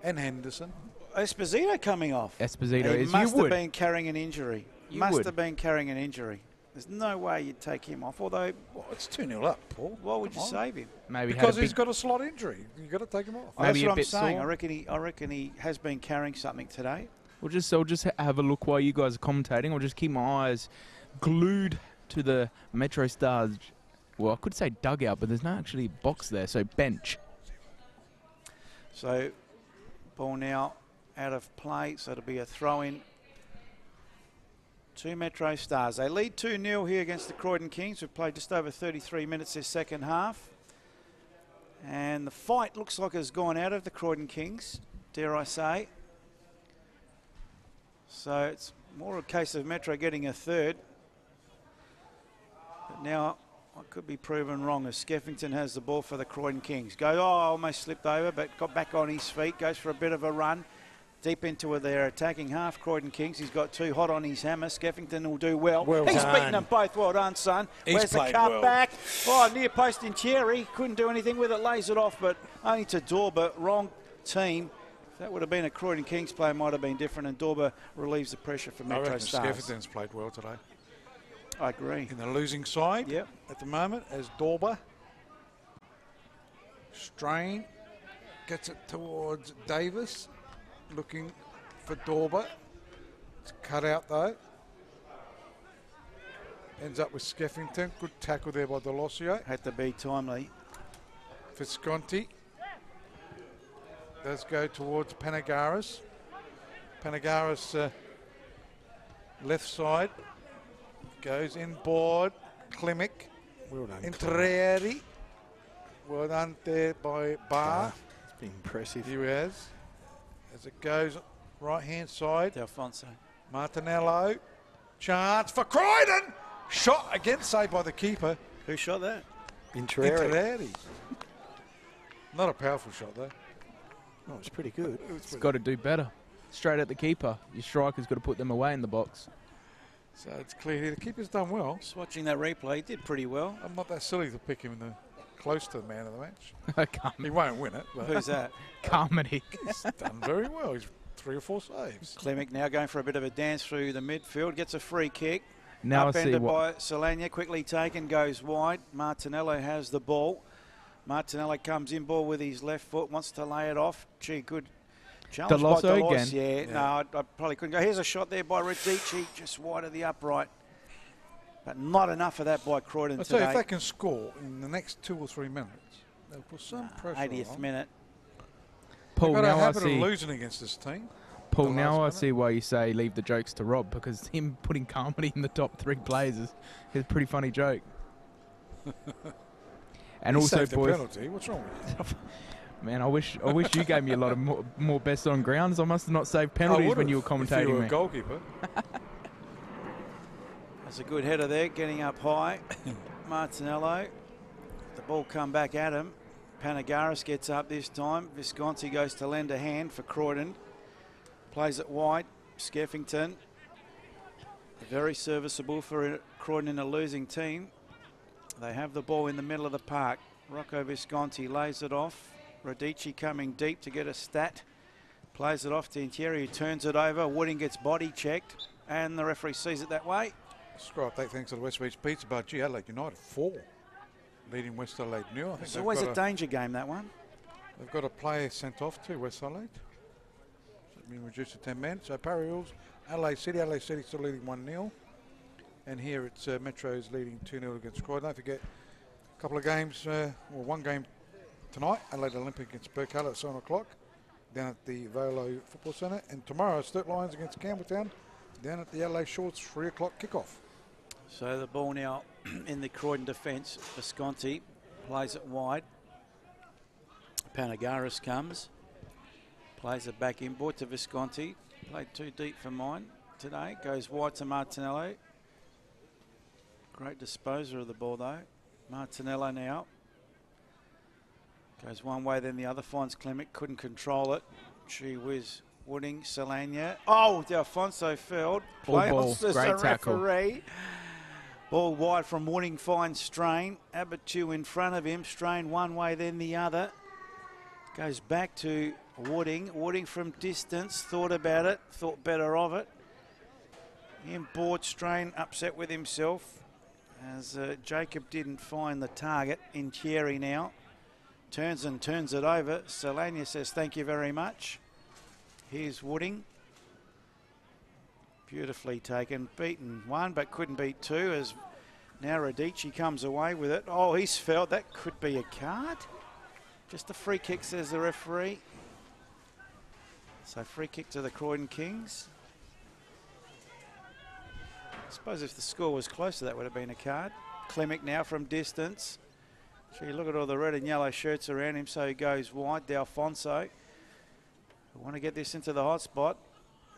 and Henderson. Esposito coming off. Esposito He must have been carrying an injury. Have been carrying an injury. There's no way you'd take him off, although... Well, it's 2-0 up, Paul. Why would you save him? Maybe because he's got a slot injury. You've got to take him off. That's what I'm saying. I reckon he has been carrying something today. I'll just have a look while you guys are commentating. I'll just keep my eyes glued to the MetroStars... Well, I could say dugout, but there's not actually a box there, so bench. So, ball now out of play, so it'll be a throw-in to MetroStars. They lead 2-0 here against the Croydon Kings. We've played just over 33 minutes this second half. And the fight looks like it's gone out of the Croydon Kings, dare I say. So it's more a case of Metro getting a third. But now I could be proven wrong as Skeffington has the ball for the Croydon Kings. Almost slipped over, but got back on his feet, goes for a bit of a run. Deep into their attacking half, Croydon Kings. He's got two hot on his hammer. Skeffington will do well. He's beaten them both. Well done, son. Where's the cut back? Oh, near post in Thierry. Couldn't do anything with it. Lays it off, but only to Dorber. Wrong team. If that would have been a Croydon Kings player, might have been different, and Dorber relieves the pressure for MetroStars. Skeffington's played well today. I agree. In the losing side at the moment as Dorber. Strain. Gets it towards Davis. Looking for Dorber. It's cut out though. Ends up with Skeffington. Good tackle there by Delosio. Had to be timely. Visconti does go towards Panagaris. Panagaris left side. Goes inboard. Klimic. Well done. Intrieri. Well done there by Barr. It's been impressive. He has. As it goes right-hand side. D'Alfonso. Martinello. Chance for Croydon. Shot again, saved by the keeper. Who shot that? Intrieri. Not a powerful shot, though. Oh, it's pretty good. It's got to do better. Straight at the keeper. Your striker's got to put them away in the box. So it's clear here. The keeper's done well. Just watching that replay, he did pretty well. I'm not that silly to pick him close to the man of the match. He won't win it. But who's that? Carmody. He's done very well. He's 3 or 4 saves. Klimic now going for a bit of a dance through the midfield. Gets a free kick. Now upended by Solania. Quickly taken. Goes wide. Martinello has the ball. Martinello comes in ball with his left foot. Wants to lay it off. Gee, good challenge by Delos. Again. Yeah, no, I probably couldn't go. Here's a shot there by Radici. Just wide of the upright. But not enough of that by Croydon today. I'll tell you, if they can score in the next 2 or 3 minutes, they'll put some pressure 80th on. minute. Paul, now I see losing against this team. Paul, now I see why you say leave the jokes to Rob, because him putting Carmody in the top 3 players is a pretty funny joke. And He also, saved the boys, penalty. What's wrong with you? man, I wish you gave me a lot of more best on grounds. I must have not saved penalties when you were commentating if you were me. a goalkeeper. That's a good header there, getting up high. Martinello. The ball come back at him. Panagaris gets up this time. Visconti goes to lend a hand for Croydon. Plays it wide. Skeffington. Very serviceable for Croydon in a losing team. They have the ball in the middle of the park. Rocco Visconti lays it off. Radici coming deep to get a stat. Plays it off to Interior, who turns it over. Wooding gets body checked, and the referee sees it that way. Score update thanks to the West Beach Pizza Bar. Gee, Adelaide United 4, leading West Adelaide nil. I think It's always a danger game, that one. They've got a player sent off to West Adelaide. It's been reduced to 10 men. So Parry Hills, Adelaide City still leading 1-0. And here it's Metro's leading 2-0 against Croydon. Don't forget, a couple of games, one game tonight, Adelaide Olympic against Burkhardt at 7 o'clock down at the Volo Football Centre. And tomorrow, Sturt Lions against Campbelltown down at the Adelaide Shorts 3 o'clock kickoff. So the ball now in the Croydon defence. Visconti plays it wide. Panagaris comes. Plays it back inboard to Visconti. Played too deep for mine today. Goes wide to Martinello. Great disposer of the ball though. Martinello now. Goes one way then the other. Finds Clement. Couldn't control it. Gee whiz. Wooding, Solania. Oh, D'Alfonso felled. Play ball. Great tackle. Referee. Ball wide from Wooding, finds Strain. Abitu in front of him. Strain one way, then the other. Goes back to Wooding. Wooding from distance, thought about it, thought better of it. Inboard, Strain upset with himself as Jacob didn't find the target. In Thierry now. Turns it over. Solania says thank you very much. Here's Wooding. Beautifully taken. Beaten one, but couldn't beat two as now Radici comes away with it. Oh, he's felt that could be a card. Just a free kick, says the referee. So free kick to the Croydon Kings. I suppose if the score was closer, that would have been a card. Clemic now from distance. Gee, look at all the red and yellow shirts around him, so he goes wide. D'Alfonso. Want to get this into the hot spot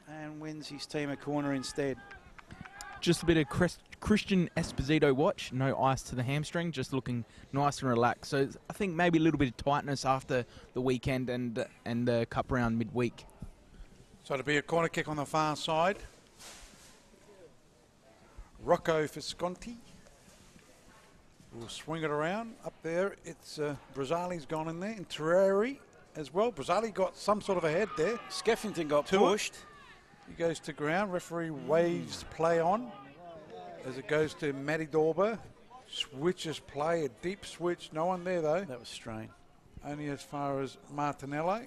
and wins his team a corner instead. Just a bit of Christian Esposito watch. No ice to the hamstring, just looking nice and relaxed. So I think maybe a little bit of tightness after the weekend and the cup round midweek. So it'll be a corner kick on the far side. Rocco Visconti will swing it around. Up there, it's Brazzali's gone in there. And Terrari as well. Brazzali got some sort of a head there. Skeffington got pushed. He goes to ground. Referee waves play on as it goes to Matty Dorber. Switches play, a deep switch. No one there though. That was Strain. Only as far as Martinello.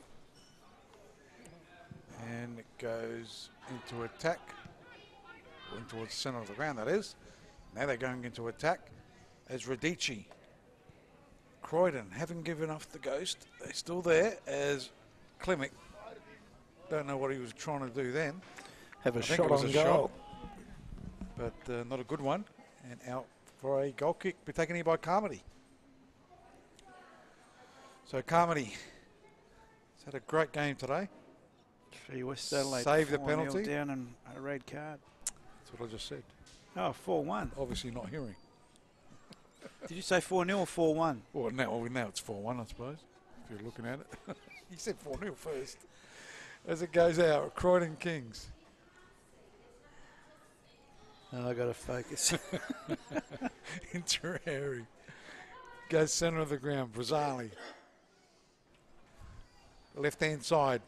And it goes into attack. In towards the centre of the ground, that is. Now they're going into attack as Radici. Croydon haven't given off the ghost. They're still there as Clemic. Don't know what he was trying to do then. Have a shot on goal. But not a good one. And out for a goal kick, be taken here by Carmody. So Carmody has had a great game today. West Adelaide saved the penalty. Down and a red card. That's what I just said. Oh, 4-1. Obviously not hearing. Did you say 4-0 or 4-1? Well, now it's 4-1, I suppose, if you're looking at it. You said 4-0 first. As it goes out, Croydon Kings. Oh, I got to focus. Interari. Goes centre of the ground, Brazzali. Left-hand side.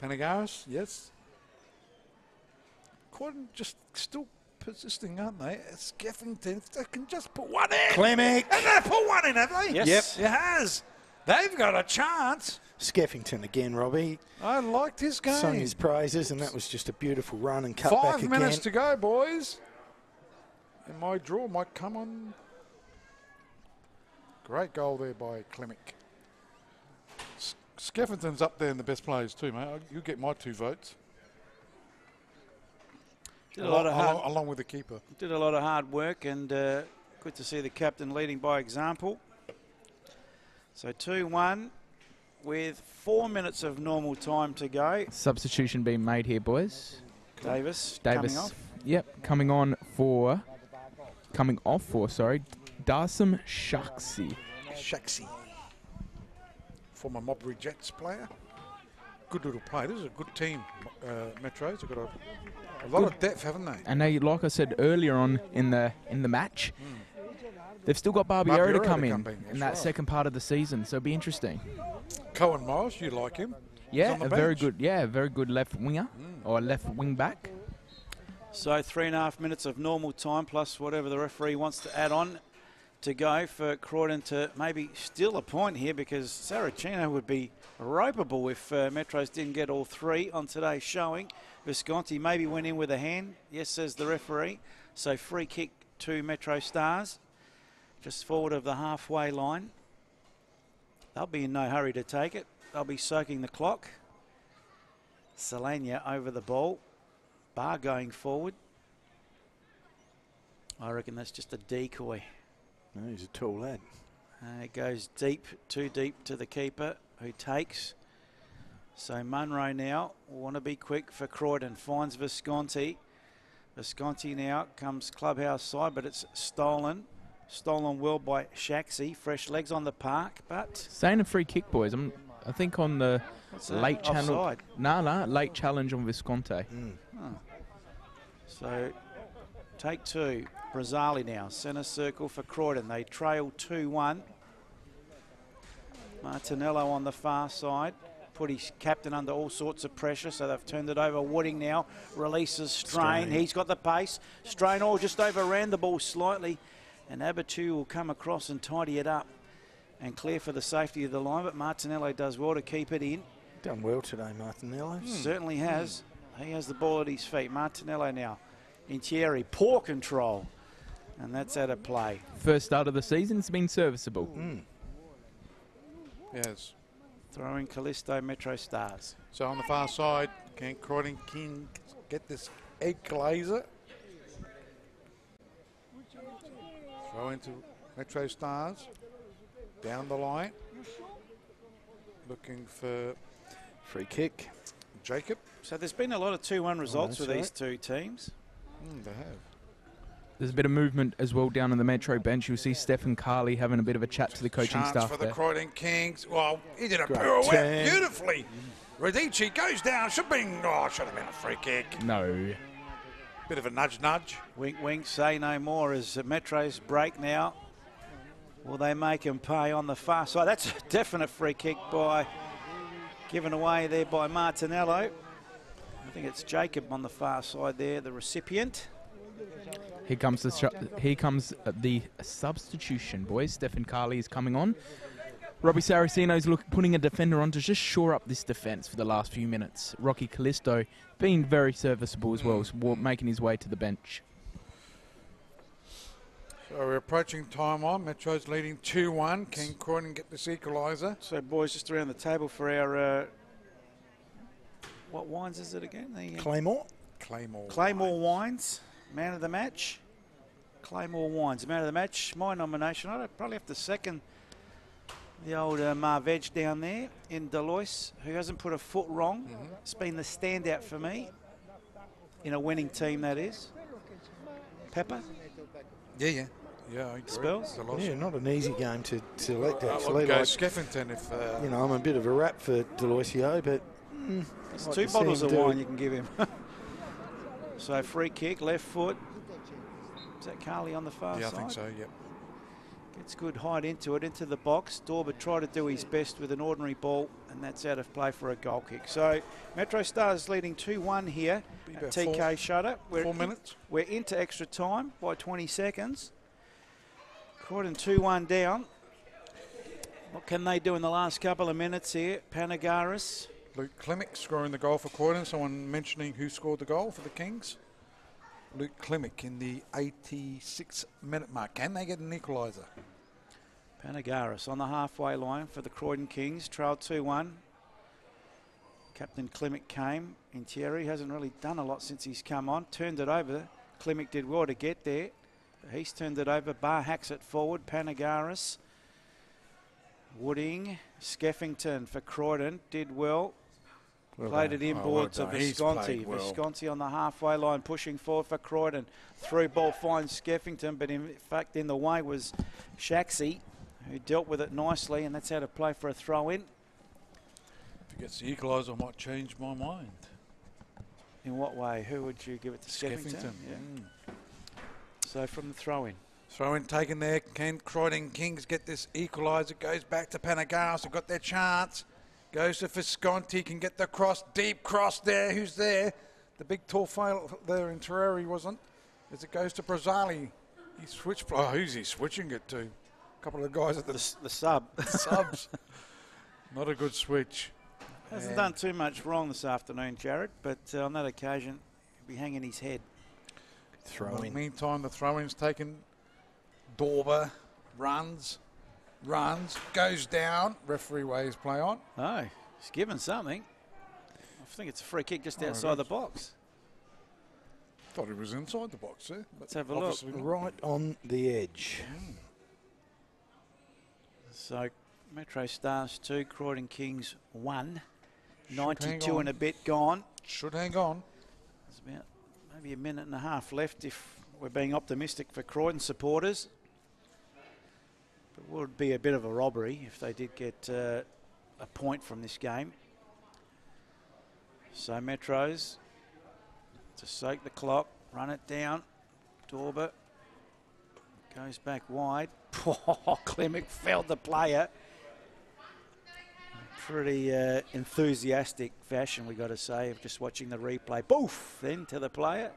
Panagaris, yes. Croydon just still persisting, aren't they? Skeffington, if they can just put one in. Clemic. And they put one in, have they? Yes. Yep. It has. They've got a chance. Skeffington again, Robbie. I liked his game. Sung his praises, and that was just a beautiful run and cut back again. 5 minutes to go, boys. And my draw might come on. Great goal there by Clemic. Skeffington's up there in the best players too, mate. You get my 2 votes. Did a lot of along with the keeper. Did a lot of hard work and Good to see the captain leading by example. So 2-1 with 4 minutes of normal time to go. Substitution being made here, boys. Davis Davis. coming off. Yep, coming off for, Darsum Shaxi. Shaxi. Former Mobbery Jets player. Good little play. This is a good team, Metros. They've got a lot of depth, haven't they? And they, like I said earlier on in the match, they've still got Barbiero to come in that second part of the season, so it'll be interesting. Cohen Morris, you like him? Yeah, very good left winger or left wing back. So 3.5 minutes of normal time plus whatever the referee wants to add on to go for Croydon to maybe steal a point here, because Saraceno would be ropeable if Metros didn't get all three on today's showing. Visconti maybe went in with a hand. Yes, says the referee. So free kick to MetroStars, just forward of the halfway line. They'll be in no hurry to take it. They'll be soaking the clock. Selenia over the ball. Bar going forward. I reckon that's just a decoy. No, he's a tall lad. It goes deep, too deep to the keeper, who takes. So Munro now will want to be quick for Croydon. Finds Visconti. Visconti now comes clubhouse side, but it's stolen. Stolen well by Shaxi. Fresh legs on the park, but... Saying a free kick, boys. I think on the late channel... late challenge on Visconti. So, take two. Brazzali now, centre circle for Croydon. They trail 2-1. Martinello on the far side. Put his captain under all sorts of pressure, so they've turned it over. Wooding now releases Strain. He's got the pace. Strain just overran the ball slightly, and Abatu will come across and tidy it up and clear for the safety of the line, but Martinello does well to keep it in. Done well today, Martinello. Certainly has. He has the ball at his feet. Martinello now. Intieri, poor control. And that's out of play. First start of the season, it's been serviceable. Yes. Throwing Callisto MetroStars. So on the far side, can Croydon King get this egg glazer? Throw into MetroStars. Down the line. Looking for free kick. Jacob. So there's been a lot of 2-1 results for these two teams. They have. There's a bit of movement as well down on the Metro bench. You'll see Stephen Carley having a bit of a chat to the coaching staff for there. the Croydon Kings. Well, he did a pirouette beautifully. Radici goes down. Should have been a free kick. No. Bit of a nudge. Wink, wink, say no more as Metro's break now. Will they make him pay on the far side? That's a definite free kick given away there by Martinello. I think it's Jacob on the far side there, the recipient. Here comes the substitution, boys. Stephen Carley is coming on. Robbie Saraceno's putting a defender on to just shore up this defence for the last few minutes. Rocky Callisto being very serviceable as well, making his way to the bench. So we're approaching time on. Metro's leading 2-1. Can Croydon get this equaliser? So, boys, just around the table for our... what wines is it again? Claymore. Claymore Wines. Man of the match. Claymore Wines, man of the match. My nomination. I'd probably have to second the old Marvej down there in Deloitte, who hasn't put a foot wrong. It's been the standout for me in a winning team, that is. Pepper? Yeah, I agree. Spells? Yeah, not an easy game to select, actually. Go Skeffington if... I'm a bit of a rap for Deloitte, but... There's 2 bottles of wine you can give him. So free kick, left foot. Is that Carley on the far side? Yeah, I think so, yep. Gets good height into the box. Dorber tried to do his best with an ordinary ball, and that's out of play for a goal kick. So MetroStars leading 2-1 here at TK Shutter. 4 minutes. We're into extra time by 20 seconds. Croydon 2-1 down. What can they do in the last couple of minutes here? Panagaris. Luke Klimic scoring the goal for Croydon. Someone mentioning who scored the goal for the Kings? Luke Klimic in the 86-minute mark. Can they get an equaliser? Panagaris on the halfway line for the Croydon Kings. Trail 2-1. Captain Klimic came. Intieri hasn't really done a lot since he's come on. Turned it over. Klimic did well to get there. He's turned it over. Barr hacks it forward. Panagaris. Wooding. Skeffington for Croydon. Did well. Played it inboards of Visconti. Visconti on the halfway line pushing forward for Croydon. Through ball finds Skeffington, but in fact in the way was Shaxi, who dealt with it nicely, and that's how to play for a throw-in. If he gets the equaliser, I might change my mind. In what way? Who would you give it to? Skeffington? Yeah. So from the throw-in. Throw-in taken there. Can Croydon Kings get this equaliser? Goes back to Panagaris. They've got their chance. Goes to Visconti, can get the cross, deep cross there. Who's there? The big tall fail there in Terreri wasn't. As it goes to Brazzali. He switched. Oh, who's he switching it to? A couple of guys at the sub. Subs. Not a good switch. Hasn't done too much wrong this afternoon, Jared, but on that occasion, he'll be hanging his head. In the meantime, the throw-in's taken. Dorber runs, goes down. Referee waves play on. Oh, he's given something. I think it's a free kick just outside the box. Thought he was inside the box there. Let's have a look. Right on the edge. So, MetroStars 2, Croydon Kings 1. 92 and a bit gone. Should hang on. There's about maybe a minute and a half left if we're being optimistic for Croydon supporters. It would be a bit of a robbery if they did get a point from this game. So Metros to soak the clock, run it down. Dorber goes back wide. Klimek felled the player. Pretty enthusiastic fashion, we got to say, of just watching the replay. Boof! Then to the player.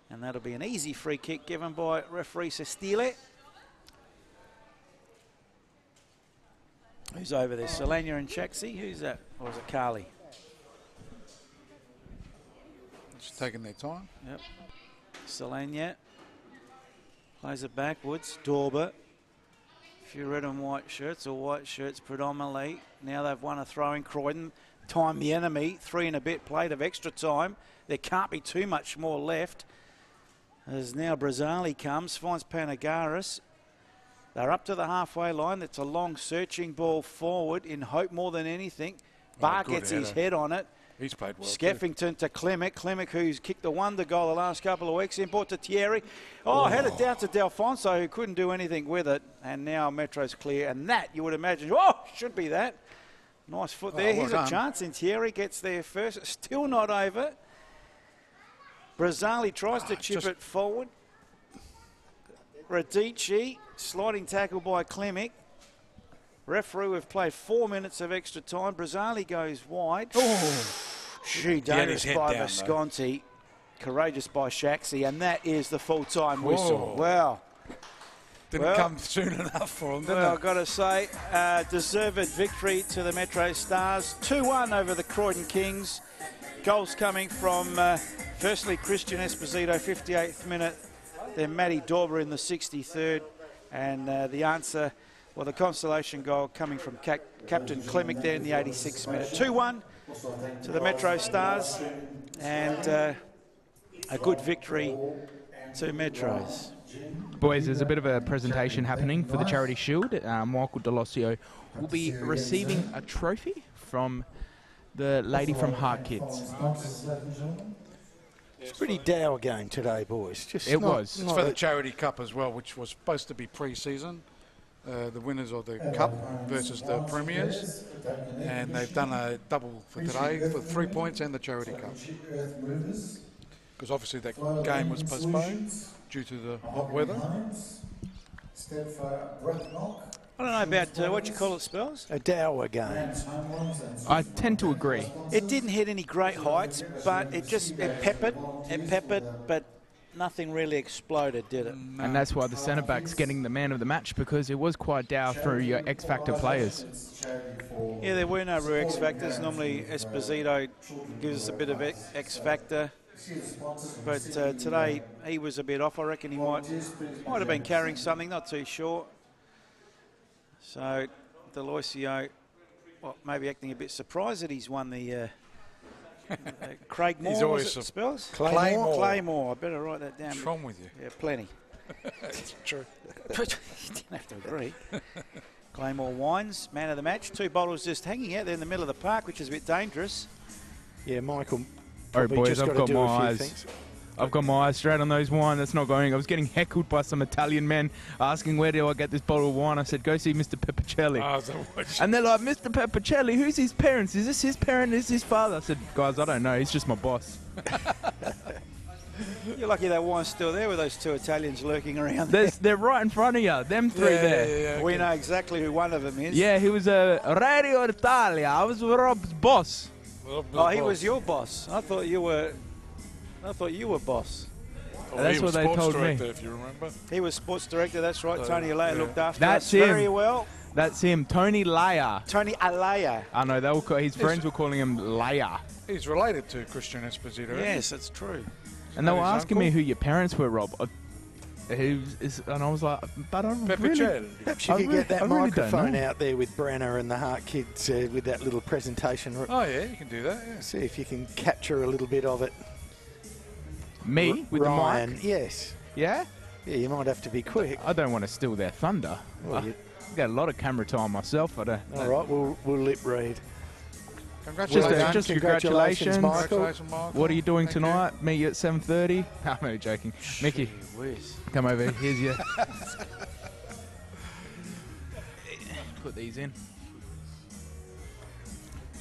And that'll be an easy free kick given by referee Sestile. Who's over there? Solania and Chaxi? Who's that? Or is it Carly? Just taking their time. Yep. Solania plays it backwards. Dorber. A few red and white shirts, or white shirts predominantly. Now they've won a throw in Croydon. Time the enemy. 3 and a bit played of extra time. There can't be too much more left. As now Brazzali comes, finds Panagaris. They're up to the halfway line. It's a long searching ball forward in hope more than anything. Barr gets his head on it. He's played well. Skeffington to Klimek. Klimek, who's kicked the wonder goal the last couple of weeks. Import to Thierry. Headed down to Delfonso, who couldn't do anything with it. And now Metro's clear. And that, you would imagine, should be that. Nice foot there. Here's a chance, and Thierry gets there first. Still not over. Brazzali tries to chip it forward. Radici, sliding tackle by Klimek. Referee, we've played 4 minutes of extra time. Brazzali goes wide. Dangerous by Visconti. Courageous by Shaxi. And that is the full-time whistle. Wow. Didn't come soon enough for him, did it? I've got to say, deserved victory to the MetroStars. 2-1 over the Croydon Kings. Goals coming from, firstly, Christian Esposito, 58th minute. Then Matty Dorber in the 63rd. And the answer, the consolation goal coming from Captain Klimek there in the 86th minute. 2-1 to the MetroStars. And a good victory to Metros. Boys, there's a bit of a presentation happening for the Charity Shield. Michael Delosio will be receiving a trophy from the lady from Heart Kids. It's a pretty dour game today, boys. It was. It's for the Charity Cup as well, which was supposed to be pre-season. The winners of the Cup versus the Premiers. And they've done a double for today for 3 points and the Charity Cup. Because obviously that game was postponed due to the hot weather. I don't know about what you call it, Spells. A dour game. I tend to agree. It didn't hit any great heights, but it peppered, but nothing really exploded, did it? No. And that's why the centre-back's getting the man of the match, because it was quite dour through your X-Factor players. Yeah, there were no real X-Factors. Normally Esposito gives us a bit of X-Factor. But today he was a bit off. I reckon he might have been carrying something, not too sure. So Delosio, maybe acting a bit surprised that he's won the Craig Moore. He's always Spells? Claymore. Claymore. I better write that down. What's wrong with you? Yeah, plenty. It's true. You didn't have to agree. Claymore Wines, man of the match. 2 bottles just hanging out there in the middle of the park, which is a bit dangerous. Yeah, Michael. All right, boys, just I've gotta got do my a few eyes. things. I've got my eyes straight on those wine. That's not going. I was getting heckled by some Italian men asking where do I get this bottle of wine. I said, go see Mr. Peppicelli. And they're like, Mr. Peppicelli, who's his parents? Is this his parent? Is his father? I said, guys, I don't know. He's just my boss. You're lucky that wine's still there with those 2 Italians lurking around. They're right in front of you. Them 3 there. Yeah, We know exactly who one of them is. Yeah, he was a Radio Italia. I was Rob's boss. Oh, he was your boss. I thought you were boss. That's what they told me. If you remember. He was sports director, that's right. Tony Alea looked after That's us him. very well. That's him, Tony Laya. Tony Alea. I know, his friends were calling him Laya. He's related to Christian Esposito. Yes, that's true. And they were his asking me uncle? who your parents were, Rob. And I was like, but I don't really... Peppicelli. Perhaps you I could really- get that I really don't microphone know. out there with Brenner and the Hart kids with that little presentation. Oh, yeah, you can do that, yeah. See if you can capture a little bit of it. Me? With Ryan, the mic? yes. Yeah? Yeah, you might have to be quick. I don't want to steal their thunder. Well, I've got a lot of camera time myself. I don't... All right, we'll lip read. Congratulations. Just Congratulations, congratulations. Michael. Congratulations, Michael. What are you doing Thank you. tonight? Meet you at 7:30? I'm only joking. Mickey, come over. Here's your... Put these in.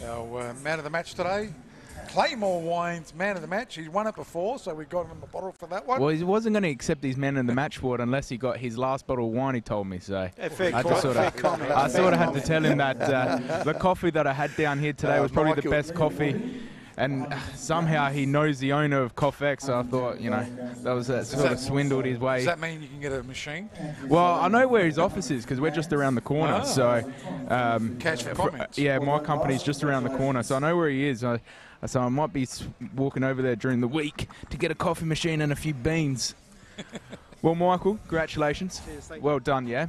Our man of the match today, Claymore Wines, man of the match. He's won it before, so we got him a bottle for that one. Well, he wasn't going to accept his man in the match award unless he got his last bottle of wine, he told me. So Fair I just sort of, comment. I sort of had to tell him that the coffee that I had down here today was probably the Michael. best coffee. And somehow he knows the owner of Coffex, so I thought, that sort of swindled his way. Does that mean you can get a machine? Well, I know where his office is because we're just around the corner. So, Catch for comments. yeah, my company's just around the corner, so I know where he is. So I might be walking over there during the week to get a coffee machine and a few beans. Well, Michael, congratulations. Cheers, thank Well done, yeah.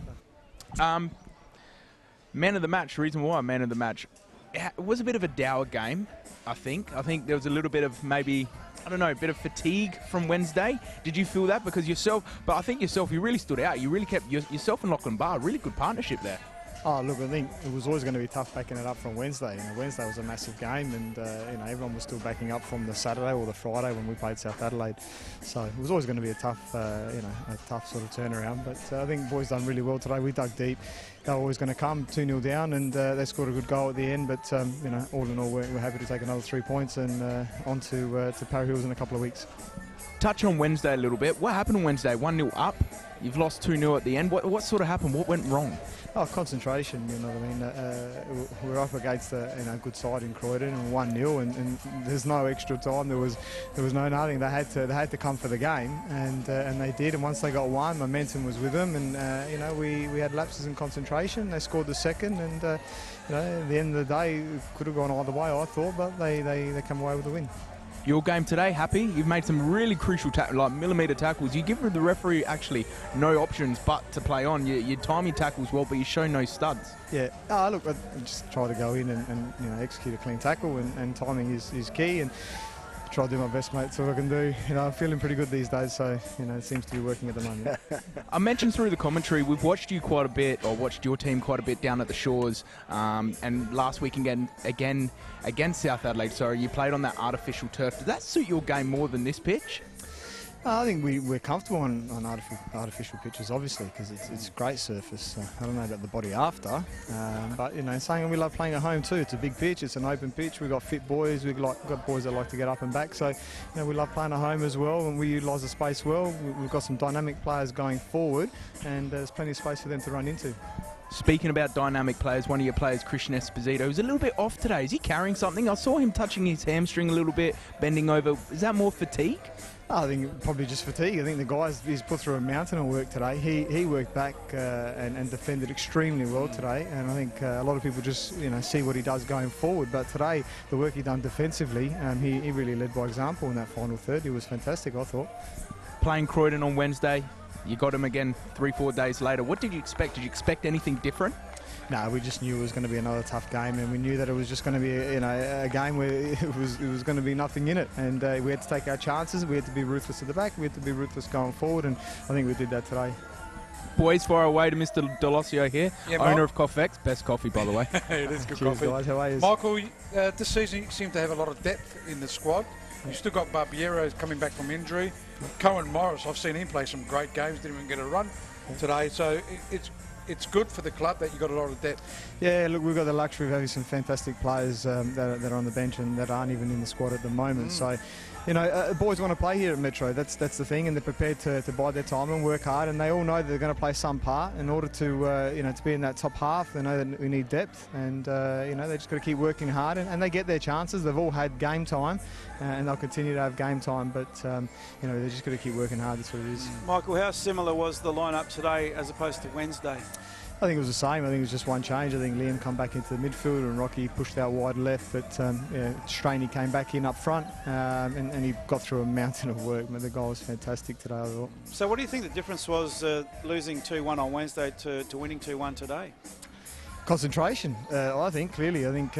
Man of the match, reason why man of the match. It was a bit of a dour game, I think. I think there was a little bit of maybe, I don't know, a bit of fatigue from Wednesday. Did you feel that? Because yourself, but I think yourself, you really stood out. You really kept yourself and Lachlan Barr, really good partnership there. Oh, look, I think it was always going to be tough backing it up from Wednesday. Wednesday was a massive game, and everyone was still backing up from the Saturday or the Friday when we played South Adelaide. So it was always going to be a tough, a tough sort of turnaround. But I think boys done really well today. We dug deep. They were always going to come 2-0 down, and they scored a good goal at the end. But all in all, we're happy to take another 3 points and on to Parry Hills in a couple of weeks. Touch on Wednesday a little bit. What happened on Wednesday? 1-0 up. You've lost 2-0 at the end. What sort of happened? What went wrong? Oh, concentration, you know what I mean. We're up against a good side in Croydon and 1-0, and there's no extra time. There was no nothing. They had to come for the game, and they did. And once they got one, momentum was with them, and we had lapses in concentration. They scored the second, and at the end of the day, it could have gone either way, I thought, but they come away with the win. Your game today, happy? You've made some really crucial millimetre tackles. You give the referee actually no options but to play on. You time your tackles well, but you show no studs. Yeah. Look, I just try to go in and execute a clean tackle, and timing is key. And try to do my best, mate. That's all I can do. I'm feeling pretty good these days, so it seems to be working at the moment. I mentioned through the commentary, we've watched you quite a bit, or watched your team quite a bit down at the Shores, and last week again against South Adelaide. Sorry, you played on that artificial turf. Does that suit your game more than this pitch? I think we're comfortable on artificial pitches, obviously, because it's a great surface. I don't know about the body after, but saying we love playing at home too. It's a big pitch, it's an open pitch. We've got fit boys, we've got boys that like to get up and back. So we love playing at home as well, and we utilise the space well. We've got some dynamic players going forward, and there's plenty of space for them to run into. Speaking about dynamic players, one of your players, Christian Esposito, is a little bit off today. Is he carrying something? I saw him touching his hamstring a little bit, bending over. Is that more fatigue? I think probably just fatigue. I think the guys, he's put through a mountain of work today. He worked back and defended extremely well today, and I think a lot of people just see what he does going forward. But today, the work he done defensively, he really led by example in that final third. He was fantastic, I thought. Playing Croydon on Wednesday, you got him again 3-4 days later. What did you expect? Did you expect anything different? No, we just knew it was going to be another tough game, and we knew that it was just going to be, a game where it was going to be nothing in it, and we had to take our chances. We had to be ruthless at the back. We had to be ruthless going forward, and I think we did that today. Boys, far away to Mr. Delosio here, owner of Coffex. Best coffee, by the way. It is good Cheers, coffee. guys. How are you? Michael, this season you seem to have a lot of depth in the squad. You've still got Barbiero coming back from injury. Cohen Morris, I've seen him play some great games, didn't even get a run today. So it's good for the club that you've got a lot of depth. Yeah, look, we've got the luxury of having some fantastic players that are on the bench and that aren't even in the squad at the moment. So, boys want to play here at Metro. That's the thing, and they're prepared to bide their time and work hard. And they all know that they're going to play some part in order to to be in that top half. They know that we need depth, and they just got to keep working hard. And they get their chances. They've all had game time, and they'll continue to have game time. But they just got to keep working hard. That's what it is. Michael, how similar was the lineup today as opposed to Wednesday? I think it was the same. I think it was just one change. I think Liam come back into the midfield and Rocky pushed out wide left, but Straney came back in up front and he got through a mountain of work. But the goal was fantastic today, I thought. So what do you think the difference was losing 2-1 on Wednesday to winning 2-1 today? Concentration, I think, clearly. I think,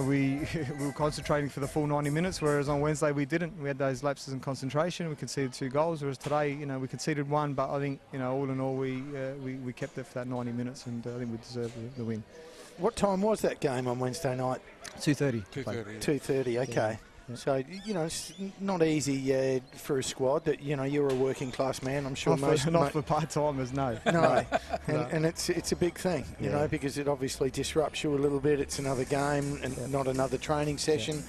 we were concentrating for the full 90 minutes, whereas on Wednesday we didn't. We had those lapses in concentration. We conceded 2 goals, whereas today, we conceded 1, but I think, all in all, we kept it for that 90 minutes, and I think we deserved the win. What time was that game on Wednesday night? 2:30. 2:30, okay. Yeah. So, it's not easy for a squad that, you're a working class man. I'm sure not for part-timers, no. No, and it's a big thing, you know, because it obviously disrupts you a little bit. It's another game and not another training session.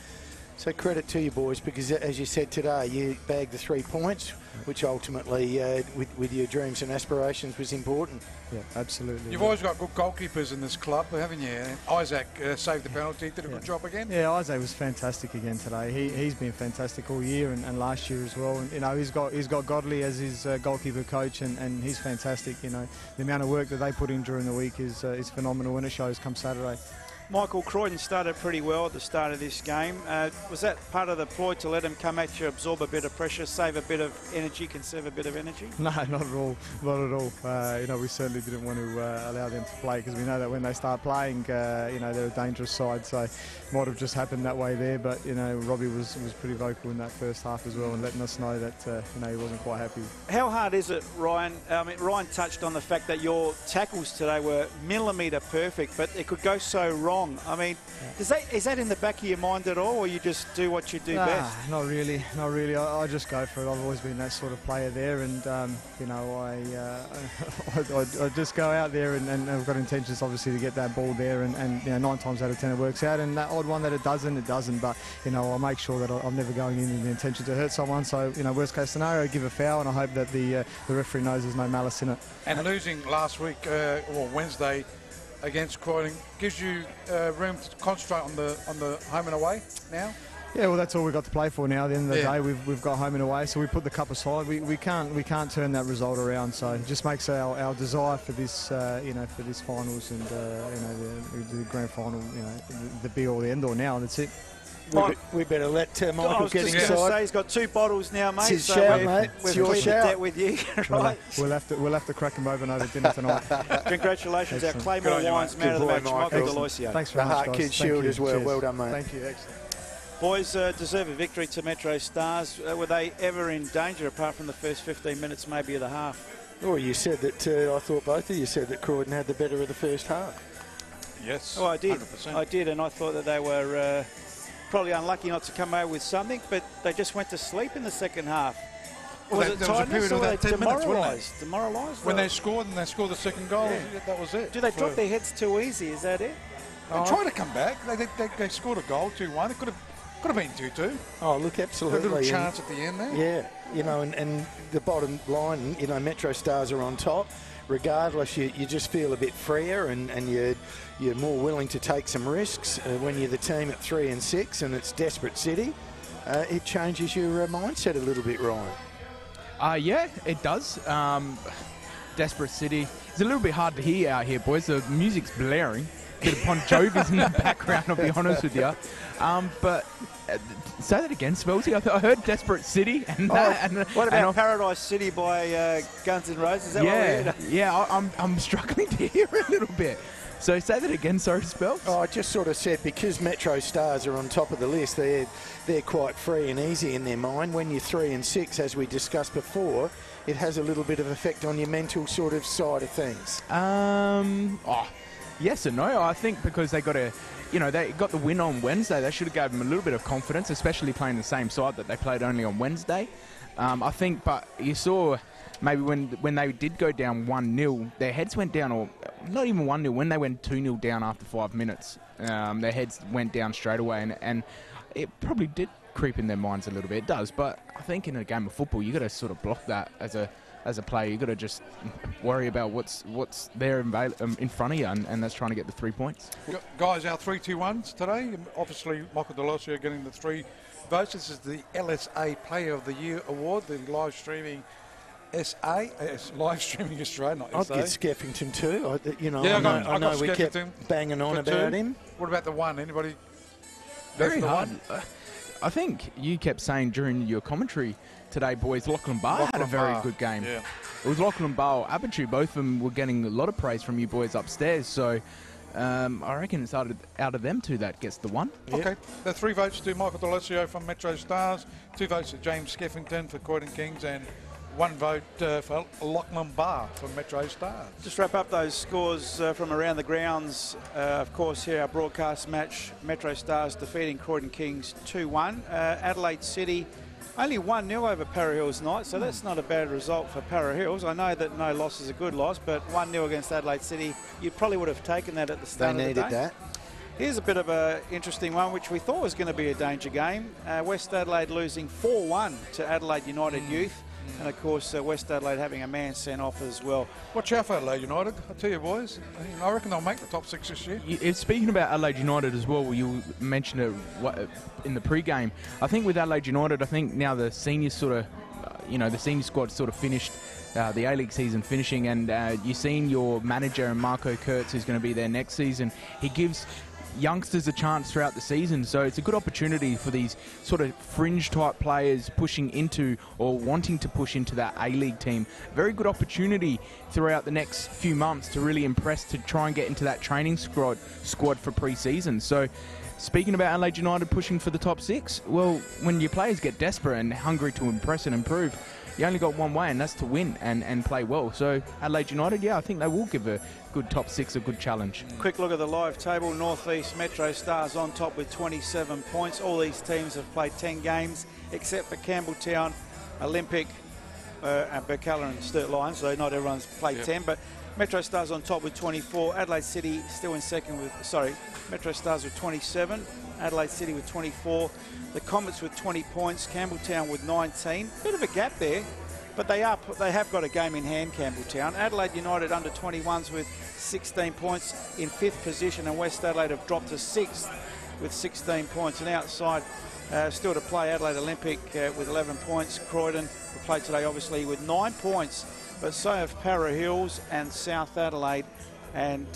So credit to you boys, because as you said today, you bagged the 3 points, which ultimately, with your dreams and aspirations, was important. Yeah, absolutely. You've always got good goalkeepers in this club, haven't you? And Isaac saved the penalty, did a good job again. Yeah, Isaac was fantastic again today. He's been fantastic all year and last year as well. And he's got Godley as his goalkeeper coach, and he's fantastic. The amount of work that they put in during the week is phenomenal, and it shows come Saturday. Michael, Croydon started pretty well at the start of this game. Was that part of the ploy to let them come at you, absorb a bit of pressure, save a bit of energy, conserve a bit of energy? No, not at all. Not at all. We certainly didn't want to allow them to play, because we know that when they start playing, they're a dangerous side. So it might have just happened that way there. But, Robbie was pretty vocal in that first half as well, and letting us know that, he wasn't quite happy. How hard is it, Ryan? Ryan touched on the fact that your tackles today were millimetre perfect, but it could go so wrong. Is that in the back of your mind at all, or you just do what you do best? Not really. I just go for it. I've always been that sort of player there, and I just go out there and I've got intentions obviously to get that ball there, and 9 times out of 10 it works out, and that odd one that it doesn't. But I'll make sure that I'm never going in with the intention to hurt someone. So worst case scenario, give a foul, and I hope that the referee knows there's no malice in it. And losing last week or Wednesday against Croydon gives you room to concentrate on the home and away now? Yeah, well, that's all we've got to play for now. At the end of the day, we've got home and away, so we put the cup aside. We can't turn that result around. So it just makes our desire for this for this finals and the grand final the be all the end all now. That's it. We better let Michael get inside. I was just going to say, he's got 2 bottles now, mate. It's his shout, mate. It's your shout. With you, right? We'll have to crack him open over dinner tonight. Congratulations, our Claymore Wines man of the match, Michael Delosio. Thanks very much, guys. The Heart Kids Shield as well. Cheers. Well done, mate. Thank you. Excellent. Boys deserve a victory to MetroStars. Were they ever in danger, apart from the first 15 minutes, maybe of the half? Well, you said that. I thought both of you said that Croydon had the better of the first half. Yes. Oh, I did. 100%. I did, and I thought that they were probably unlucky not to come out with something, but they just went to sleep in the second half. Well, there was a period of that 10 minutes, wasn't it? Demoralised? When they scored and they scored the second goal, that was it. Do they drop their heads too easy? Is that it? They're trying to come back. They scored a goal, 2-1. It could have been 2-2. Oh, look, absolutely. A little chance at the end there. Yeah, and the bottom line, MetroStars are on top. Regardless, you just feel a bit freer and you're more willing to take some risks when you're the team at 3 and 6 and it's desperate city. It changes your mindset a little bit, Ryan. Yeah, it does. Desperate City. It's a little bit hard to hear out here, boys. The music's blaring. Bit of Bon Jovi's in the background, I'll be honest with you. But say that again, Spelsy. I heard Desperate City. What about Paradise City by Guns N' Roses? Is that what we heard? Yeah, I'm struggling to hear it a little bit. So say that again, sorry, Spells. Oh, I just sort of said because MetroStars are on top of the list, they're quite free and easy in their mind. When you're 3 and 6, as we discussed before, it has a little bit of effect on your mental sort of side of things. Yes and no. I think because they got they got the win on Wednesday, they should have gave them a little bit of confidence, especially playing the same side that they played only on Wednesday. I think, but you saw maybe when they did go down 1-0, their heads went down, or not even 1-0, when they went 2-0 down after 5 minutes, their heads went down straight away, and it probably did creep in their minds a little bit. It does, but I think in a game of football, you got to sort of block that as a player. You got to just worry about what's there in front of you, and that's trying to get the 3 points. Guys, our 3-2-1s today. Obviously, Michael Delosio getting the 3 votes. This is the LSA Player of the Year award, the live streaming SA. It's live streaming Australia, not SA. I'd get Skeffington too. I know we kept banging on about him. What about the 1? Anybody? Very hard. I think you kept saying during your commentary today, boys, Lachlan Barr had a very good game. Yeah. It was Lachlan Barr or Abitu. Both of them were getting a lot of praise from you boys upstairs. So I reckon it's out of them two that gets the 1. Yep. Okay. The 3 votes to Michael Delosio from MetroStars, 2 votes to James Skeffington for Croydon Kings, and 1 vote for Lachlan Barr from MetroStars. Just wrap up those scores from around the grounds. Of course, here our broadcast match, MetroStars defeating Croydon Kings 2-1. Adelaide City only 1-0 over Para Hills night, so that's not a bad result for Para Hills. I know that no loss is a good loss, but 1-0 against Adelaide City, you probably would have taken that at the start of the day. They needed that. Here's a bit of an interesting one, which we thought was going to be a danger game. West Adelaide losing 4-1 to Adelaide United Youth. And, of course, West Adelaide having a man sent off as well. Watch out for Adelaide United. I tell you, boys, I reckon they'll make the top 6 this year. Speaking about Adelaide United as well, you mentioned it in the pre-game. I think with Adelaide United, I think now the seniors sort of, the senior squad sort of finished, the A-League season finishing, and you've seen your manager, Marco Kurtz, who's going to be there next season. He gives youngsters a chance throughout the season, so it's a good opportunity for these sort of fringe type players pushing into or wanting to push into that A-League team. Very good opportunity throughout the next few months to really impress, to try and get into that training squad for pre-season. So speaking about Adelaide United pushing for the top 6, well, when your players get desperate and hungry to impress and improve, you only got one way, and that's to win and play well. So Adelaide United, I think they will give a good top 6 a good challenge. Quick look at the live table. North East MetroStars on top with 27 points. All these teams have played 10 games, except for Campbelltown, Olympic, and Burkalla and Sturt Lions, so not everyone's played 10, but MetroStars on top with 24. Adelaide City still in second with, MetroStars with 27. Adelaide City with 24. The Comets with 20 points. Campbelltown with 19. Bit of a gap there, but they have got a game in hand, Campbelltown. Adelaide United under 21s with 16 points in 5th position, and West Adelaide have dropped to 6th with 16 points. And outside, still to play, Adelaide Olympic with 11 points. Croydon, who played today, obviously, with 9 points, but so have Para Hills and South Adelaide, and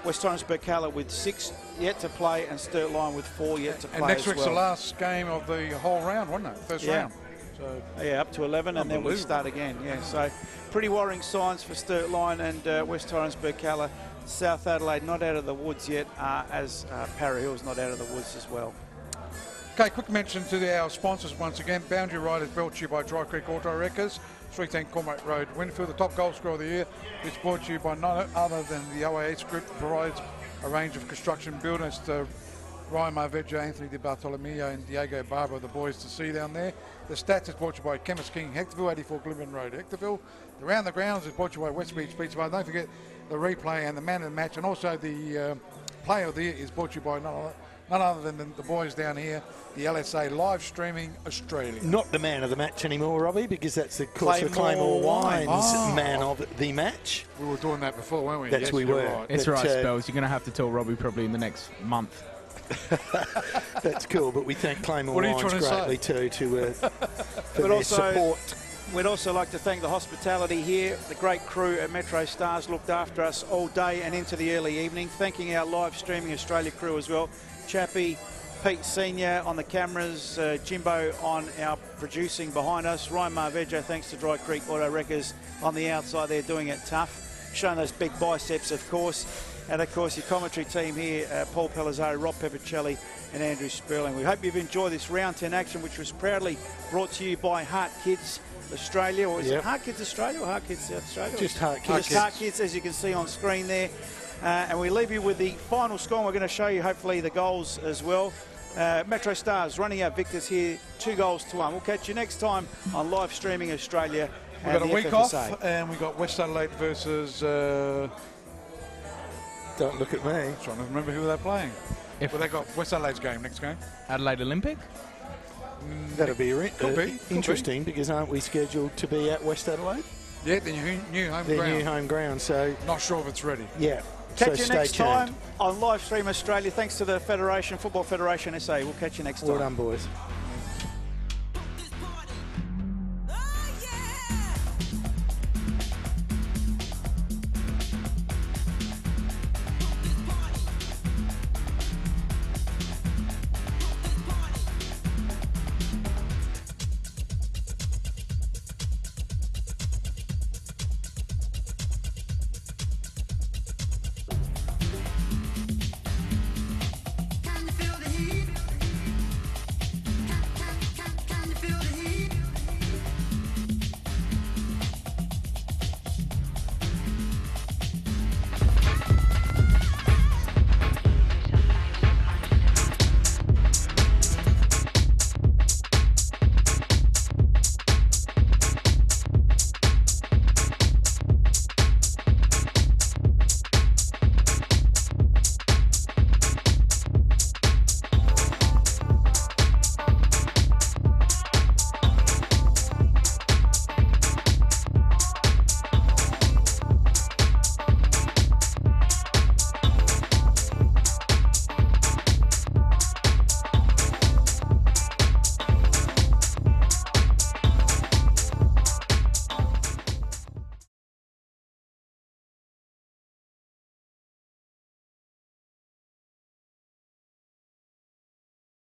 West Torrens Burkalla with 6 yet to play, and Sturt Lion with 4 yet to play. And next week's the last game of the whole round, wasn't it? First round. So up to 11, and then we start again. So pretty worrying signs for Sturt Lion and West Torrens Burkalla. South Adelaide not out of the woods yet, as Para Hills not out of the woods as well. Okay, quick mention to our sponsors once again. Boundary Ride is brought to you by Dry Creek Auto Wreckers, 310 Cormorant Road, Winfield. The top goal scorer of the year is brought to you by none other than the OAH Group, provides a range of construction builders to Ryan Marveggio, Anthony Di Bartolomeo and Diego Barber, the boys to see down there. The stats is brought to you by Chemist King, Hectorville, 84 Glidman Road, Hectorville. The Round the Grounds is brought to you by West Beach Pizza Bar. Don't forget the replay and the man of the match, and also the player of the year is brought to you by none other than the boys down here, the LSA Live Streaming Australia. Not the man of the match anymore, Robbie, because that's, of course, the Claymore Wines man of the match. We were doing that before, weren't we? Yes, we were. Right. It's right, Spells. You're going to have to tell Robbie probably in the next month. That's cool, but we thank Claymore Wines greatly too for their support. We'd also like to thank the hospitality here. The great crew at MetroStars looked after us all day and into the early evening. Thanking our Live Streaming Australia crew as well. Chappie, Pete Senior on the cameras, Jimbo on our producing behind us, Ryan Marveggio, thanks to Dry Creek Auto Wreckers on the outside there doing it tough, showing those big biceps, of course. And, of course, your commentary team here, Paul Pellizzari, Rob Peppicelli and Andrew Sperling. We hope you've enjoyed this Round 10 action, which was proudly brought to you by Heart Kids Australia. Or is it Heart Kids Australia or Heart Kids South Australia? Just Heart Kids. Just Heart Kids, as you can see on screen there. And we leave you with the final score. And we're going to show you, hopefully, the goals as well. MetroStars running our victors here, 2-1. We'll catch you next time on live streaming Australia. We've got a week FFSA off, and we've got West Adelaide versus... Don't look at me. I'm trying to remember who they're playing. Well, they've got West Adelaide's game, next game. Adelaide Olympic? That'll be Could interesting because aren't we scheduled to be at West Adelaide? Yeah, the new home ground. Their new home ground, so... Not sure if it's ready. Yeah. Catch so you next stay tuned. time on Live Stream Australia. Thanks to the Federation, Football Federation SA. We'll catch you next time. Well done, boys.